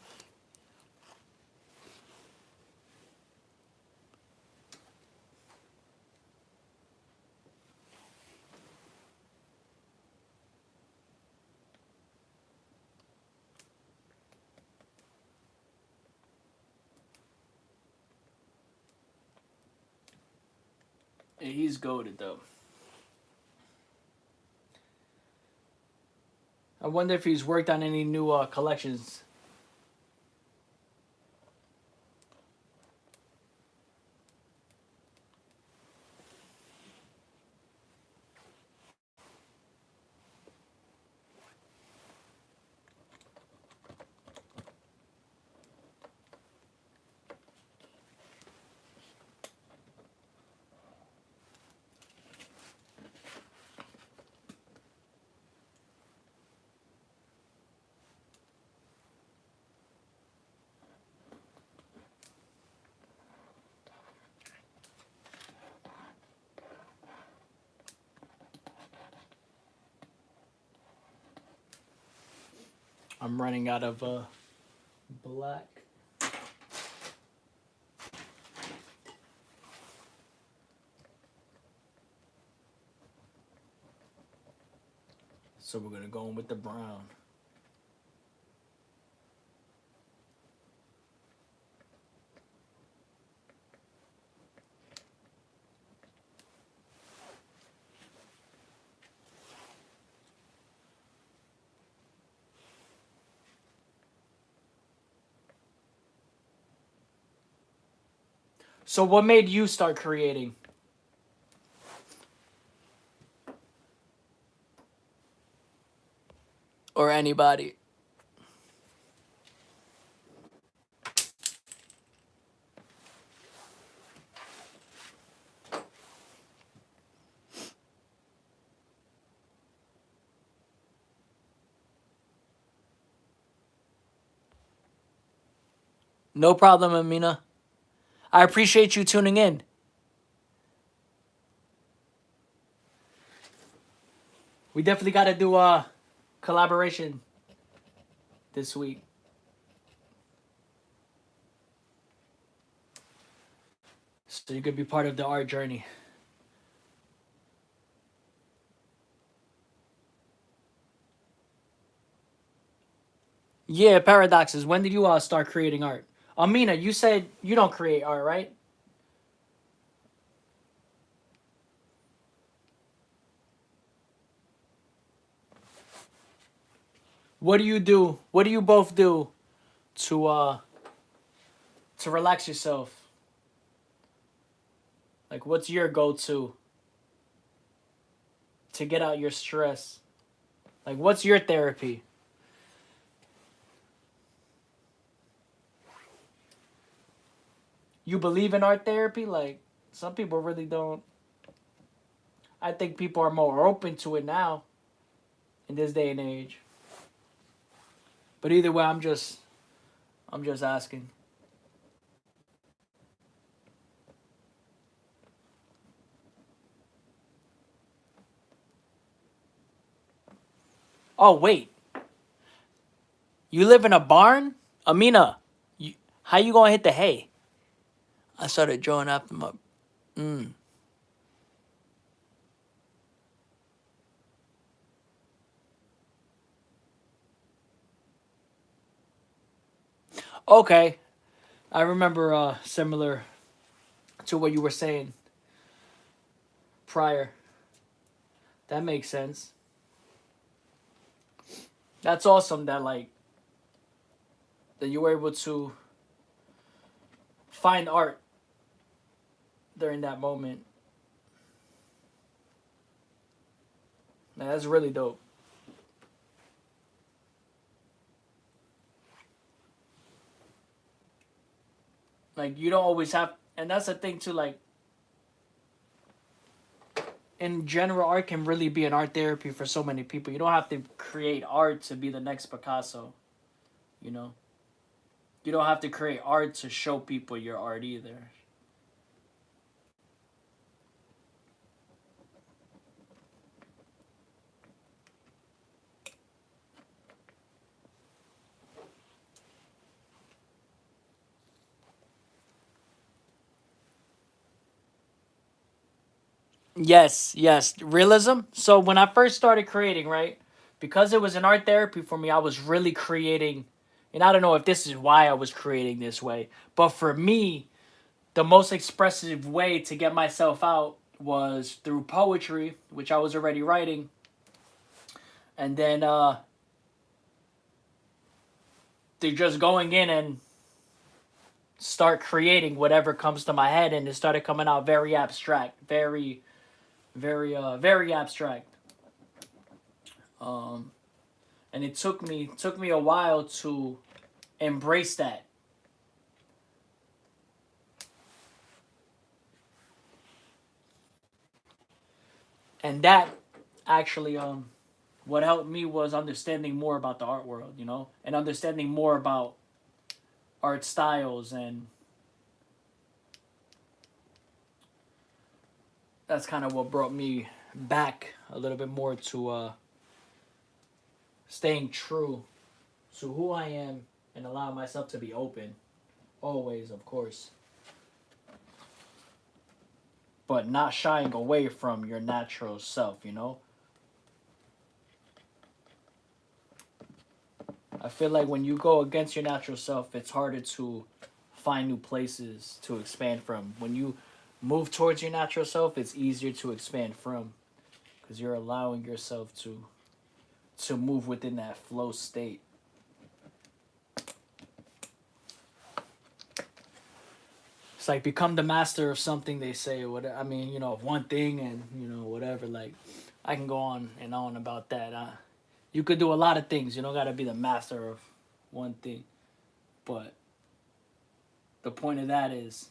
And he's goaded though. I wonder if he's worked on any new collections. I'm running out of black. So we're gonna go in with the brown. So what made you start creating? Or anybody? No problem, Amina. I appreciate you tuning in. We definitely got to do a collaboration this week. So you could be part of the art journey. Yeah, paradoxes. When did you start creating art? Amina, you said you don't create art, right? What do you do? What do you both do to relax yourself? Like, what's your go-to to get out your stress? Like, what's your therapy? You believe in art therapy? Like, some people really don't. I think people are more open to it now in this day and age. But either way, I'm just asking. Oh wait, you live in a barn, Amina? How you gonna hit the hay? I started drawing after my. Mm. Okay, I remember similar to what you were saying prior. That makes sense. That's awesome that like that you were able to find art during that moment. Man, that's really dope. Like you don't always have, and that's the thing too. Like in general, art can really be an art therapy for so many people. You don't have to create art to be the next Picasso. You know, you don't have to create art to show people your art either. Yes, yes, realism. So when I first started creating, right, because it was an art therapy for me, I was really creating, and I don't know if this is why I was creating this way, but for me, the most expressive way to get myself out was through poetry, which I was already writing, and then through just going in and start creating whatever comes to my head, and it started coming out very abstract, very abstract. Um, and it took me a while to embrace that. And that actually what helped me was understanding more about the art world, you know, and understanding more about art styles, and that's kind of what brought me back a little bit more to staying true to who I am and allowing myself to be open always, of course, but not shying away from your natural self, you know. I feel like when you go against your natural self, it's harder to find new places to expand from. When you move towards your natural self, it's easier to expand from because you're allowing yourself to move within that flow state. it's like become the master of something, they say. What I mean, of one thing, and whatever. Like, I can go on and on about that. You could do a lot of things. You don't got to be the master of one thing. But the point of that is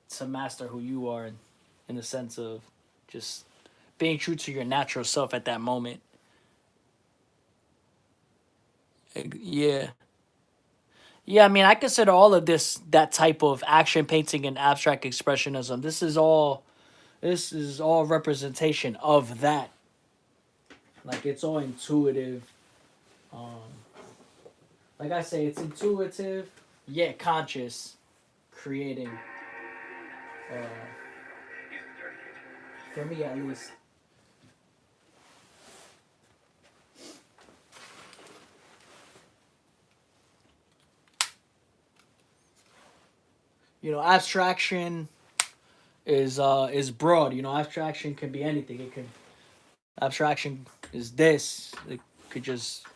to master who you are, in the sense of just being true to your natural self at that moment. Yeah. Yeah, I mean, I consider all of this that type of action painting and abstract expressionism. This is all representation of that. Like, it's all intuitive. Um, like I say, it's intuitive yet conscious, creating. Uh, for me, at least. Abstraction is broad. Abstraction can be anything. Abstraction is this. It could just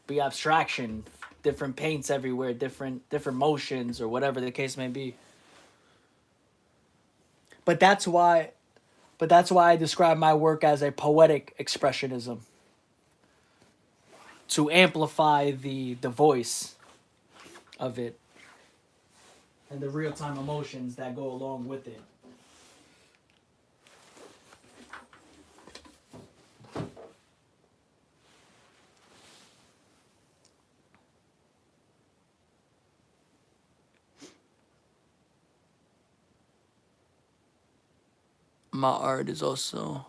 be abstraction, different paints everywhere, different motions, or whatever the case may be. But that's why I describe my work as a poetic expressionism, to amplify the voice of it and the real time emotions that go along with it. My art is also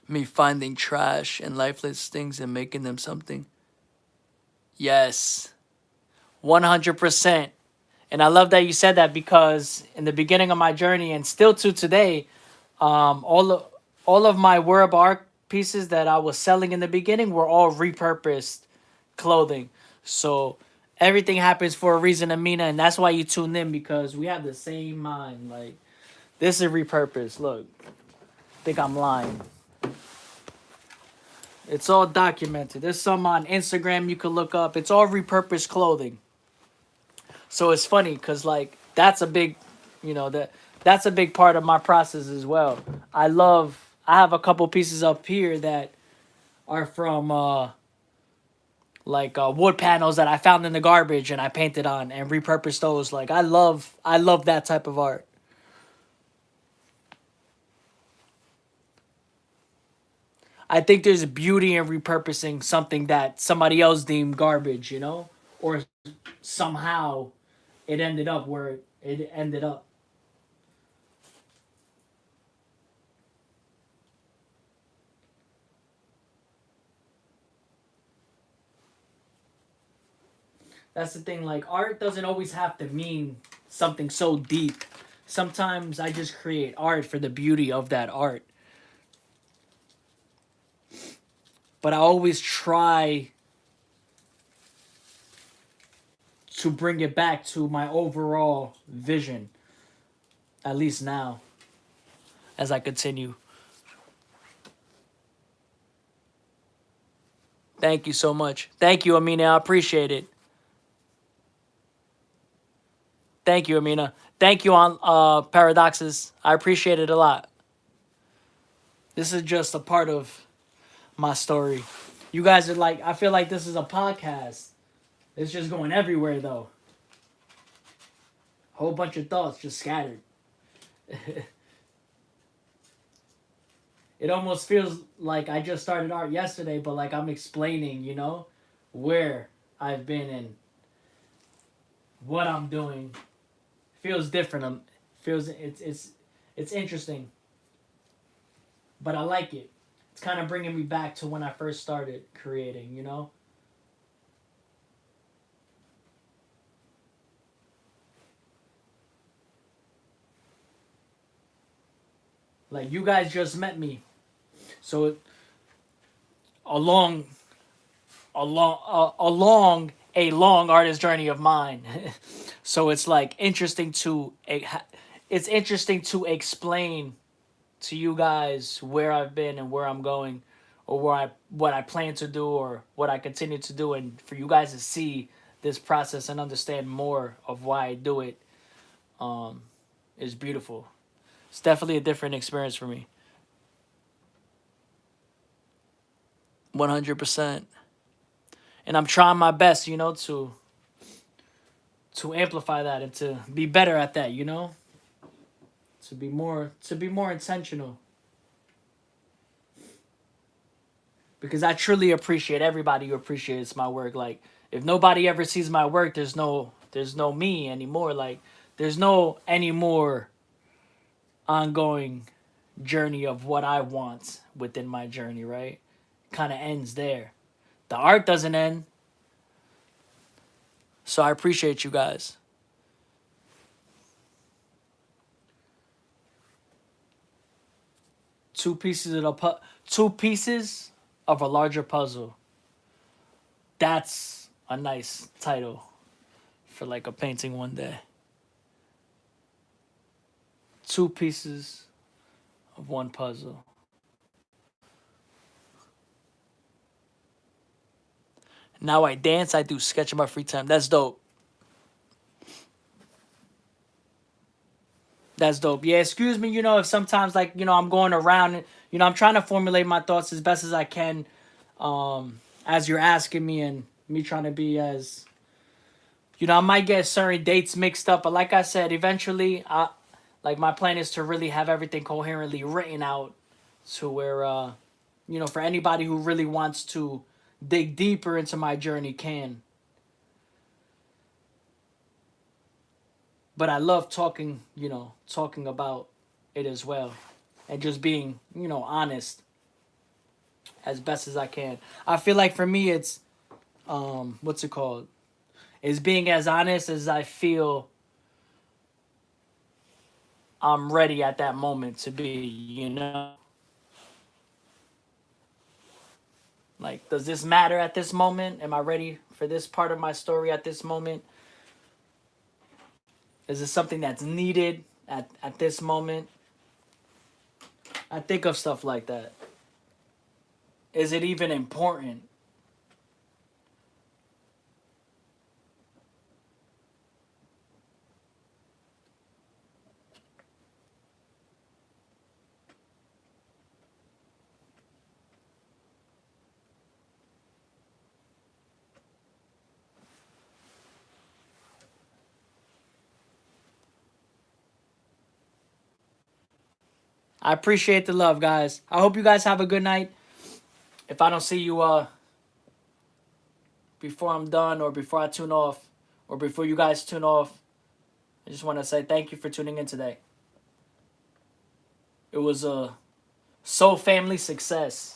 me finding trash and lifeless things and making them something. Yes, 100%. And I love that you said that, because in the beginning of my journey, and still to today, all of my Word art pieces that I was selling in the beginning were all repurposed clothing. So everything happens for a reason, Amina, and that's why you tuned in, because we have the same mind. Like, this is repurposed. Look, I think I'm lying. It's all documented. There's some on Instagram you could look up. It's all repurposed clothing. So it's funny because, like, that's a big, that's a big part of my process as well. I have a couple pieces up here that are from wood panels that I found in the garbage and I painted on and repurposed those. Like, I love that type of art. I think there's beauty in repurposing something that somebody else deemed garbage, or somehow it ended up where it ended up. That's the thing. Like, art doesn't always have to mean something so deep. Sometimes I just create art for the beauty of that art. But I always try to bring it back to my overall vision, at least now, as I continue. Thank you so much. Thank you, Amina. I appreciate it. Thank you, Amina. Thank you on Paradoxes. I appreciate it a lot. This is just a part of my story. You guys are like, I feel like this is a podcast. It's just going everywhere, though. Whole bunch of thoughts just scattered. It almost feels like I just started art yesterday, but like I'm explaining, where I've been and what I'm doing. Feels different. Feels it's interesting, but I like it. It's kind of bringing me back to when I first started creating. Like, you guys just met me, so along along a long artist journey of mine. So it's like it's interesting to explain to you guys where I've been and where I'm going, or what I plan to do, or what I continue to do, and for you guys to see this process and understand more of why I do it is beautiful. It's definitely a different experience for me. 100%. And I'm trying my best, to amplify that and to be better at that, to be more intentional, because I truly appreciate everybody who appreciates my work. Like, if nobody ever sees my work, there's no me anymore. Like, there's no any more ongoing journey of what I want within my journey, right? Kind of ends there. The art doesn't end. So I appreciate you guys. Two pieces of a larger puzzle. That's a nice title for like a painting one day. Two pieces of one puzzle. Now I dance, I do sketch in my free time. That's dope. That's dope. Yeah, excuse me, if sometimes, like, I'm going around, I'm trying to formulate my thoughts as best as I can, as you're asking me, and me trying to be as, I might get certain dates mixed up, but like I said, eventually, like, my plan is to really have everything coherently written out to where, for anybody who really wants to dig deeper into my journey can. But I love talking about it as well, and just being, honest as best as I can. I feel like for me, it's what's it called? Is being as honest as I feel I'm ready at that moment to be. Like, does this matter at this moment? Am I ready for this part of my story at this moment? Is this something that's needed at this moment? I think of stuff like that. Is it even important? I appreciate the love, guys. I hope you guys have a good night. If I don't see you before I'm done, or before I tune off, or before you guys tune off, I just want to say thank you for tuning in today. It was a soul family success.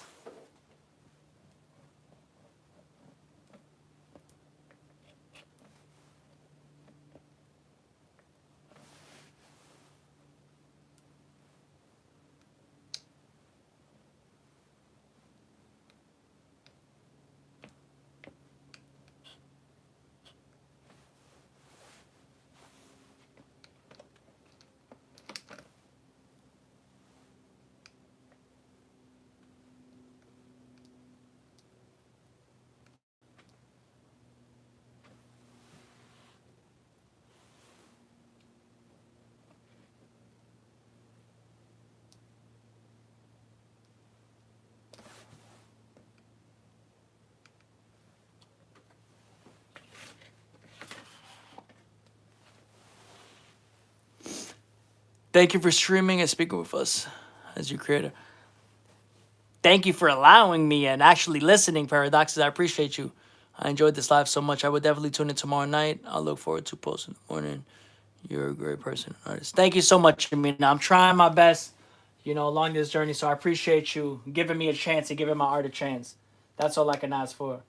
Thank you for streaming and speaking with us as your creator. Thank you for allowing me and actually listening, Paradoxes. I appreciate you. I enjoyed this live so much. I would definitely tune in tomorrow night. I'll look forward to posting in the morning. You're a great person, artist. Thank you so much, Amina. I'm trying my best, along this journey. So I appreciate you giving me a chance and giving my art a chance. That's all I can ask for.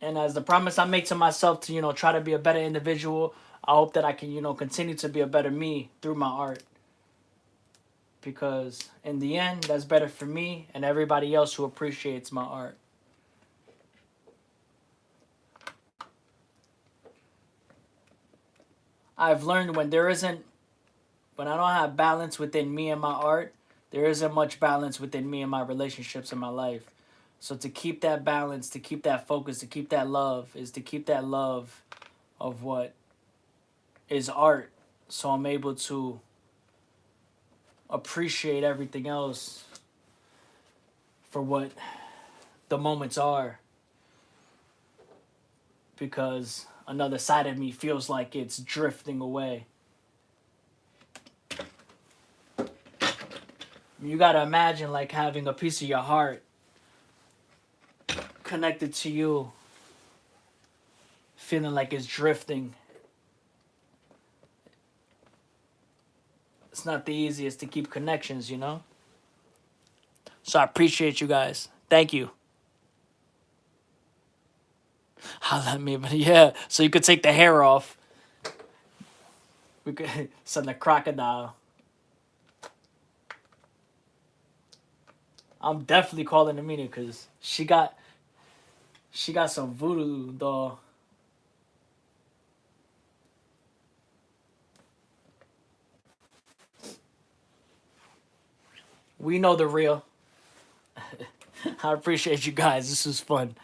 And as the promise I make to myself to, try to be a better individual, I hope that I can, continue to be a better me through my art. Because in the end, that's better for me and everybody else who appreciates my art. I've learned when I don't have balance within me and my art, there isn't much balance within me and my relationships in my life. So to keep that balance, to keep that focus, to keep that love, is to keep that love of what is art. So I'm able to appreciate everything else for what the moments are. Because another side of me feels like it's drifting away. You gotta imagine like having a piece of your heart connected to you, feeling like it's drifting. It's not the easiest to keep connections, you know? So I appreciate you guys. Thank you. Holla at me, but yeah, so you could take the hair off. We could send a crocodile. I'm definitely calling Amina because she got some voodoo doll. We know the real. I appreciate you guys. This was fun.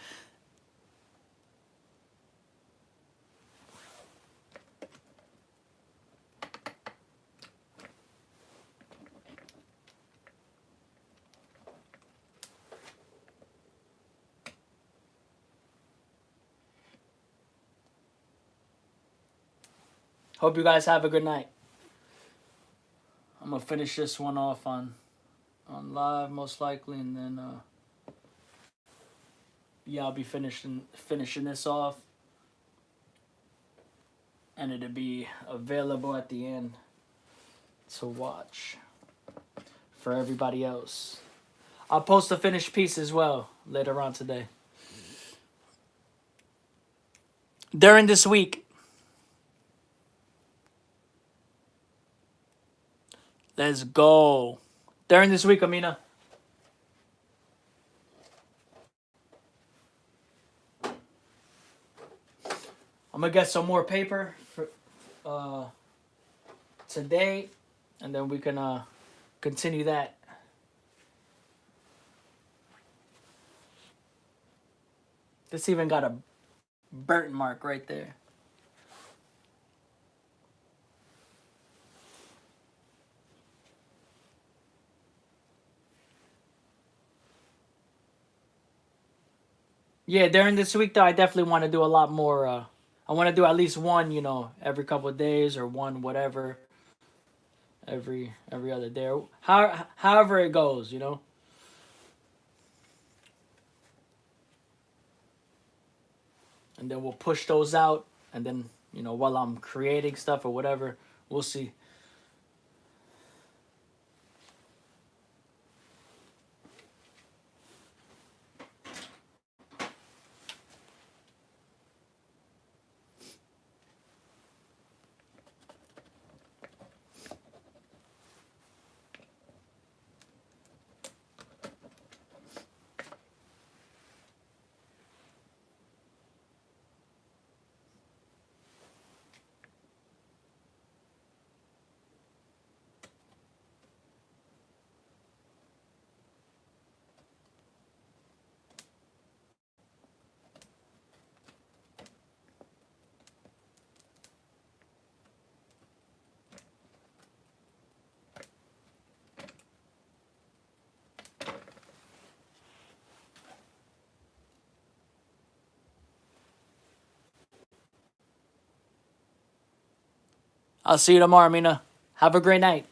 Hope you guys have a good night. I'm gonna finish this one off on live most likely, and then yeah, I'll be finishing this off, and it'll be available at the end to watch for everybody else. I'll post a finished piece as well later on today. During this week, let's go. During this week, Amina. I'm gonna get some more paper for today, and then we can continue that. This even got a burnt mark right there. Yeah, during this week though, I definitely want to do a lot more. I want to do at least one, you know, every couple of days, or one whatever, every other day, or however it goes, you know. And then we'll push those out, and then you know while I'm creating stuff or whatever, we'll see. I'll see you tomorrow, Mina. Have a great night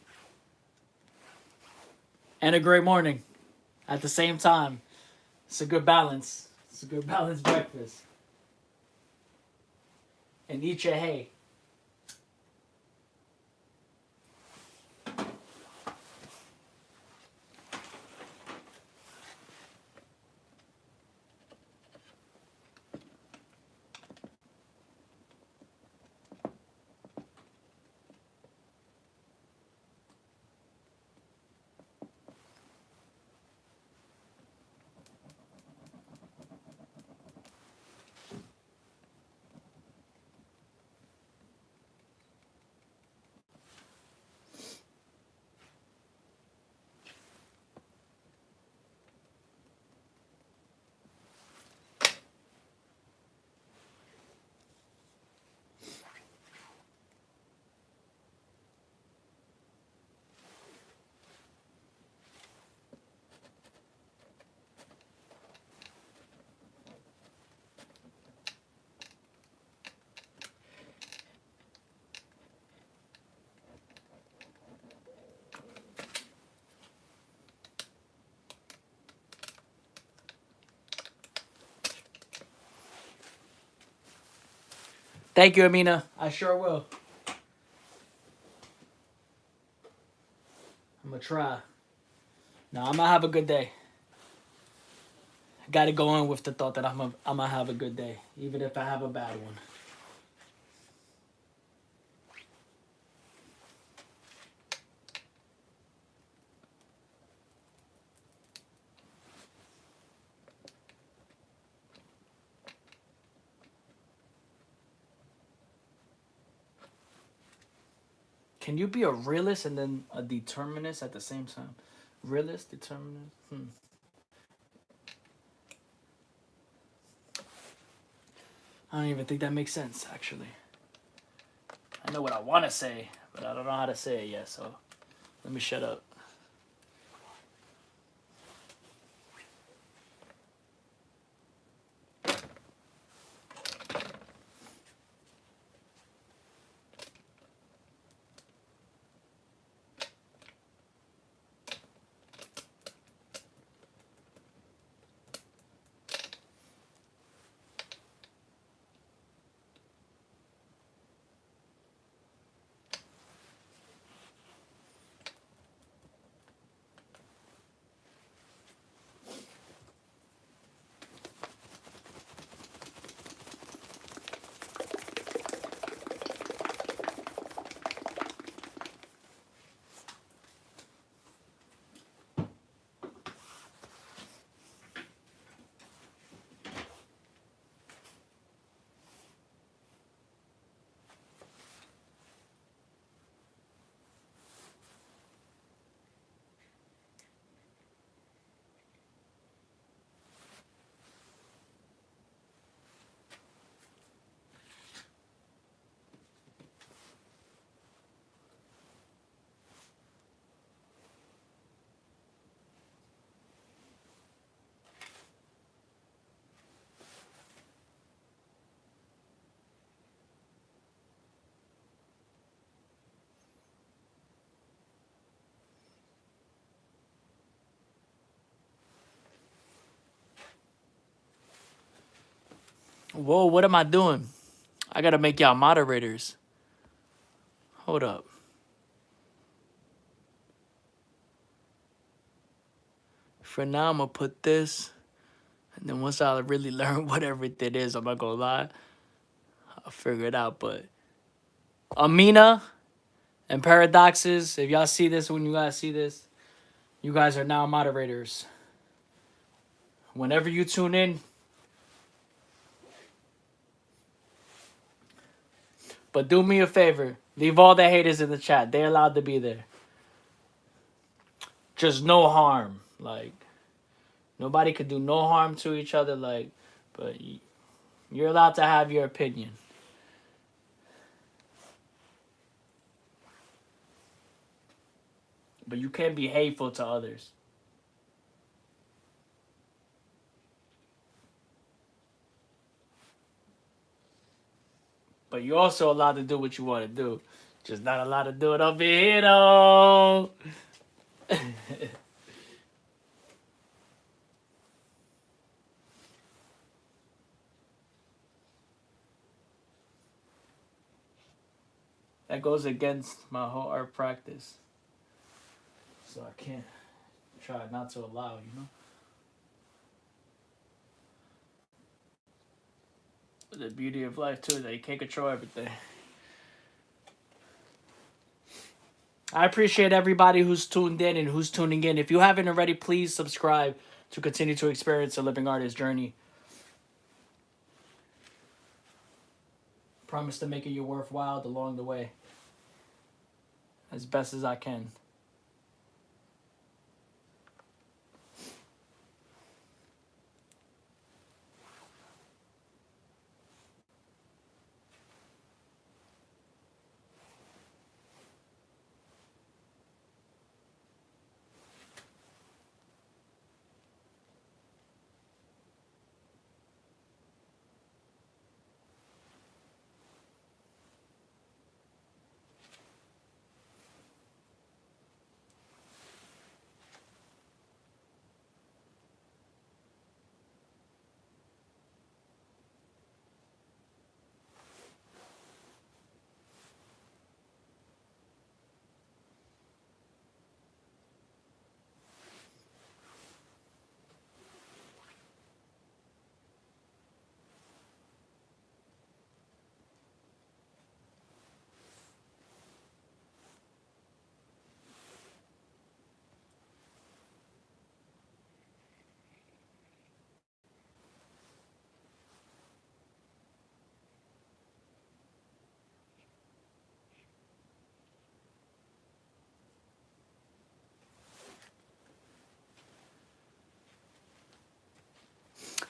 and a great morning at the same time. It's a good balance. It's a good balanced breakfast. And eat your hay. Thank you, Amina. I sure will. I'm gonna try. Now I'm gonna have a good day. I gotta go in with the thought that I'm gonna have a good day, even if I have a bad one. Can you be a realist and then a determinist at the same time? Realist, determinist. I don't even think that makes sense, actually. I know what I want to say, but I don't know how to say it yet, so let me shut up. Whoa, what am I doing? I gotta make y'all moderators. Hold up. For now, I'm gonna put this, and then once I really learn whatever it is, I'm not gonna lie, I'll figure it out. But Amina and Paradoxes, if y'all see this, when you guys see this, you guys are now moderators. Whenever you tune in, but do me a favor, leave all the haters in the chat. They're allowed to be there. Just no harm. Like, nobody could do no harm to each other. Like, but you're allowed to have your opinion. But you can't be hateful to others. But you're also allowed to do what you want to do. Just not allowed to do it over here, though. That goes against my whole art practice. So I can't try not to allow, you know? The beauty of life, too, that you can't control everything. I appreciate everybody who's tuned in and who's tuning in. If you haven't already, please subscribe to continue to experience a living artist journey. Promise to make it your worthwhile along the way. As best as I can.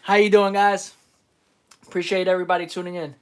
How you doing, guys? Appreciate everybody tuning in.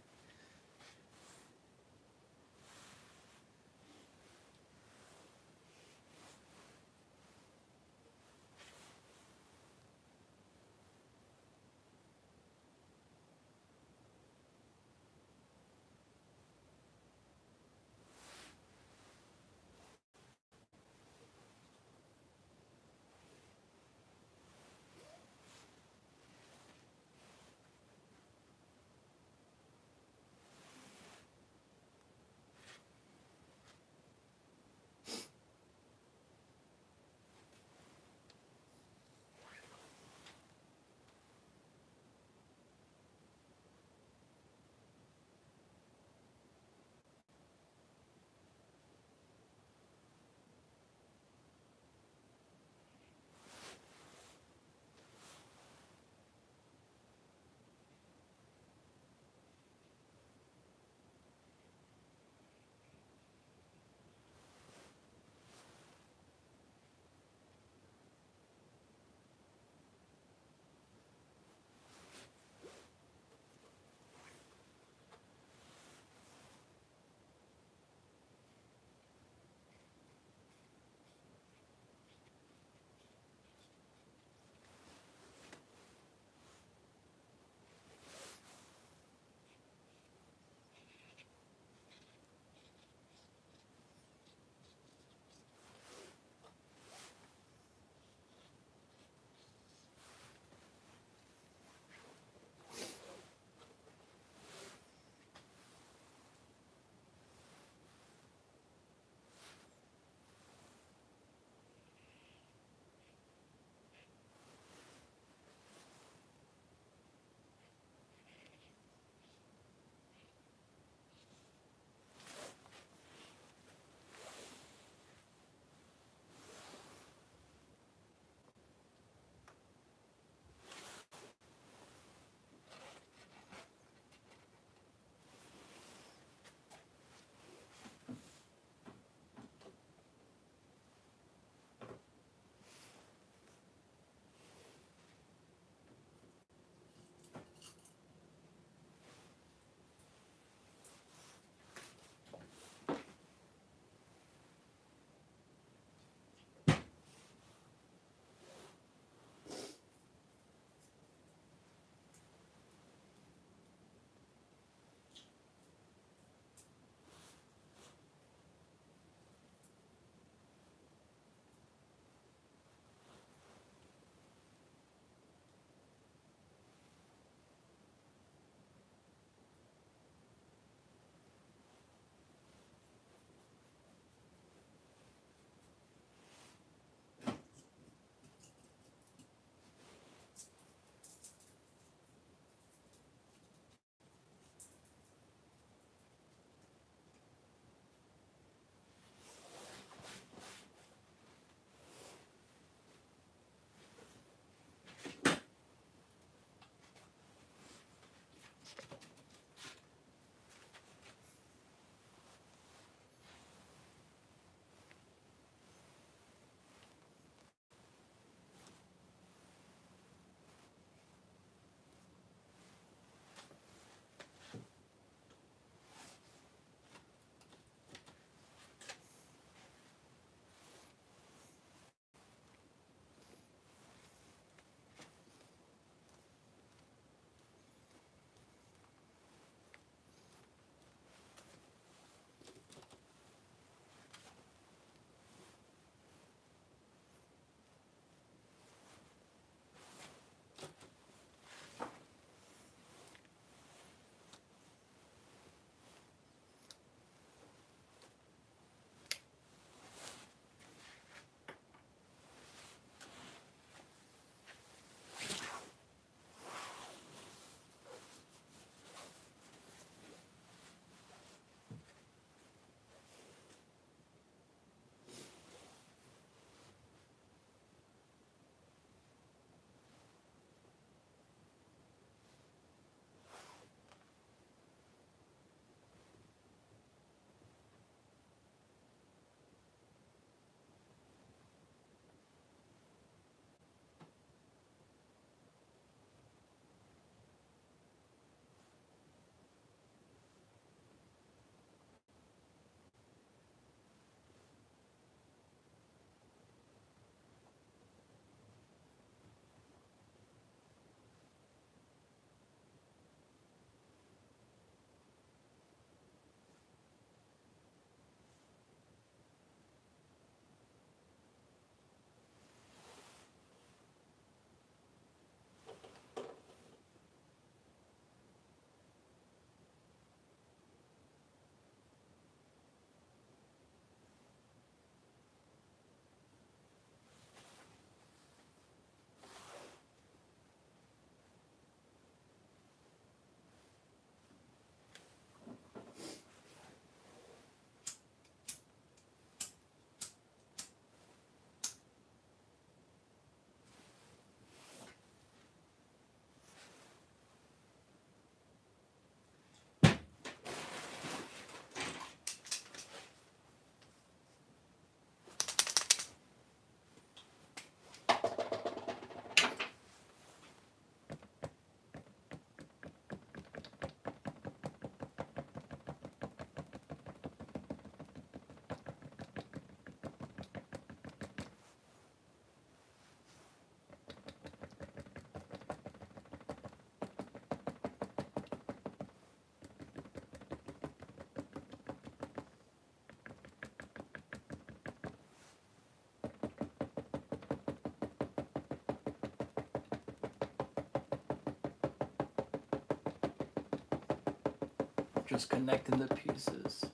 Just connecting the pieces.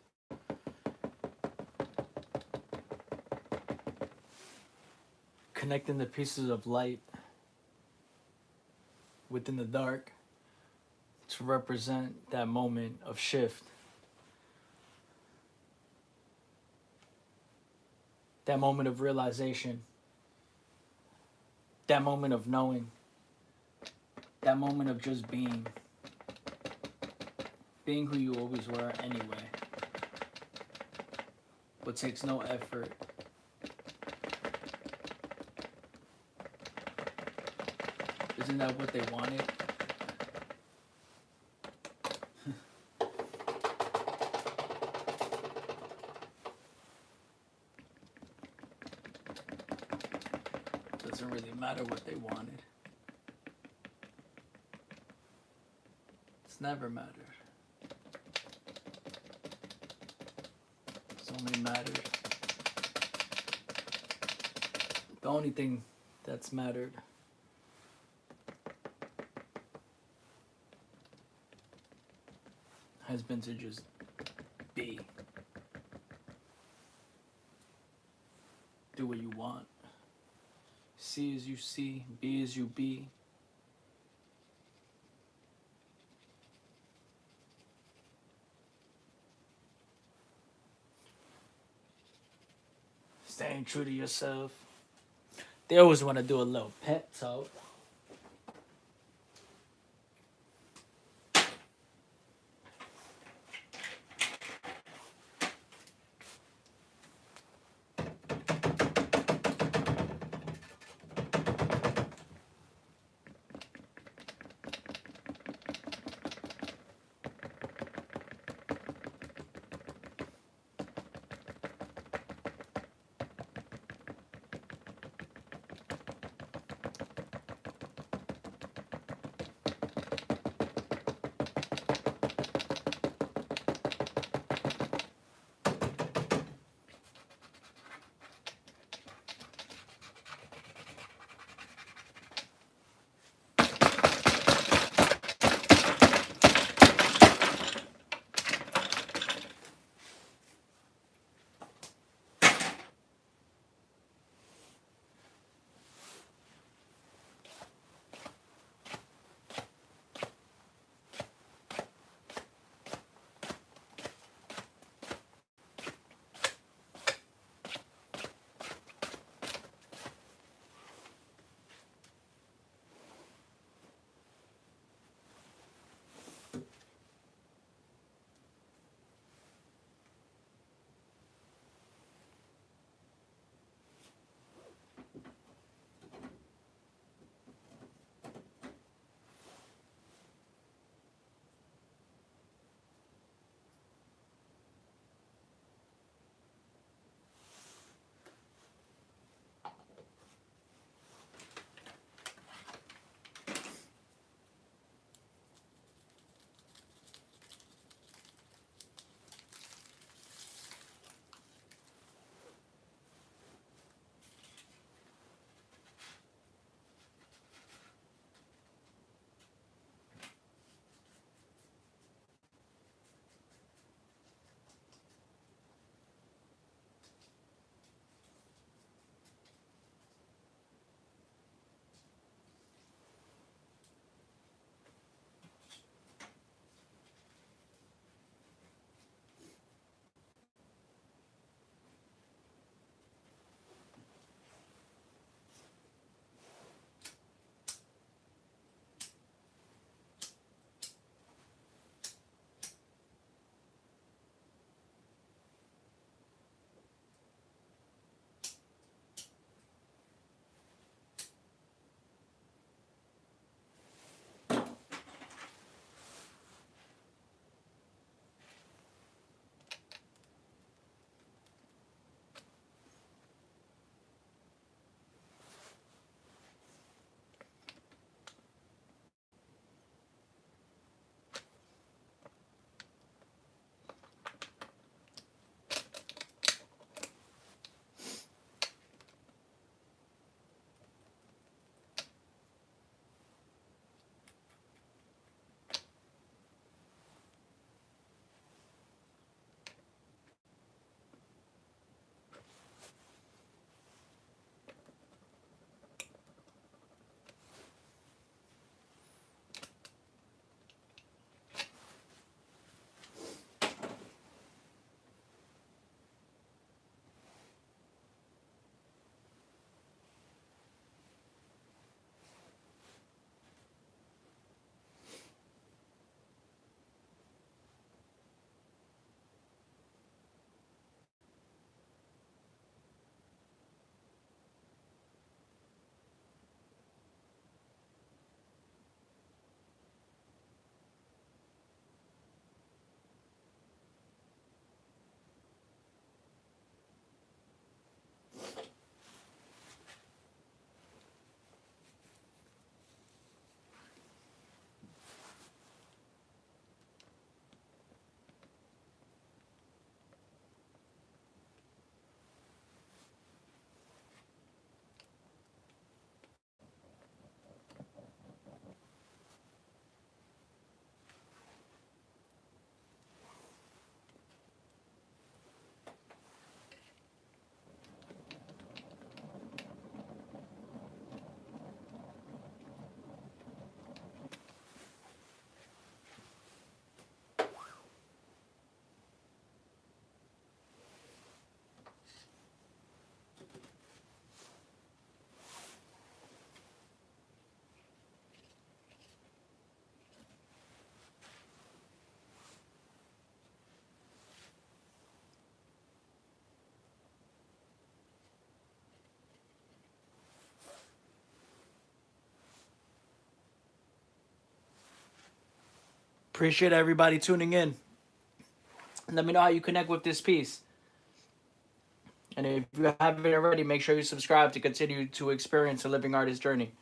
Connecting the pieces of light within the dark to represent that moment of shift. That moment of realization. That moment of knowing. That moment of just being. Being who you always were anyway. But takes no effort. Isn't that what they wanted? Doesn't really matter what they wanted. It's never mattered. It's only mattered. The only thing that's mattered has been to just be. Do what you want. See as you see, be as you be. Staying true to yourself. They always want to do a little pep talk. Appreciate everybody tuning in. Let me know how you connect with this piece. And if you haven't already, make sure you subscribe to continue to experience a living artist journey.